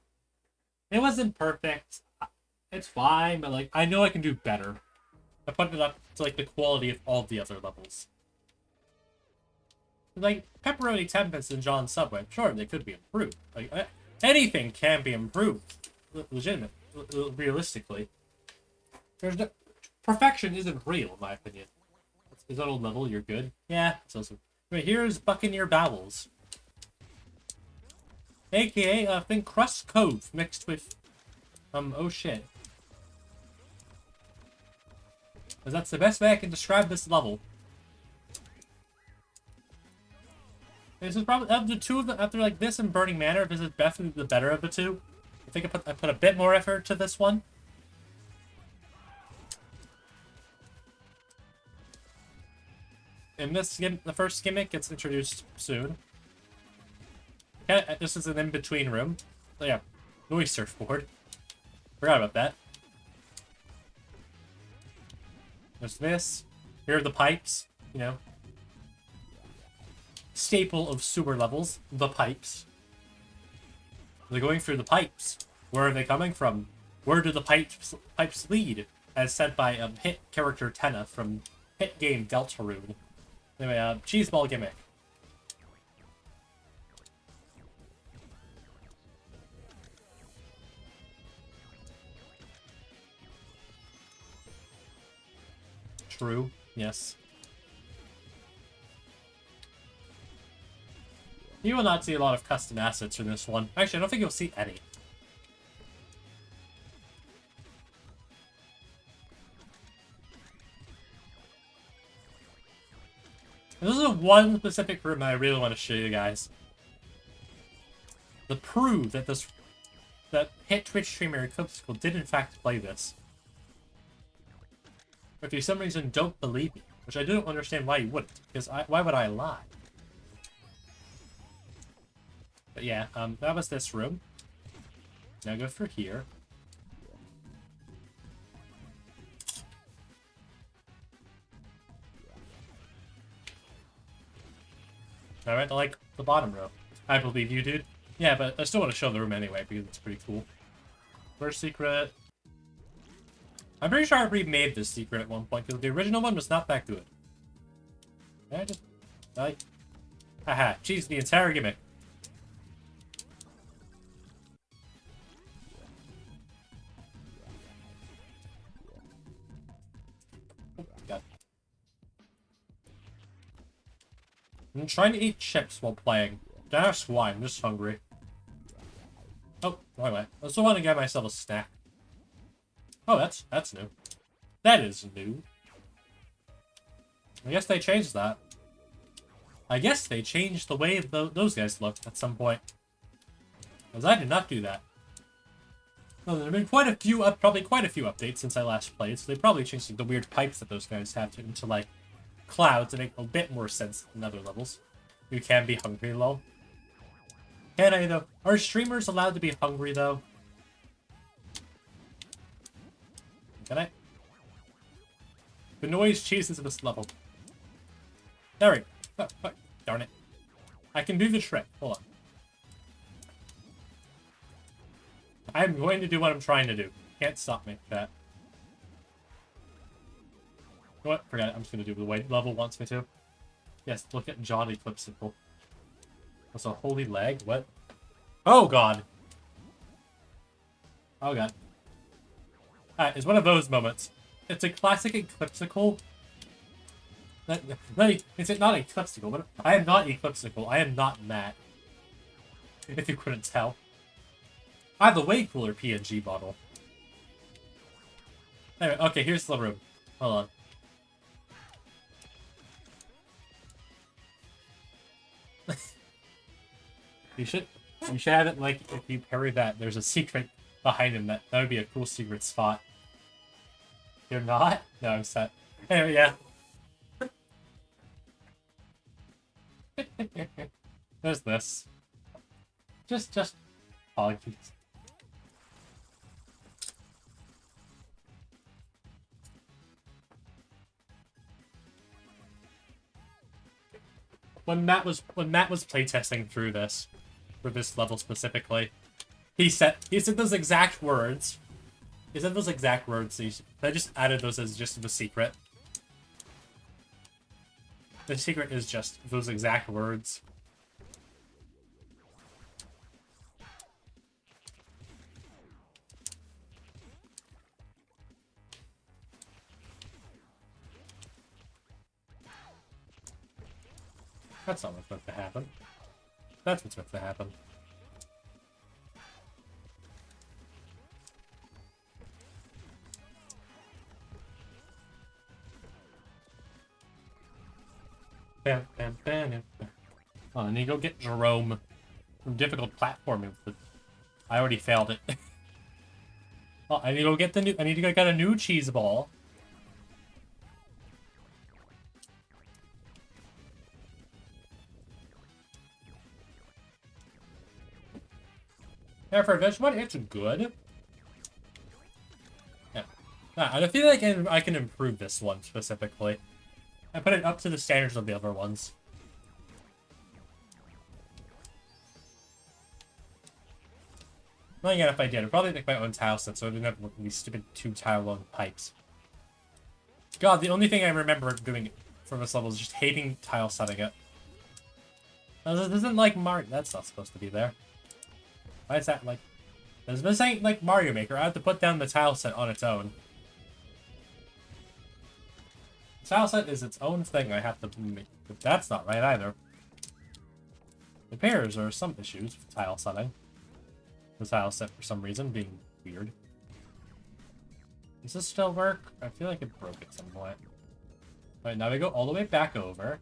It wasn't perfect. It's fine, but, like, I know I can do better. I put it up to, like, the quality of all the other levels. Like, Pepperoni Tempest and John Subway, sure, they could be improved. Like, anything can be improved. Realistically. There's no... Perfection isn't real, in my opinion. Is that old level? You're good? Yeah, it's also... Anyway, here's Buccaneer Bowels. AKA, I think Crust Cove mixed with, oh shit. Because that's the best way I can describe this level. This is probably, of the two of them, after like this and Burning Manor, this is definitely the better of the two. I think I put a bit more effort to this one. And this, the first gimmick gets introduced soon. Okay, this is an in-between room. So yeah, noise surfboard. Forgot about that. There's this. Here are the pipes, you know. Staple of sewer levels, the pipes. They're going through the pipes. Where are they coming from? Where do the pipes lead? As said by hit character Tenna from hit game Deltarune. Anyway, cheese ball gimmick. True. Yes. You will not see a lot of custom assets in this one. Actually, I don't think you'll see any. This is one specific room that I really want to show you guys. To prove that that hit Twitch streamer Eclipsical did in fact play this. But if you for some reason don't believe me, which I don't understand why you wouldn't, because why would I lie? But yeah, that was this room. Now go for here. Alright, I like the bottom row. I believe you, dude. Yeah, but I still want to show the room anyway, because it's pretty cool. First secret. I'm pretty sure I remade this secret at one point, because the original one was not that good. Yeah, just... like... Haha, cheese the entire gimmick. Oh, God. I'm trying to eat chips while playing. That's why, I'm just hungry. Oh, wrong way. I also want to get myself a snack. Oh, that's new. That is new. I guess they changed that. I guess they changed the way those guys look at some point. Because I did not do that. Well, there have been quite a few, probably quite a few updates since I last played, so they probably changed like, the weird pipes that those guys have into like clouds to make a bit more sense in other levels. You can be hungry, lol. Can I, though? Are streamers allowed to be hungry, though? Can I? The noise cheeses this level. There we go. Oh, darn it. I can do the trick. Hold on. I'm going to do what I'm trying to do. Can't stop me, chat. You know what? Forget it. I'm just going to do the way level wants me to. Yes, look at John Eclipsical. What's a holy leg? What? Oh, God. Oh, God. Alright, it's one of those moments. It's a classic Eclipsical. It's not Eclipsical, but I am not Eclipsical. I am not Matt. If you couldn't tell. I have a way cooler PNG bottle. Anyway, okay, here's the room. Hold on. You should have it like if you parry that, there's a secret behind him that would be a cool secret spot. You're not? No, I'm set. Anyway, yeah. There's this. Just apologies. When Matt was playtesting through this, for this level specifically, he said those exact words. He said those exact words. So I just added those as just the secret. The secret is just those exact words. That's not what's meant to happen. That's what's meant to happen. Bam, bam, bam, bam. Oh, I need to go get Jerome from difficult platforming, but I already failed it. Oh, I need to go get I need to go get a new cheese ball. Yeah, for a vegetable, it's good. Yeah. I feel like I can improve this one specifically. I put it up to the standards of the other ones. Not again if I did. I'd probably make my own tile set so I didn't have these stupid 2-tile long pipes. God, the only thing I remember doing from this level is just hating tile setting it. This isn't like Mario. That's not supposed to be there. Why is that like... This ain't like Mario Maker. I have to put down the tile set on its own. Tile set is its own thing I have to make. But that's not right either. It appears there are some issues with tile setting. The tile set, for some reason, being weird. Does this still work? I feel like it broke at some point. Alright, now we go all the way back over.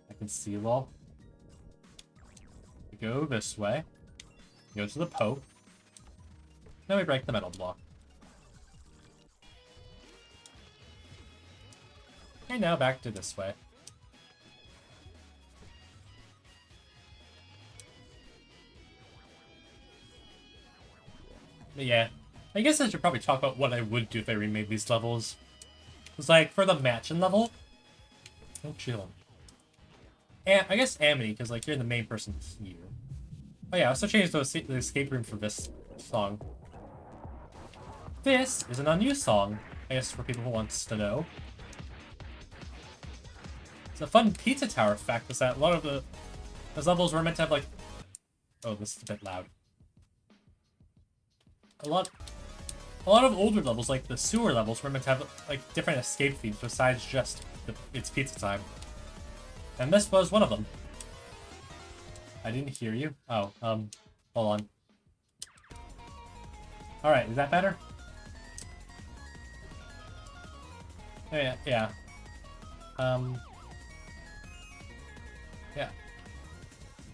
I can seal all. We go this way. Go to the Pope. Then we break the metal block. And now back to this way. But yeah, I guess I should probably talk about what I would do if I remade these levels. It's like, for the matching level... Oh, chill. And I guess Amity, because like you're the main person here. Oh yeah, I also changed the escape room for this song. This is an unused song, I guess for people who wants to know. It's a fun Pizza Tower fact is that a lot of those levels were meant to have like... Oh, this is a bit loud. A lot of older levels, like the sewer levels, were meant to have like different escape themes besides just it's pizza time. And this was one of them. I didn't hear you. Oh, hold on. Alright, is that better? Yeah. Yeah.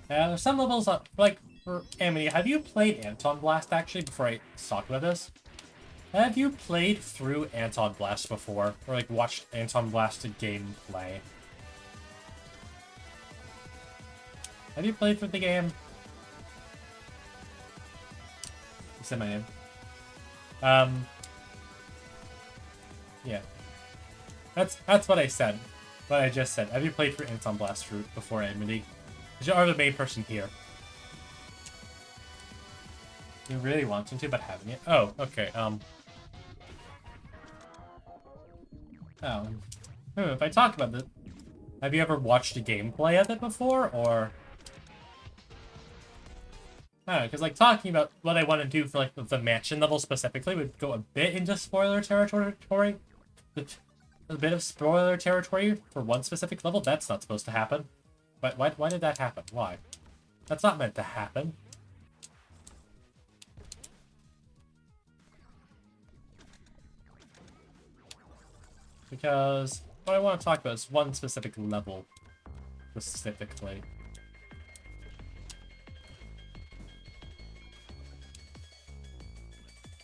There's some levels, like, for Amity, have you played Anton Blast, actually, before I talk about this? Have you played through Anton Blast before? Or, like, watched Anton Blast gameplay? Have you played through the game? You said my name. Yeah. That's what I said. What I just said. Have you played through Anton Blast before Amity? Because you are the main person here. You really want to, but haven't yet? Oh, okay, if I talk about this, have you ever watched a gameplay of it before, or... I don't know, because, like, talking about what I want to do for, like, the mansion level specifically would go a bit into spoiler territory. A bit of spoiler territory for one specific level. That's not supposed to happen. But why did that happen? Why? That's not meant to happen. Because what I want to talk about is one specific level, specifically.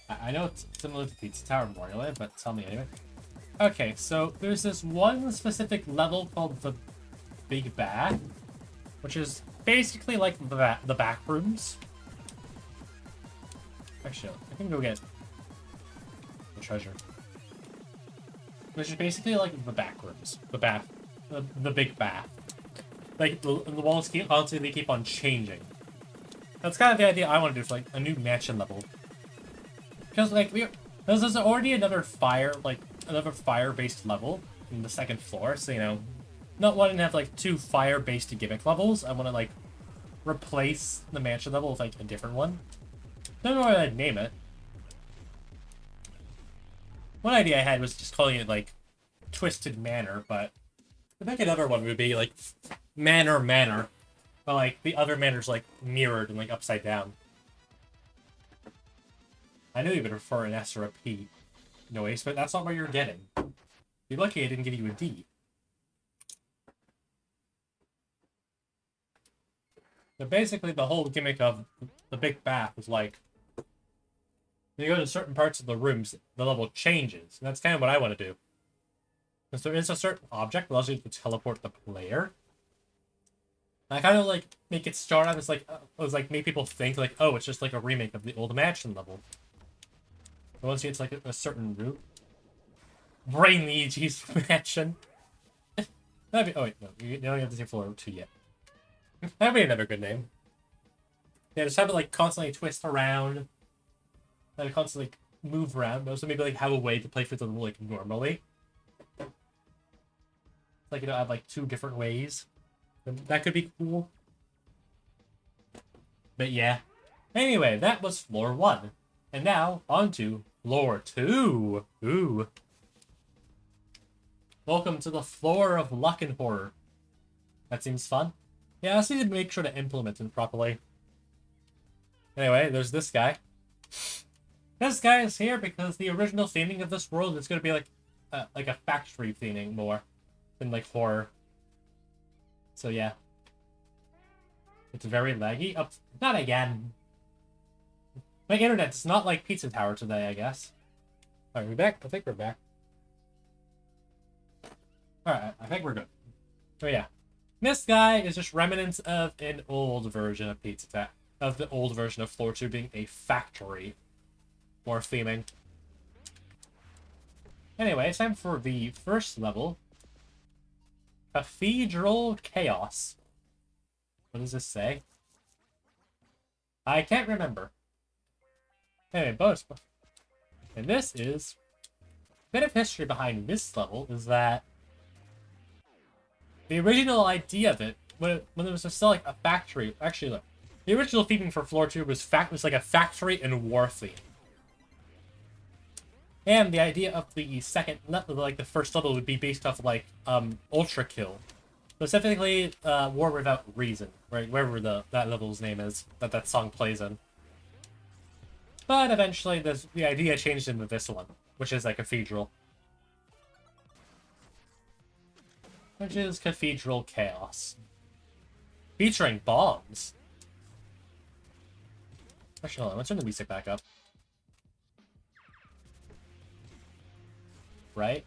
I know it's similar to Pizza Tower Memorial, but tell me anyway. Okay, so there's this one specific level called the Big Bath, which is basically like the back rooms. Actually, I can go get the treasure. Which is basically like the back rooms, the big bath. Like the walls constantly keep on changing. That's kind of the idea I want to do for like a new mansion level. Because like there's already another fire-based level in the second floor, so you know, not wanting to have like two fire-based gimmick levels, I want to like replace the mansion level with like a different one. Don't know what I'd name it. One idea I had was just calling it, like, Twisted Manor, but I think another one would be, like, Manor. But, like, the other manor's, like, mirrored and, like, upside down. I knew you would prefer an S or a P. No Ace, but that's not what you're getting. You're lucky I didn't give you a D. But basically, the whole gimmick of the Big Bath is, like, when you go to certain parts of the rooms, the level changes. And that's kind of what I want to do. Because there is a certain object that allows you to teleport the player. And I kind of like make it start out as like make people think like, oh, it's just like a remake of the old mansion level. But once you get to like a certain route, Brain Luigi's mansion. That'd be, oh wait, no, you don't have to say floor 2 yet. That'd be another good name. Yeah, just have it like constantly twist around. That constantly move around, but also maybe like have a way to play for them like normally. Like, you know, have like 2 different ways. That could be cool. But yeah. Anyway, that was floor 1. And now on to floor 2. Ooh. Welcome to the floor of luck and horror. That seems fun. Yeah, I just need to make sure to implement it properly. Anyway, there's this guy. This guy is here because the original theming of this world is going to be like a factory theming more than like horror. So yeah. It's very laggy. Oh, not again. My internet's not like Pizza Tower today, I guess. Alright, we back? I think we're back. Alright, I think we're good. Oh yeah. This guy is just remnants of an old version of Pizza Tower. Of the old version of Floor 2 being a factory. More theming. Anyway, it's time for the first level. Cathedral Chaos. What does this say? I can't remember. Anyway, bonus. And this is... A bit of history behind this level is that the original idea of it, when it was just like a factory, actually look, the original theming for Floor 2 was like a factory and war theme. And the idea of the second level, like the first level, would be based off of like Ultra Kill. Specifically, War Without Reason, right? Wherever that level's name is, that song plays in. But eventually, the idea changed into this one, which is a cathedral. Which is Cathedral Chaos. Featuring bombs. Actually, hold on, let's turn the music back up. Right?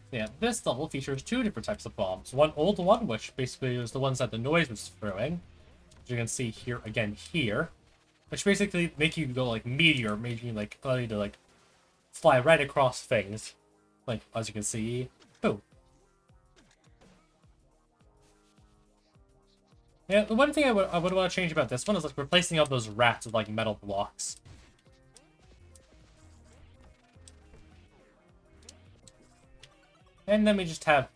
Yeah, this level features two different types of bombs. One old one, which basically was the ones that the noise was throwing. As you can see here, again, here. Which basically make you go like meteor, making you like allow you to like fly right across things. Like, as you can see, boom. Yeah, the one thing I would want to change about this one is like replacing all those rats with like metal blocks. And then we just have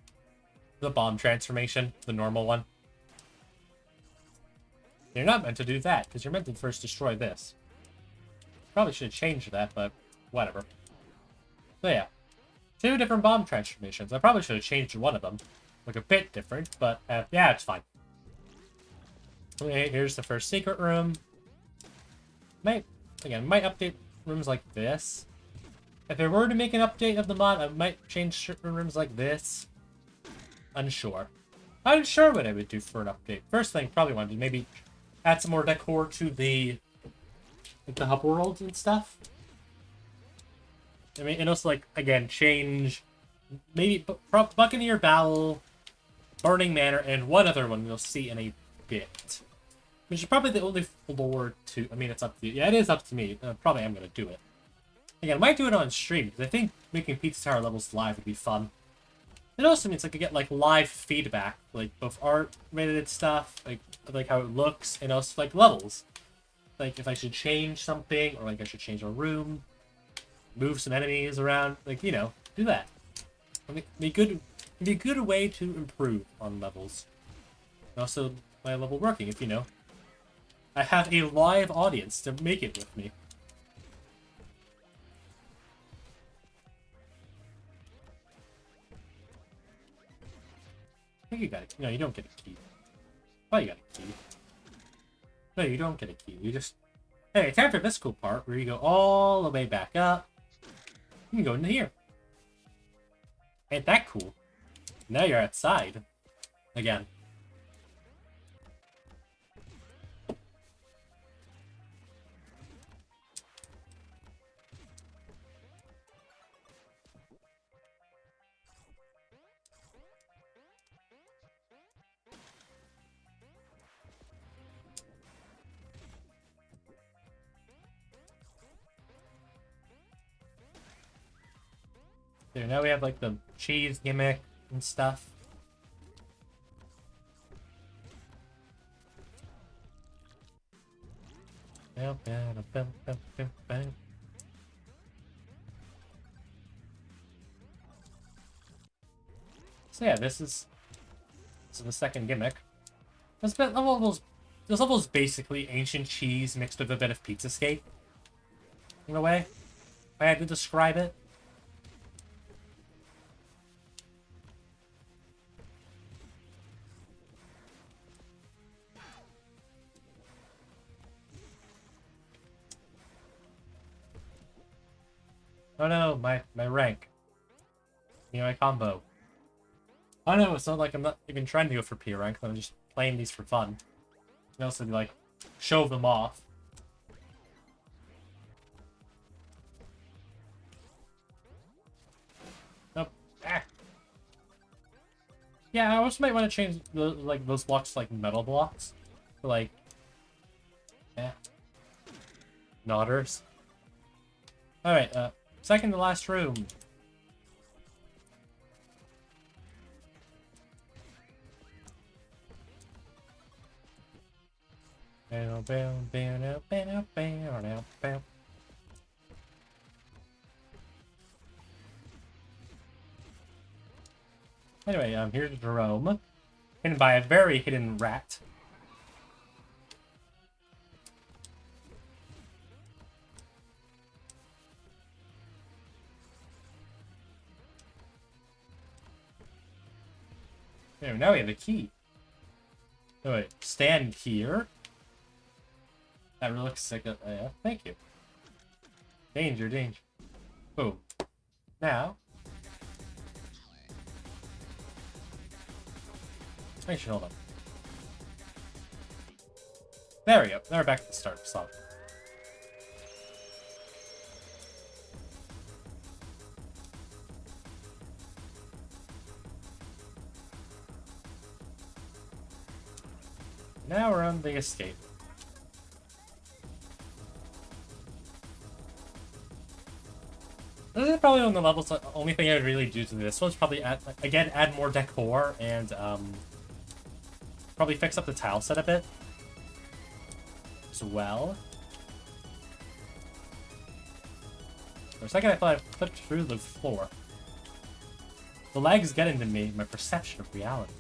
the bomb transformation, the normal one. You're not meant to do that, because you're meant to first destroy this. Probably should have changed that, but whatever. So yeah. Two different bomb transformations. I probably should have changed one of them. Like a bit different, but yeah, it's fine. Okay, here's the first secret room. Might update rooms like this. If I were to make an update of the mod, I might change certain rooms like this. Unsure. Unsure what I would do for an update. First thing, probably want to do, maybe add some more decor to the hub worlds and stuff. I mean, and also, like, again, change maybe Buccaneer Battle, Burning Manor, and one other one you'll see in a bit. Which is probably the only floor to... I mean, it's up to you. Yeah, it is up to me. Probably I'm going to do it. Again, I might do it on stream, because I think making Pizza Tower levels live would be fun. It also means I could get, like, live feedback, like, both art-related stuff, like how it looks, and also, like, levels. Like, if I should change something, or, like, I should change a room, move some enemies around, like, you know, do that. It'd be a good way to improve on levels. And also, my level working, if you know. I have a live audience to make it with me. I think you got it. No, you don't get a key. Oh, you got a key. No, you don't get a key. You just... Hey, time for this cool part where you go all the way back up. You can go into here. Ain't that cool? Now you're outside. Again. There, now we have like the cheese gimmick and stuff. So yeah, this is the second gimmick. This level is basically ancient cheese mixed with a bit of Pizzascape. In a way, if I had to describe it. Oh no, my rank. My combo. Oh no, it's not like I'm not even trying to go for P rank. I'm just playing these for fun. And also like show them off. Nope. Ah. Yeah, I also might want to change like those blocks to like metal blocks. Like, yeah, nodders. All right, second to last room. Anyway, here's Jerome, hidden by a very hidden rat. Anyway, now we have a key. Anyway, stand here. That really looks like a... yeah, thank you. Danger, danger. Boom. Now... actually, hold on. There we go. Now we're back at the start. Stop. Now we're on the escape. This is probably on the levels. The only thing I would really do to this one's probably add more decor and probably fix up the tile set a bit as well. For a second, I thought I flipped through the floor. The lag's getting to me. My perception of reality.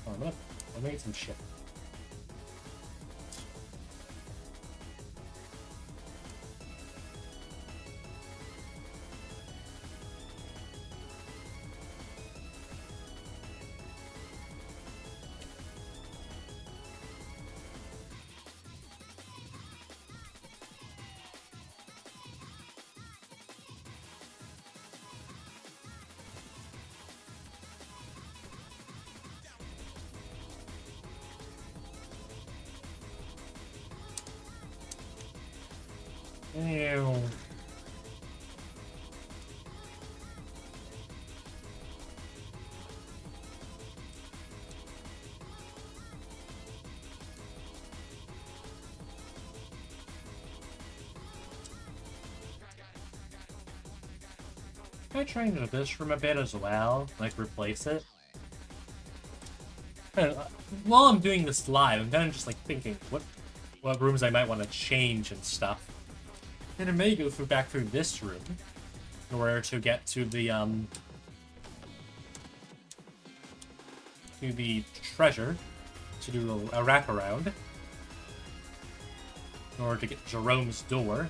Oh, I'm gonna make some shit. Ew. Can I change this room a bit as well? Like, replace it? While I'm doing this live, I'm kind of just like thinking what rooms I might want to change and stuff. And I may go back through this room in order to get to the treasure, to do a wraparound in order to get Jerome's door.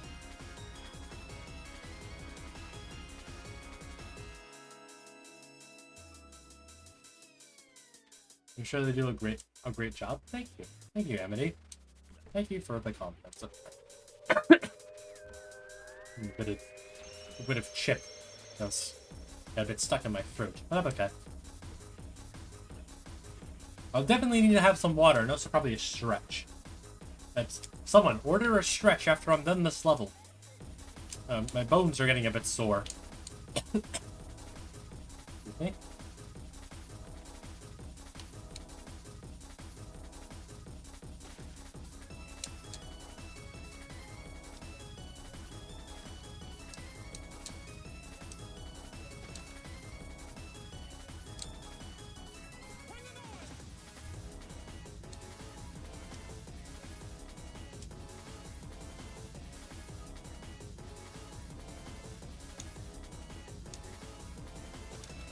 I'm sure they do a great job. Thank you, Amity. Thank you for the compliments. a bit of chip that's got a bit stuck in my throat. But that's okay. I'll definitely need to have some water, and also probably a stretch. Someone order a stretch after I'm done this level. My bones are getting a bit sore. Okay.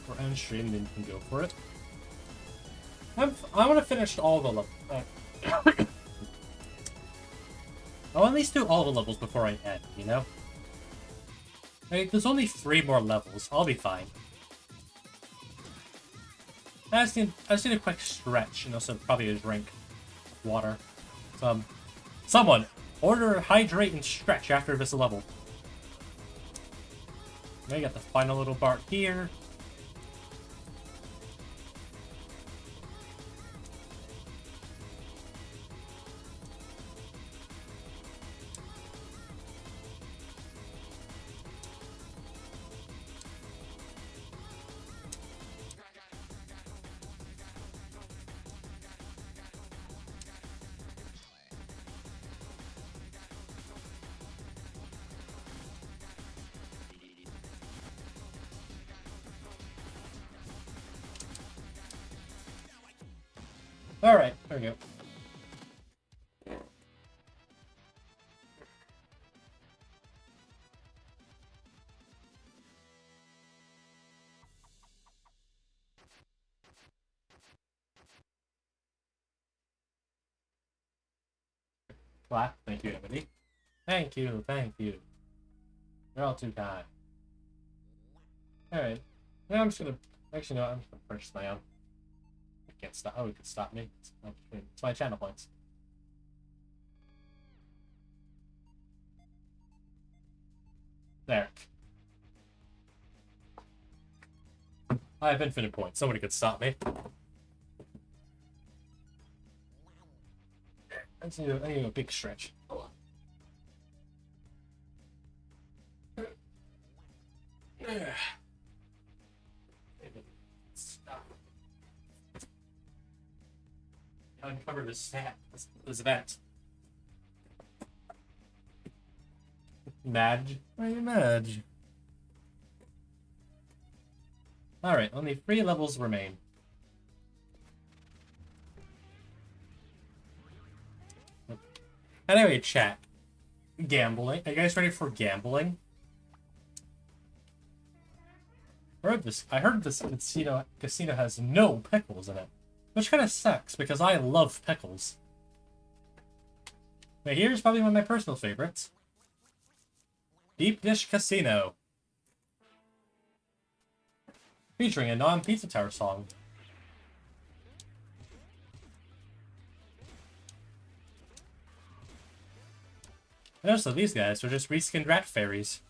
We're on stream, then you can go for it. I want to finish all the levels. I'll at least do all the levels before I end, you know? Like, there's only 3 more levels. I'll be fine. I just need a quick stretch and also probably a drink of water. Someone Order, hydrate, and stretch after this level. Now you got the final little bar here. Alright, there we go. Clap. Thank you, Emily. Thank you, thank you. You're all too kind. Alright. Now I'm just gonna... Actually, no, I'm just gonna purchase my own. I can't stop. Oh, it could stop me. It's my channel points. There. I have infinite points. Somebody could stop me. I need a big stretch. Hold on. Stop. Uncover this event. Madge? Why are you Madge? Alright, only 3 levels remain. Anyway, chat. Gambling. Are you guys ready for gambling? I heard this casino has no pickles in it. Which kind of sucks, because I love pickles. But here's probably one of my personal favorites. Deep Dish Casino. Featuring a non-Pizza Tower song. And also, these guys are just reskinned rat fairies.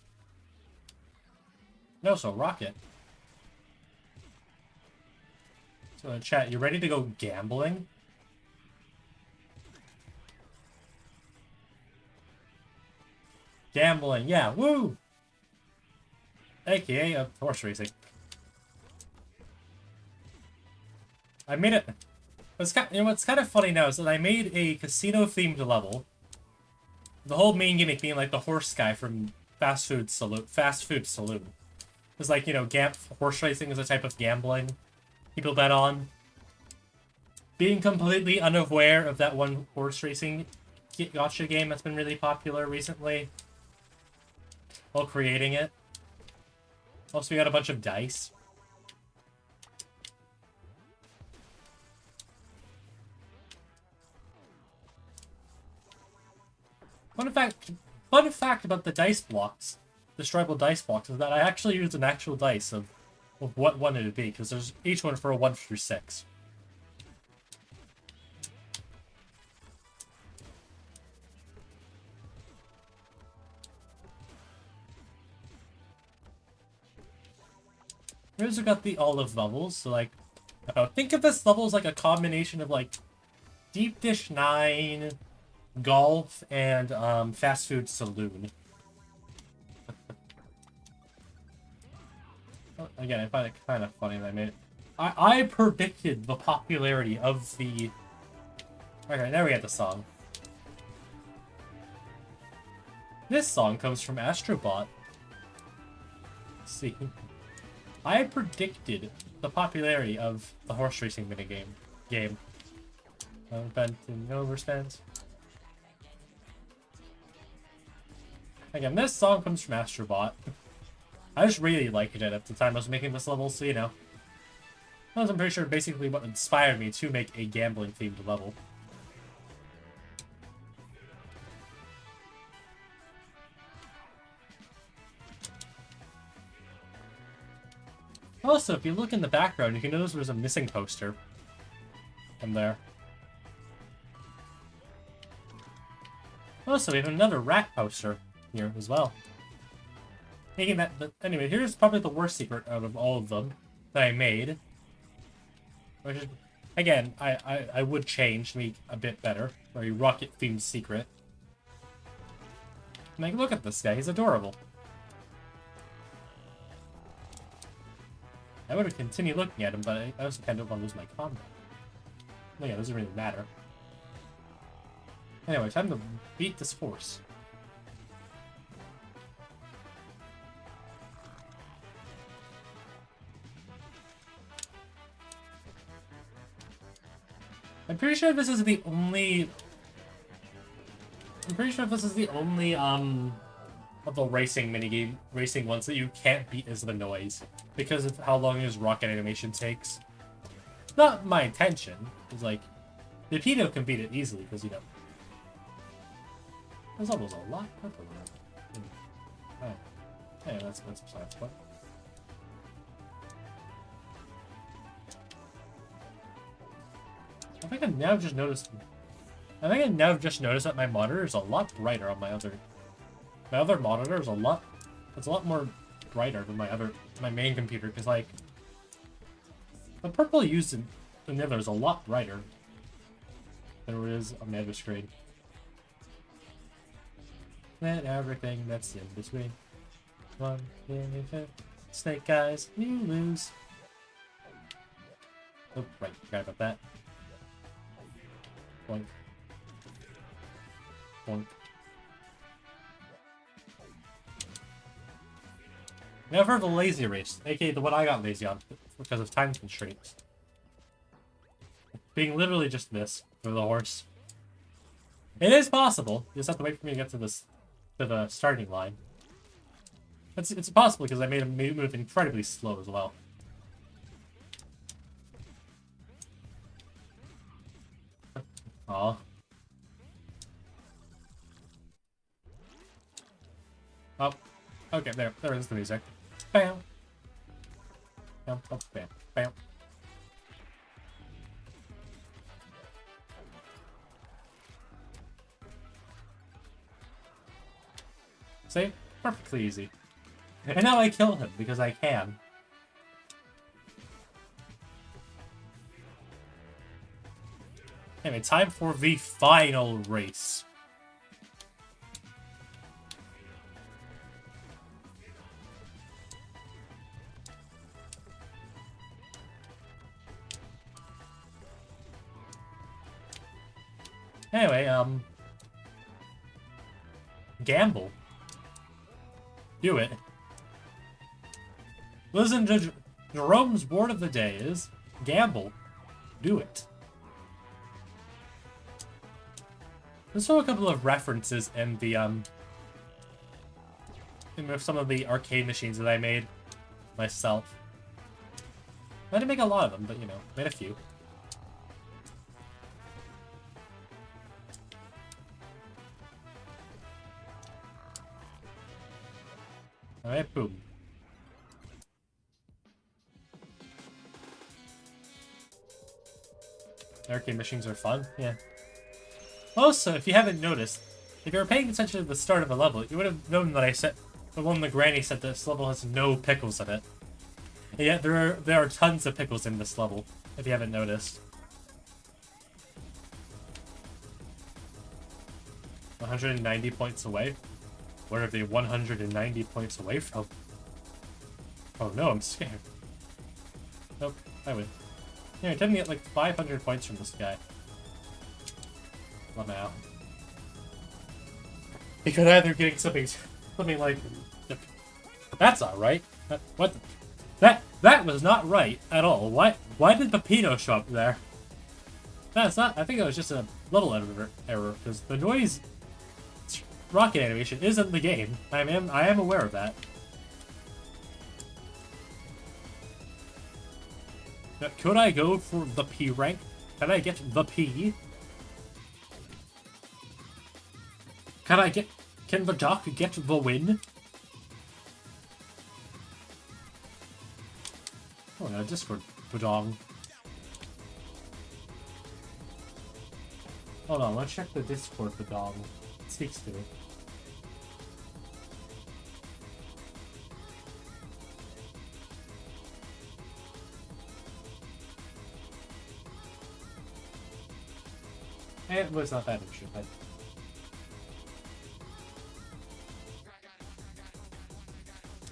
And also, Rocket. So, chat, you ready to go gambling? Gambling, yeah, woo! AKA horse racing. I made it. What's kind of funny now is that I made a casino-themed level. The whole main gimmick being like the horse guy from Fast Food Saloon. It's like, you know, horse racing is a type of gambling people bet on. Being completely unaware of that one horse racing gacha game that's been really popular recently. While creating it. Also, we got a bunch of dice. Fun fact about the dice blocks, the destroyable dice blocks, is that I actually used an actual dice of what one it would be, because there's each one for a 1 through 6. We also got the olive levels, so like, think of this level as like a combination of like Deep Dish 9, Golf, and Fast Food Saloon. Again, I find it kind of funny that I made it. I predicted the popularity of the... Okay, now we got the song. This song comes from Astrobot. Let's see. I predicted the popularity of the horse racing minigame. Bent and overspends. Again, this song comes from Astrobot. I just really liked it at the time I was making this level, so you know. I'm pretty sure basically what inspired me to make a gambling-themed level. Also, if you look in the background, you can notice there's a missing poster in there. Also, we have another rat poster here as well. Making that, anyway, here's probably the worst secret out of all of them that I made. Which is, again, I would change to make a bit better. Or a rocket-themed secret. Like, look at this guy, he's adorable. I would have continued looking at him, but I also kind of want to lose my combat. Oh yeah, it doesn't really matter. Anyway, time to beat this horse. I'm pretty sure this is the only... of the racing minigame, racing ones that you can't beat is the noise. Because of how long his rocket animation takes. Not my intention. It's like, the Pino can beat it easily, because, you know... There's almost a lot of purple in it. Oh. Yeah, that's besides what. I think I now just noticed that my monitor is a lot brighter on my other... My other monitor is it's a lot more brighter than my main computer, because, like, the purple used in the other is a lot brighter than it is on the other screen. And everything that's in between. One, snake eyes, you lose. Oh, right, forgot about that. Boink. Boink. Now for the lazy race, aka the one I got lazy on because of time constraints. Being literally just this for the horse. It is possible. You just have to wait for me to get to the starting line. It's possible because I made him move incredibly slow as well. Aw. Oh. Okay, there is the music. Bam. Bam, bam, bam, bam. See? Perfectly easy. And now I kill him, because I can. Anyway, time for the final race. Anyway, gamble. Do it. Listen to Jerome's word of the day is gamble. Do it. There's still a couple of references in the in some of the arcade machines that I made myself. I didn't make a lot of them, but you know, made a few. Alright, boom. Arcade machines are fun, yeah. Also, if you haven't noticed, if you were paying attention at the start of the level, you would have known that I said, when the granny said this level has no pickles in it. And yet there are tons of pickles in this level, if you haven't noticed. 190 points away? Where are they 190 points away from? Oh no, I'm scared. Nope, I win. Yeah, I didn't get like 500 points from this guy. Well, now. He could either getting something like... That's not right. What? That was not right at all. Why did Pepino show up there? That's not... I think it was just a level editor error, because the noise rocket animation is in the game. I am aware of that. Now, could I go for the P rank? Can I get the P? Can the Doc get the win? Oh no, Discord Badong. Hold on, let's check the Discord Badong. speaks to me. It was not that interesting.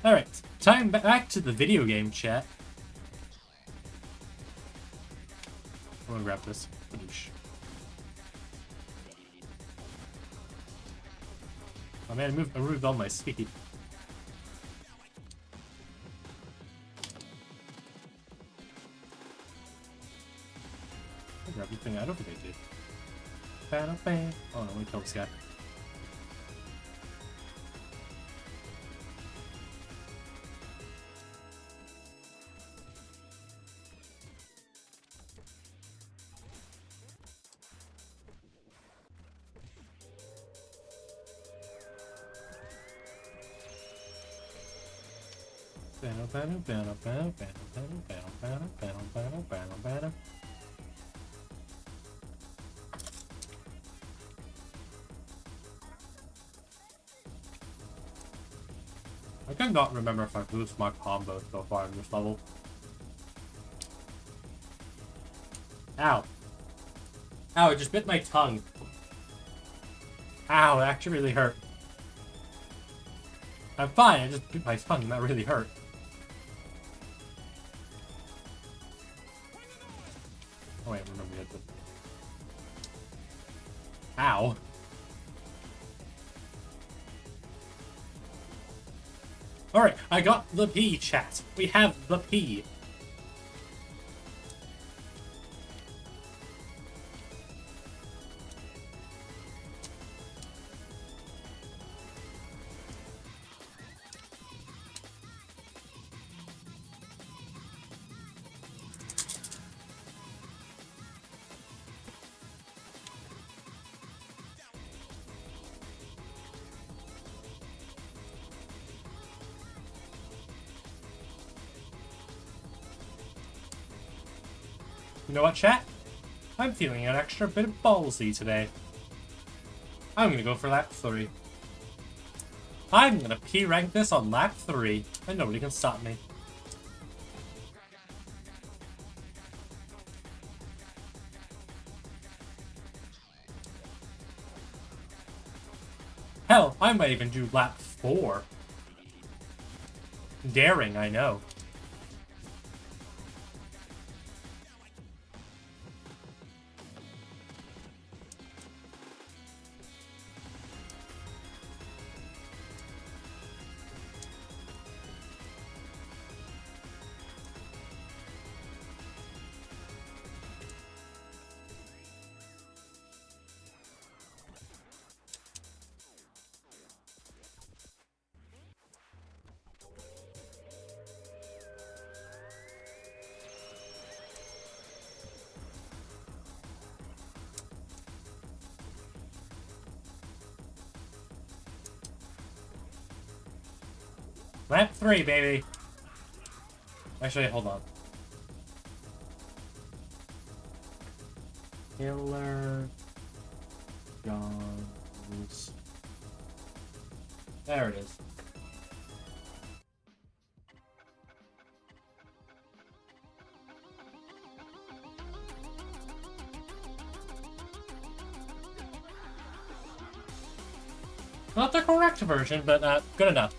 Alright, time back to the video game chat. I'm gonna grab this. Oh man, I moved all my speed. I'll grab the thing. I don't think I did. Oh no, we killed this guy. I cannot remember if I've used my combo so far in this level. Ow. Ow, it just bit my tongue. Ow, it actually really hurt. I'm fine, I just bit my tongue and that really hurt. Oh wait, remember we had to... Ow. Alright, I got the P, chat. We have the P. You know what, chat? I'm feeling an extra bit of ballsy today. I'm gonna go for lap 3. I'm gonna P-rank this on lap 3, and nobody can stop me. Hell, I might even do lap 4. Daring, I know. Lap 3, baby. Actually, hold on. Killer Guns. There it is. Not the correct version, but good enough.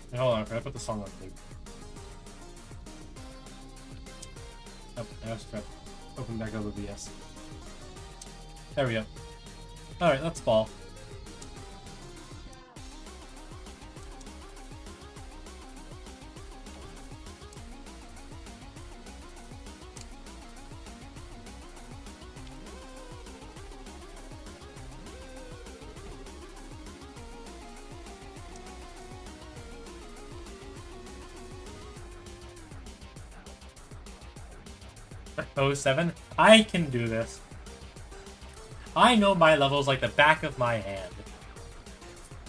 Hey, hold on, I put the song on loop. Oh, I have to open back OBS. There we go. Alright, let's ball. Oh, 07. I can do this. I know my levels like the back of my hand.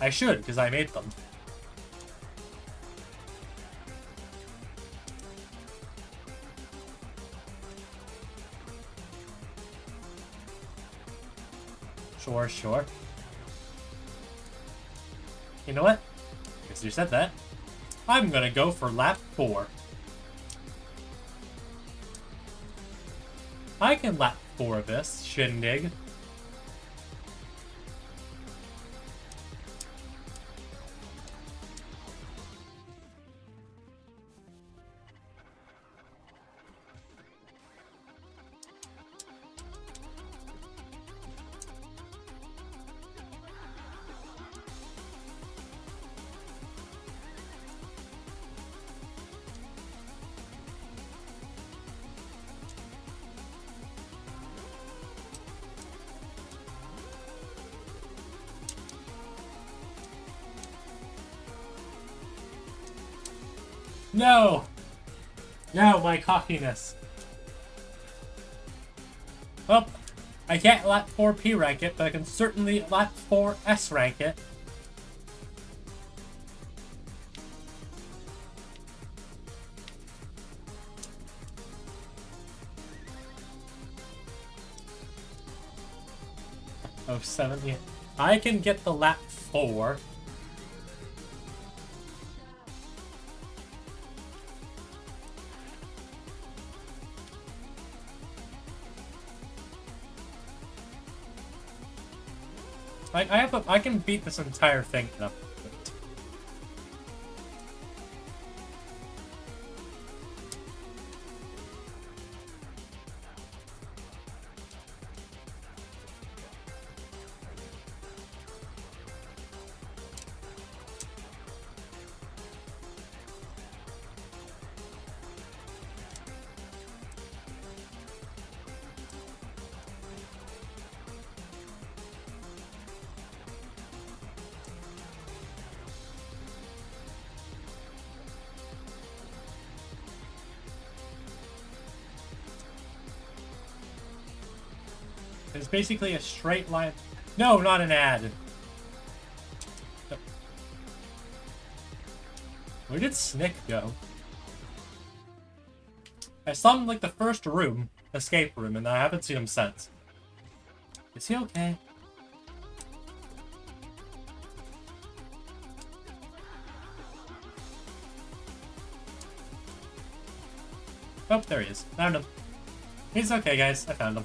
I should, because I made them. Sure, sure. You know what? Because you said that, I'm gonna go for lap 4. I can lap 4 of this shindig. No! No, my cockiness. Well, I can't lap 4 P rank it, but I can certainly lap 4 S rank it. Oh, 7, yeah. I can get the lap 4. I can beat this entire thing in a... It's basically a straight line. No, not an ad. Where did Snick go? I saw him like the first room, escape room, and I haven't seen him since. Is he okay? Oh, there he is. Found him. He's okay, guys. I found him.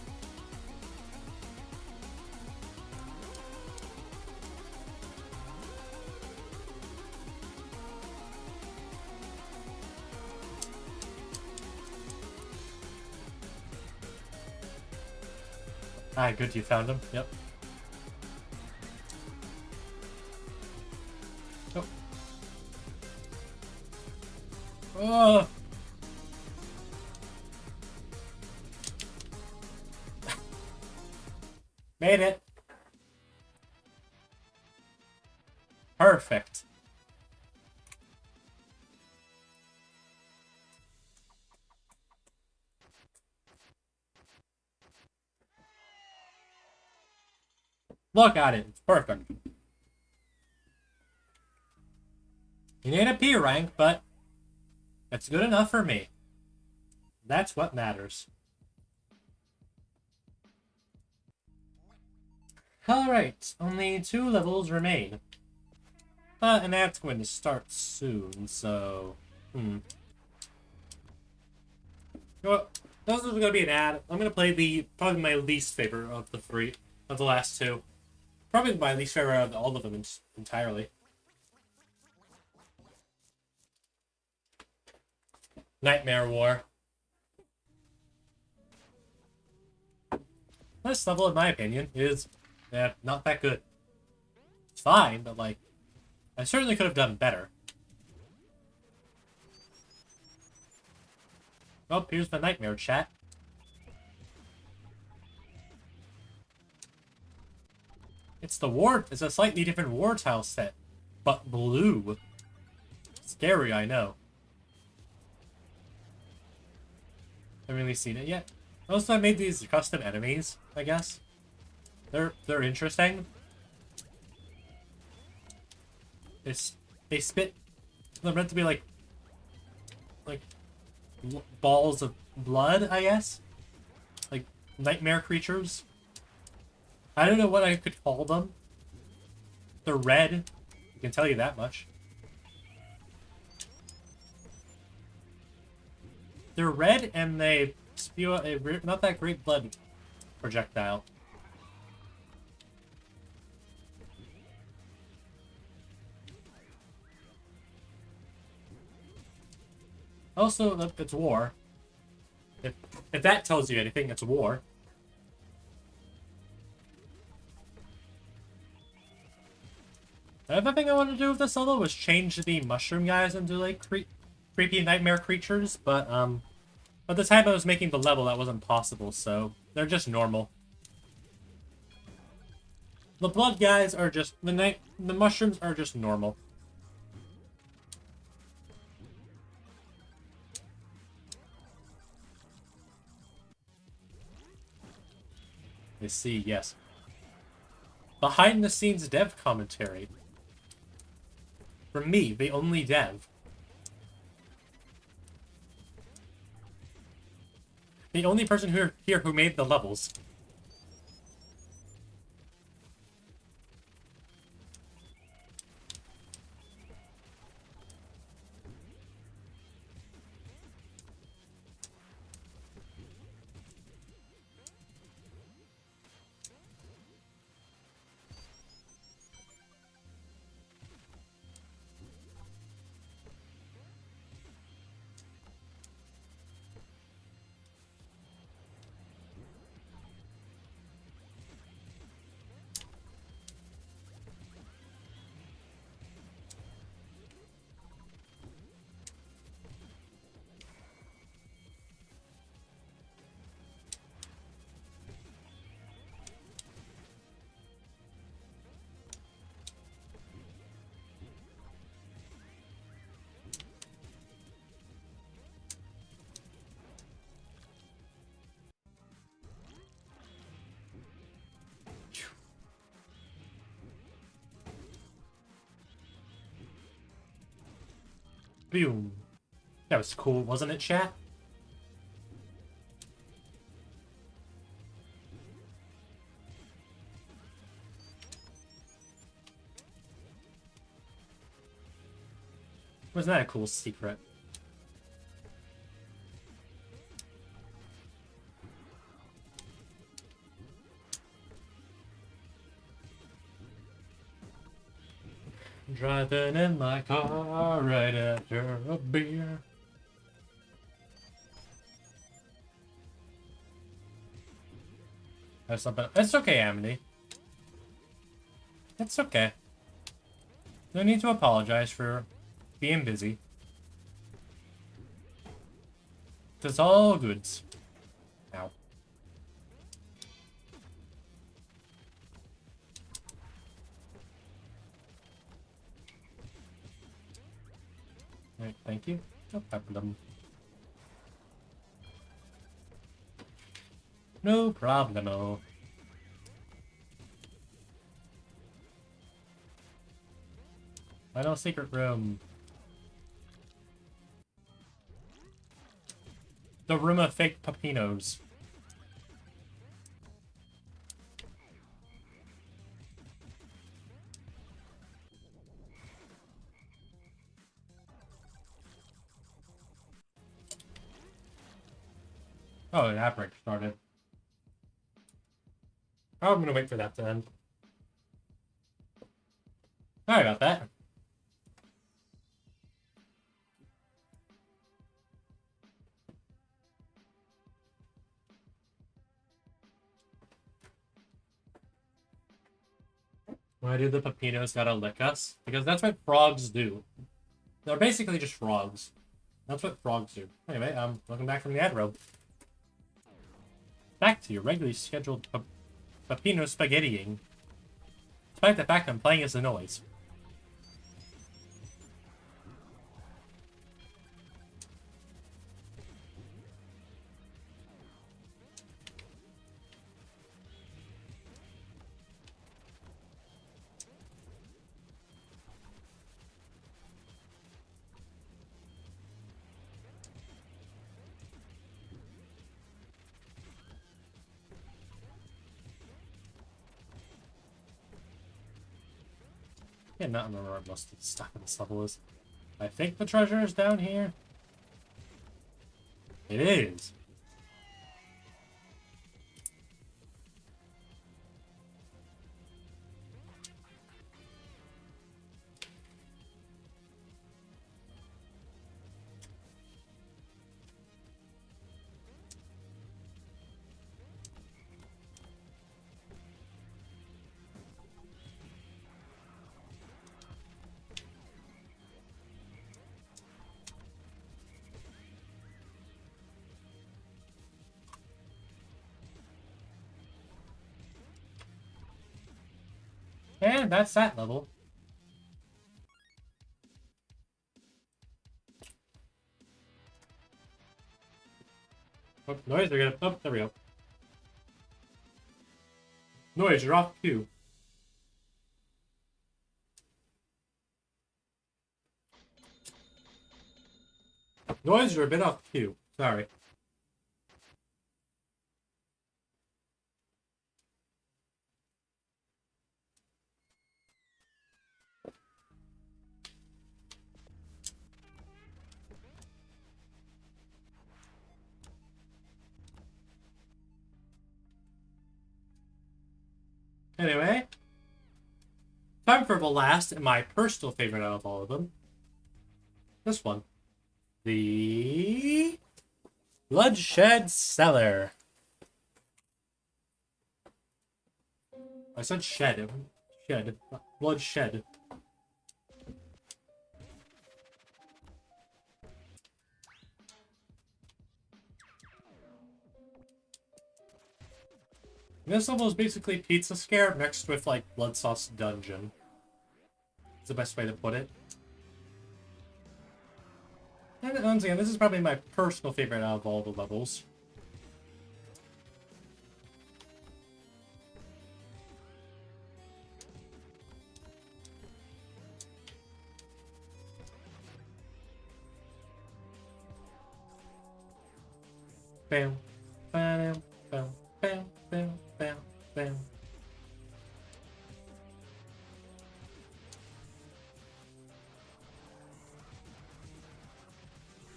Ah, good, you found him. Yep. Oh. Oh. Made it. Perfect. Look at it. It's perfect. You need a P rank, but it's good enough for me. That's what matters. Alright, only 2 levels remain. And that's going to start soon, so... Well, this is going to be an ad. I'm going to play probably my least favorite of the last 2. Probably my least favorite of all of them entirely. Nightmare War. This level, in my opinion, is not that good. It's fine, but like, I certainly could have done better. Oh, here's the Nightmare chat. It's a slightly different war tile set, but blue. Scary, I know. Haven't really seen it yet. Also, I made these custom enemies, I guess. They're interesting. They spit. They're meant to be like balls of blood, I guess. Like nightmare creatures. I don't know what I could call them. They're red. I can tell you that much. They're red and they spew out a not that great blood projectile. Also, it's war. If that tells you anything, it's war. Another thing I wanted to do with this level was change the mushroom guys into like creepy nightmare creatures, but at the time I was making the level, that wasn't possible, so they're just normal. The blood guys are just the mushrooms are just normal. I see, yes. Behind the scenes dev commentary. From me, the only dev. The only person here who made the levels. Boom. That was cool, wasn't it, chat? Wasn't that a cool secret? Driving in my car right after a beer. That's not bad. It's okay, Amity. It's okay. No need to apologize for being busy. It's all goods. Ow. Alright, thank you. No problem. No problemo. Final secret room. The room of fake pepinos. Oh, an outbreak started. Oh, I'm gonna wait for that to end. Sorry about that. Why do the pepinos gotta lick us? Because that's what frogs do. They're basically just frogs. That's what frogs do. Anyway, welcome back from the ad robe. Back to your regularly scheduled pepino spaghettiing. Despite the fact I'm playing as the noise. can't not remember where most of the stuff in this level is. I think the treasure is down here. It is. And that's that level. Oh, noise, they're gonna... Oh, there we go. Noise, you're off cue. Noise, you're a bit off cue. Sorry. Anyway, time for the last and my personal favorite out of all of them. This one. The Bloodshed Cellar. I said shed. Shed. Bloodshed. This level is basically Pizza Scare mixed with, like, Blood Sauce Dungeon. It's the best way to put it. And once again, this is probably my personal favorite out of all the levels. Bam, bam, bam, bam, bam, bam, bam.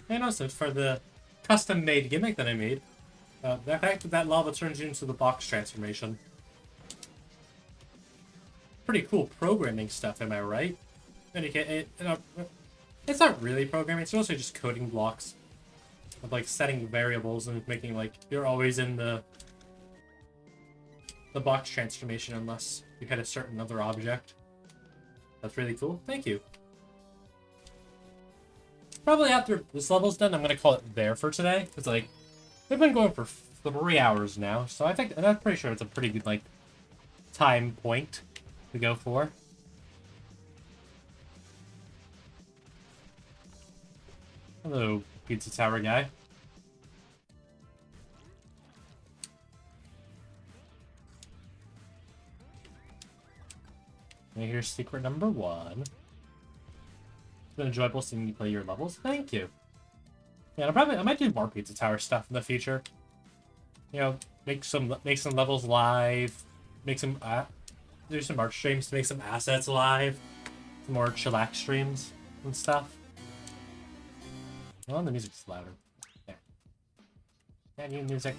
And also for the custom-made gimmick that I made, the fact that lava turns you into the box transformation. Pretty cool programming stuff, am I right? And it's not really programming, it's mostly just coding blocks. Of, like, setting variables and making, like, you're always in the box transformation unless you hit a certain other object. That's really cool. Thank you. Probably after this level's done, I'm going to call it there for today. Because, like, we've been going for 3 hours now. So I think, and I'm pretty sure it's a pretty good, like, time point to go for. Hello, Pizza Tower guy. And here's secret number 1. It's been enjoyable seeing you play your levels. Thank you. Yeah, I might do more Pizza Tower stuff in the future. You know, make some levels live, make some do some art streams to make some assets live, some more chillax streams and stuff. Oh, the music's louder. There. Yeah, new music.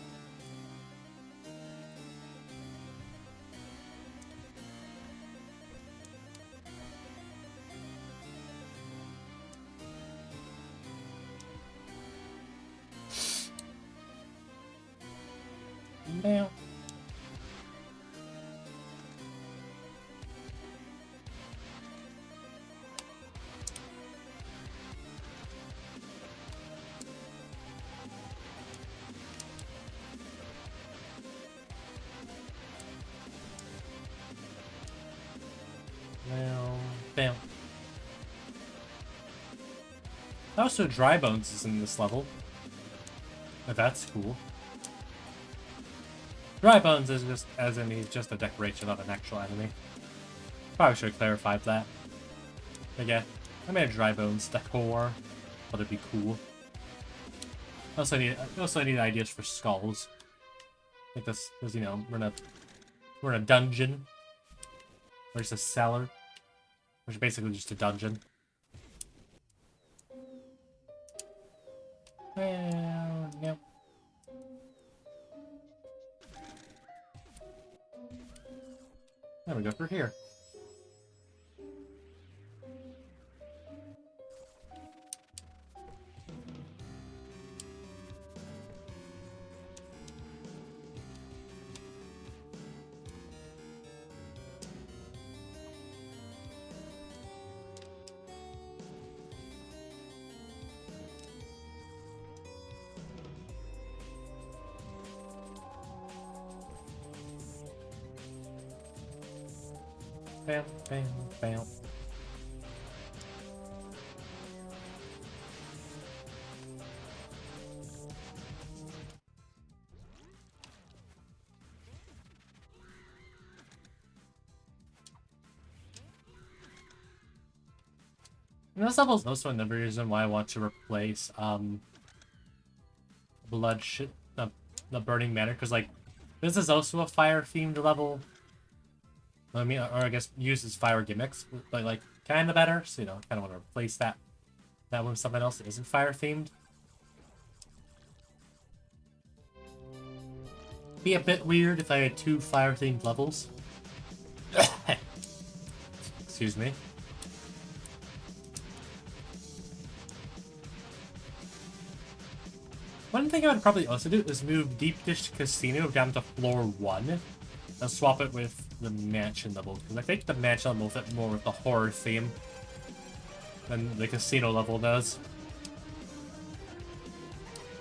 Now. Bam. Also, Dry Bones is in this level. But that's cool. Dry Bones is just, as in he's just a decoration of an actual enemy. Probably should have clarified that. But yeah, I made a Dry Bones decor. Thought it'd be cool. I also need ideas for skulls. Like this, because you know we're in a dungeon. Or just a cellar. which is basically just a dungeon. Well, no. There we go, through here. Bam, bam, bam. And this level is also another reason why I want to replace Bloodshed, the Burning Manor, because like this is also a fire themed level. I mean, or I guess uses fire gimmicks, but like kind of better. So kind of want to replace that one with something else that isn't fire themed. Be a bit weird if I had 2 fire themed levels. Excuse me. One thing I would probably also do is move Deep Dish Casino down to floor 1 and swap it with the mansion level, because I think the mansion level will fit more with the horror theme than the casino level does.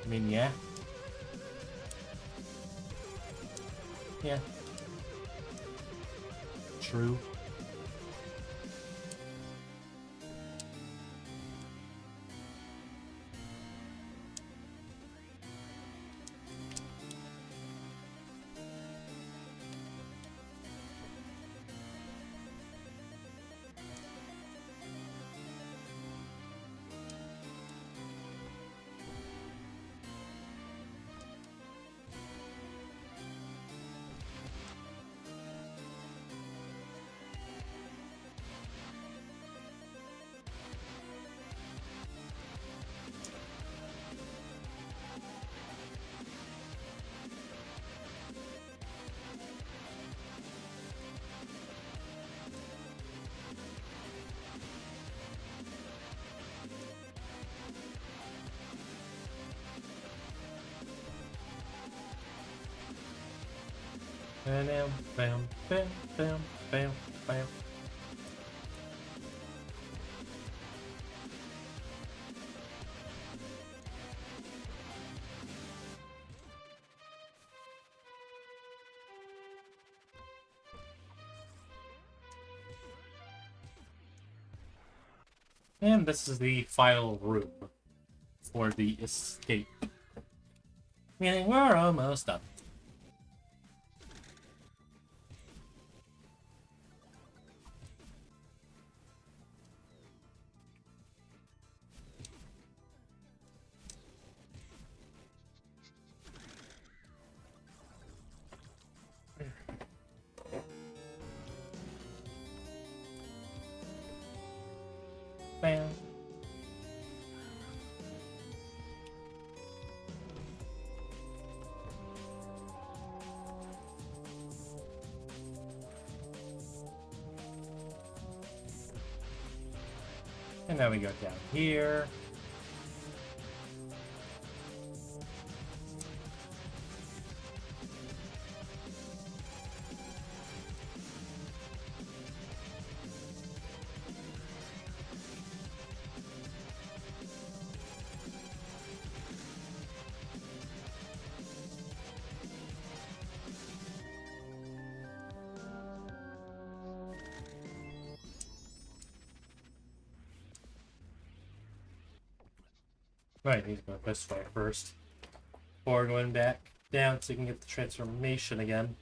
I mean, yeah. Yeah. True. Bam, bam, bam, bam, bam, bam. And this is the final room for the escape. Meaning we're almost done. Bam. And now we go down here. Right, need to go this way first. Before going back down so you can get the transformation again.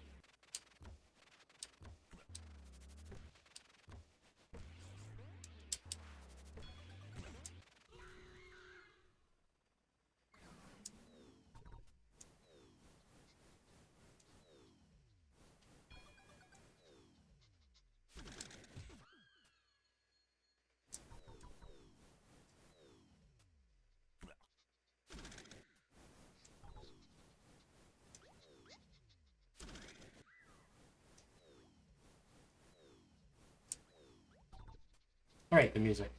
Alright, the music.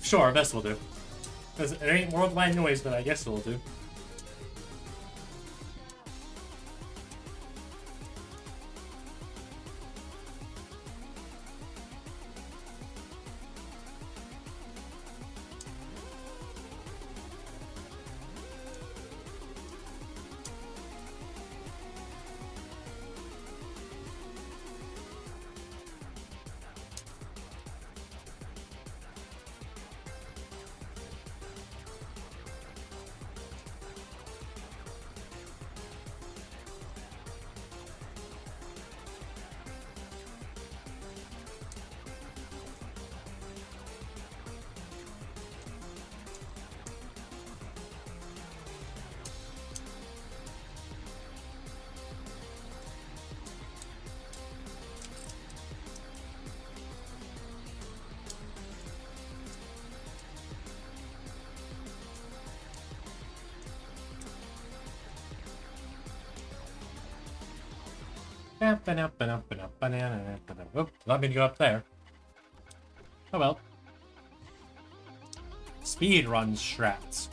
Sure, this will do. Because it ain't worldwide noise, but I guess it will do. Oop, let me go up there. Oh well. Speed run strats.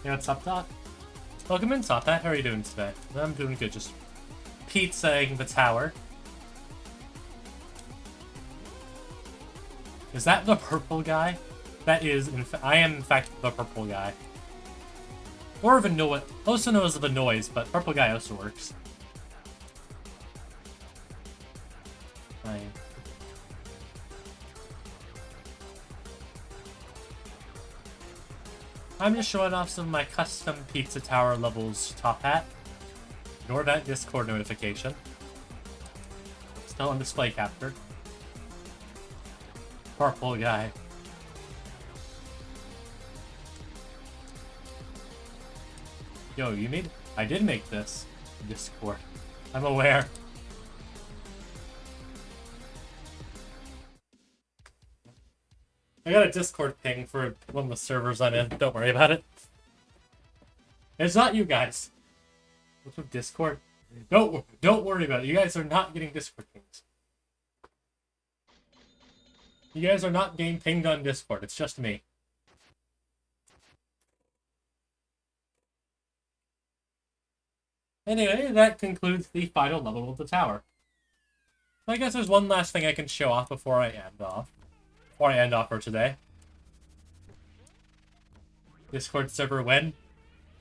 Yeah, what's up, Doc? Welcome in, Top Hat. How are you doing today? I'm doing good, just pizzaing the tower. Is that the purple guy? That is, I am in fact the purple guy. Or the noise, also known as the noise, but purple guy also works. I'm just showing off some of my custom pizza tower levels, Top Hat. Ignore that Discord notification. Still on display captured. Purple guy. Yo, you made... I did make this. Discord. I'm aware. I got a Discord ping for one of the servers I'm in. Don't worry about it. It's not you guys. What's with Discord? Don't worry about it. You guys are not getting Discord pings. You guys are not getting pinged on Discord. It's just me. Anyway, that concludes the final level of the tower. I guess there's one last thing I can show off before I end off. Before I end off for today. Discord server when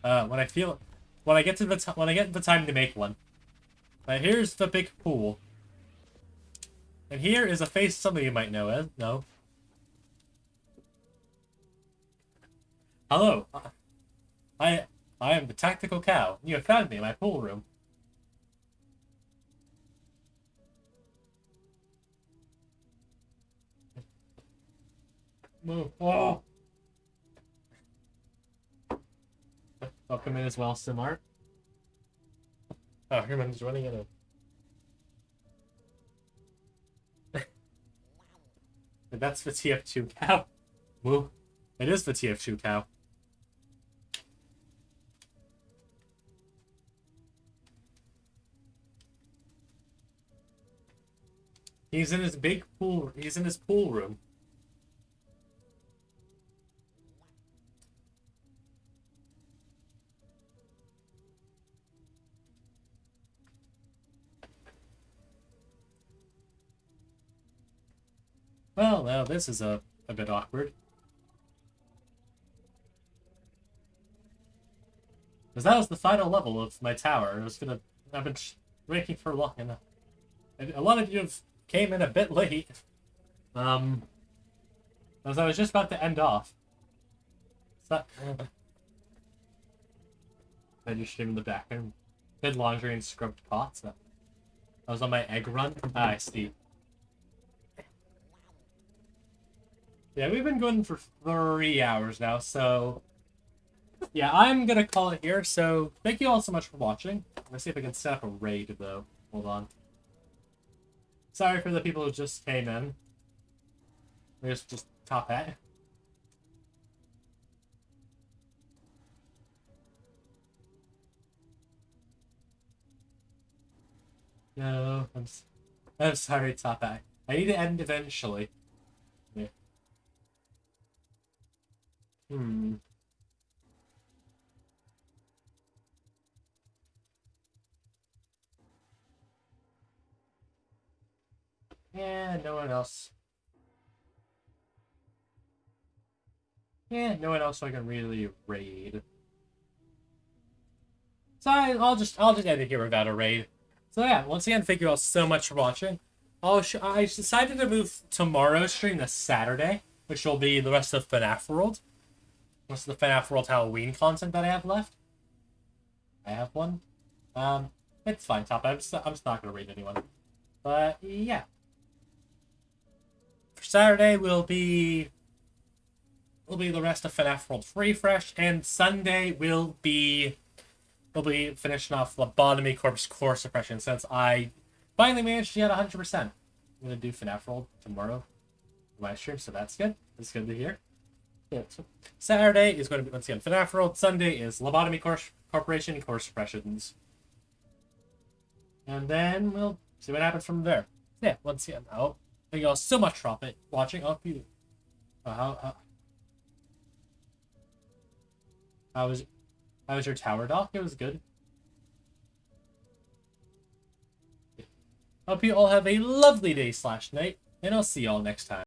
I get the time to make one. Here's the big pool. And here is a face some of you might know. Hello. I am the tactical cow. You have found me in my pool room. Move. Oh. Welcome in as well, Simart. Oh, Herman's running in a... That's the TF2 cow. Moo. It is the TF2 cow. He's in his big pool. He's in his pool room. Well, now this is a bit awkward. Because that was the final level of my tower. I've been waiting for long enough. And a lot of you have came in a bit late. As I was just about to end off. So, I just streamed in the background. Did laundry and scrubbed pots. I was on my egg run. Ah, I see. Yeah, we've been going for 3 hours now, so... Yeah, I'm gonna call it here, so thank you all so much for watching. Let's see if I can set up a raid, though. Hold on. Sorry for the people who just came in. Just top hat. No, I'm sorry, top hat. I need to end eventually. Yeah. Hmm. Yeah, no one else. Yeah, no one else I can really raid. So I'll just end it here without a raid. So yeah, once again, thank you all so much for watching. I decided to move tomorrow's stream to Saturday, which will be the rest of FNAF World. Most of the FNAF World Halloween content that I have left. I have one. It's fine, Top. I'm just not gonna raid anyone. But yeah. For Saturday will be the rest of FNAF World Refresh, and Sunday will be finishing off Lobotomy Corpse Core Suppression, since I finally managed to get 100%. I'm gonna do FNAF World tomorrow for my stream, so that's good. That's good to hear. Yeah, so Saturday is going to be once again FNAF World. Sunday is Lobotomy Corporation Core Suppressions, and then we'll see what happens from there. Yeah, once again, thank you all so much for watching. How was your tower dock? It was good. Hope you all have a lovely day / night, and I'll see you all next time.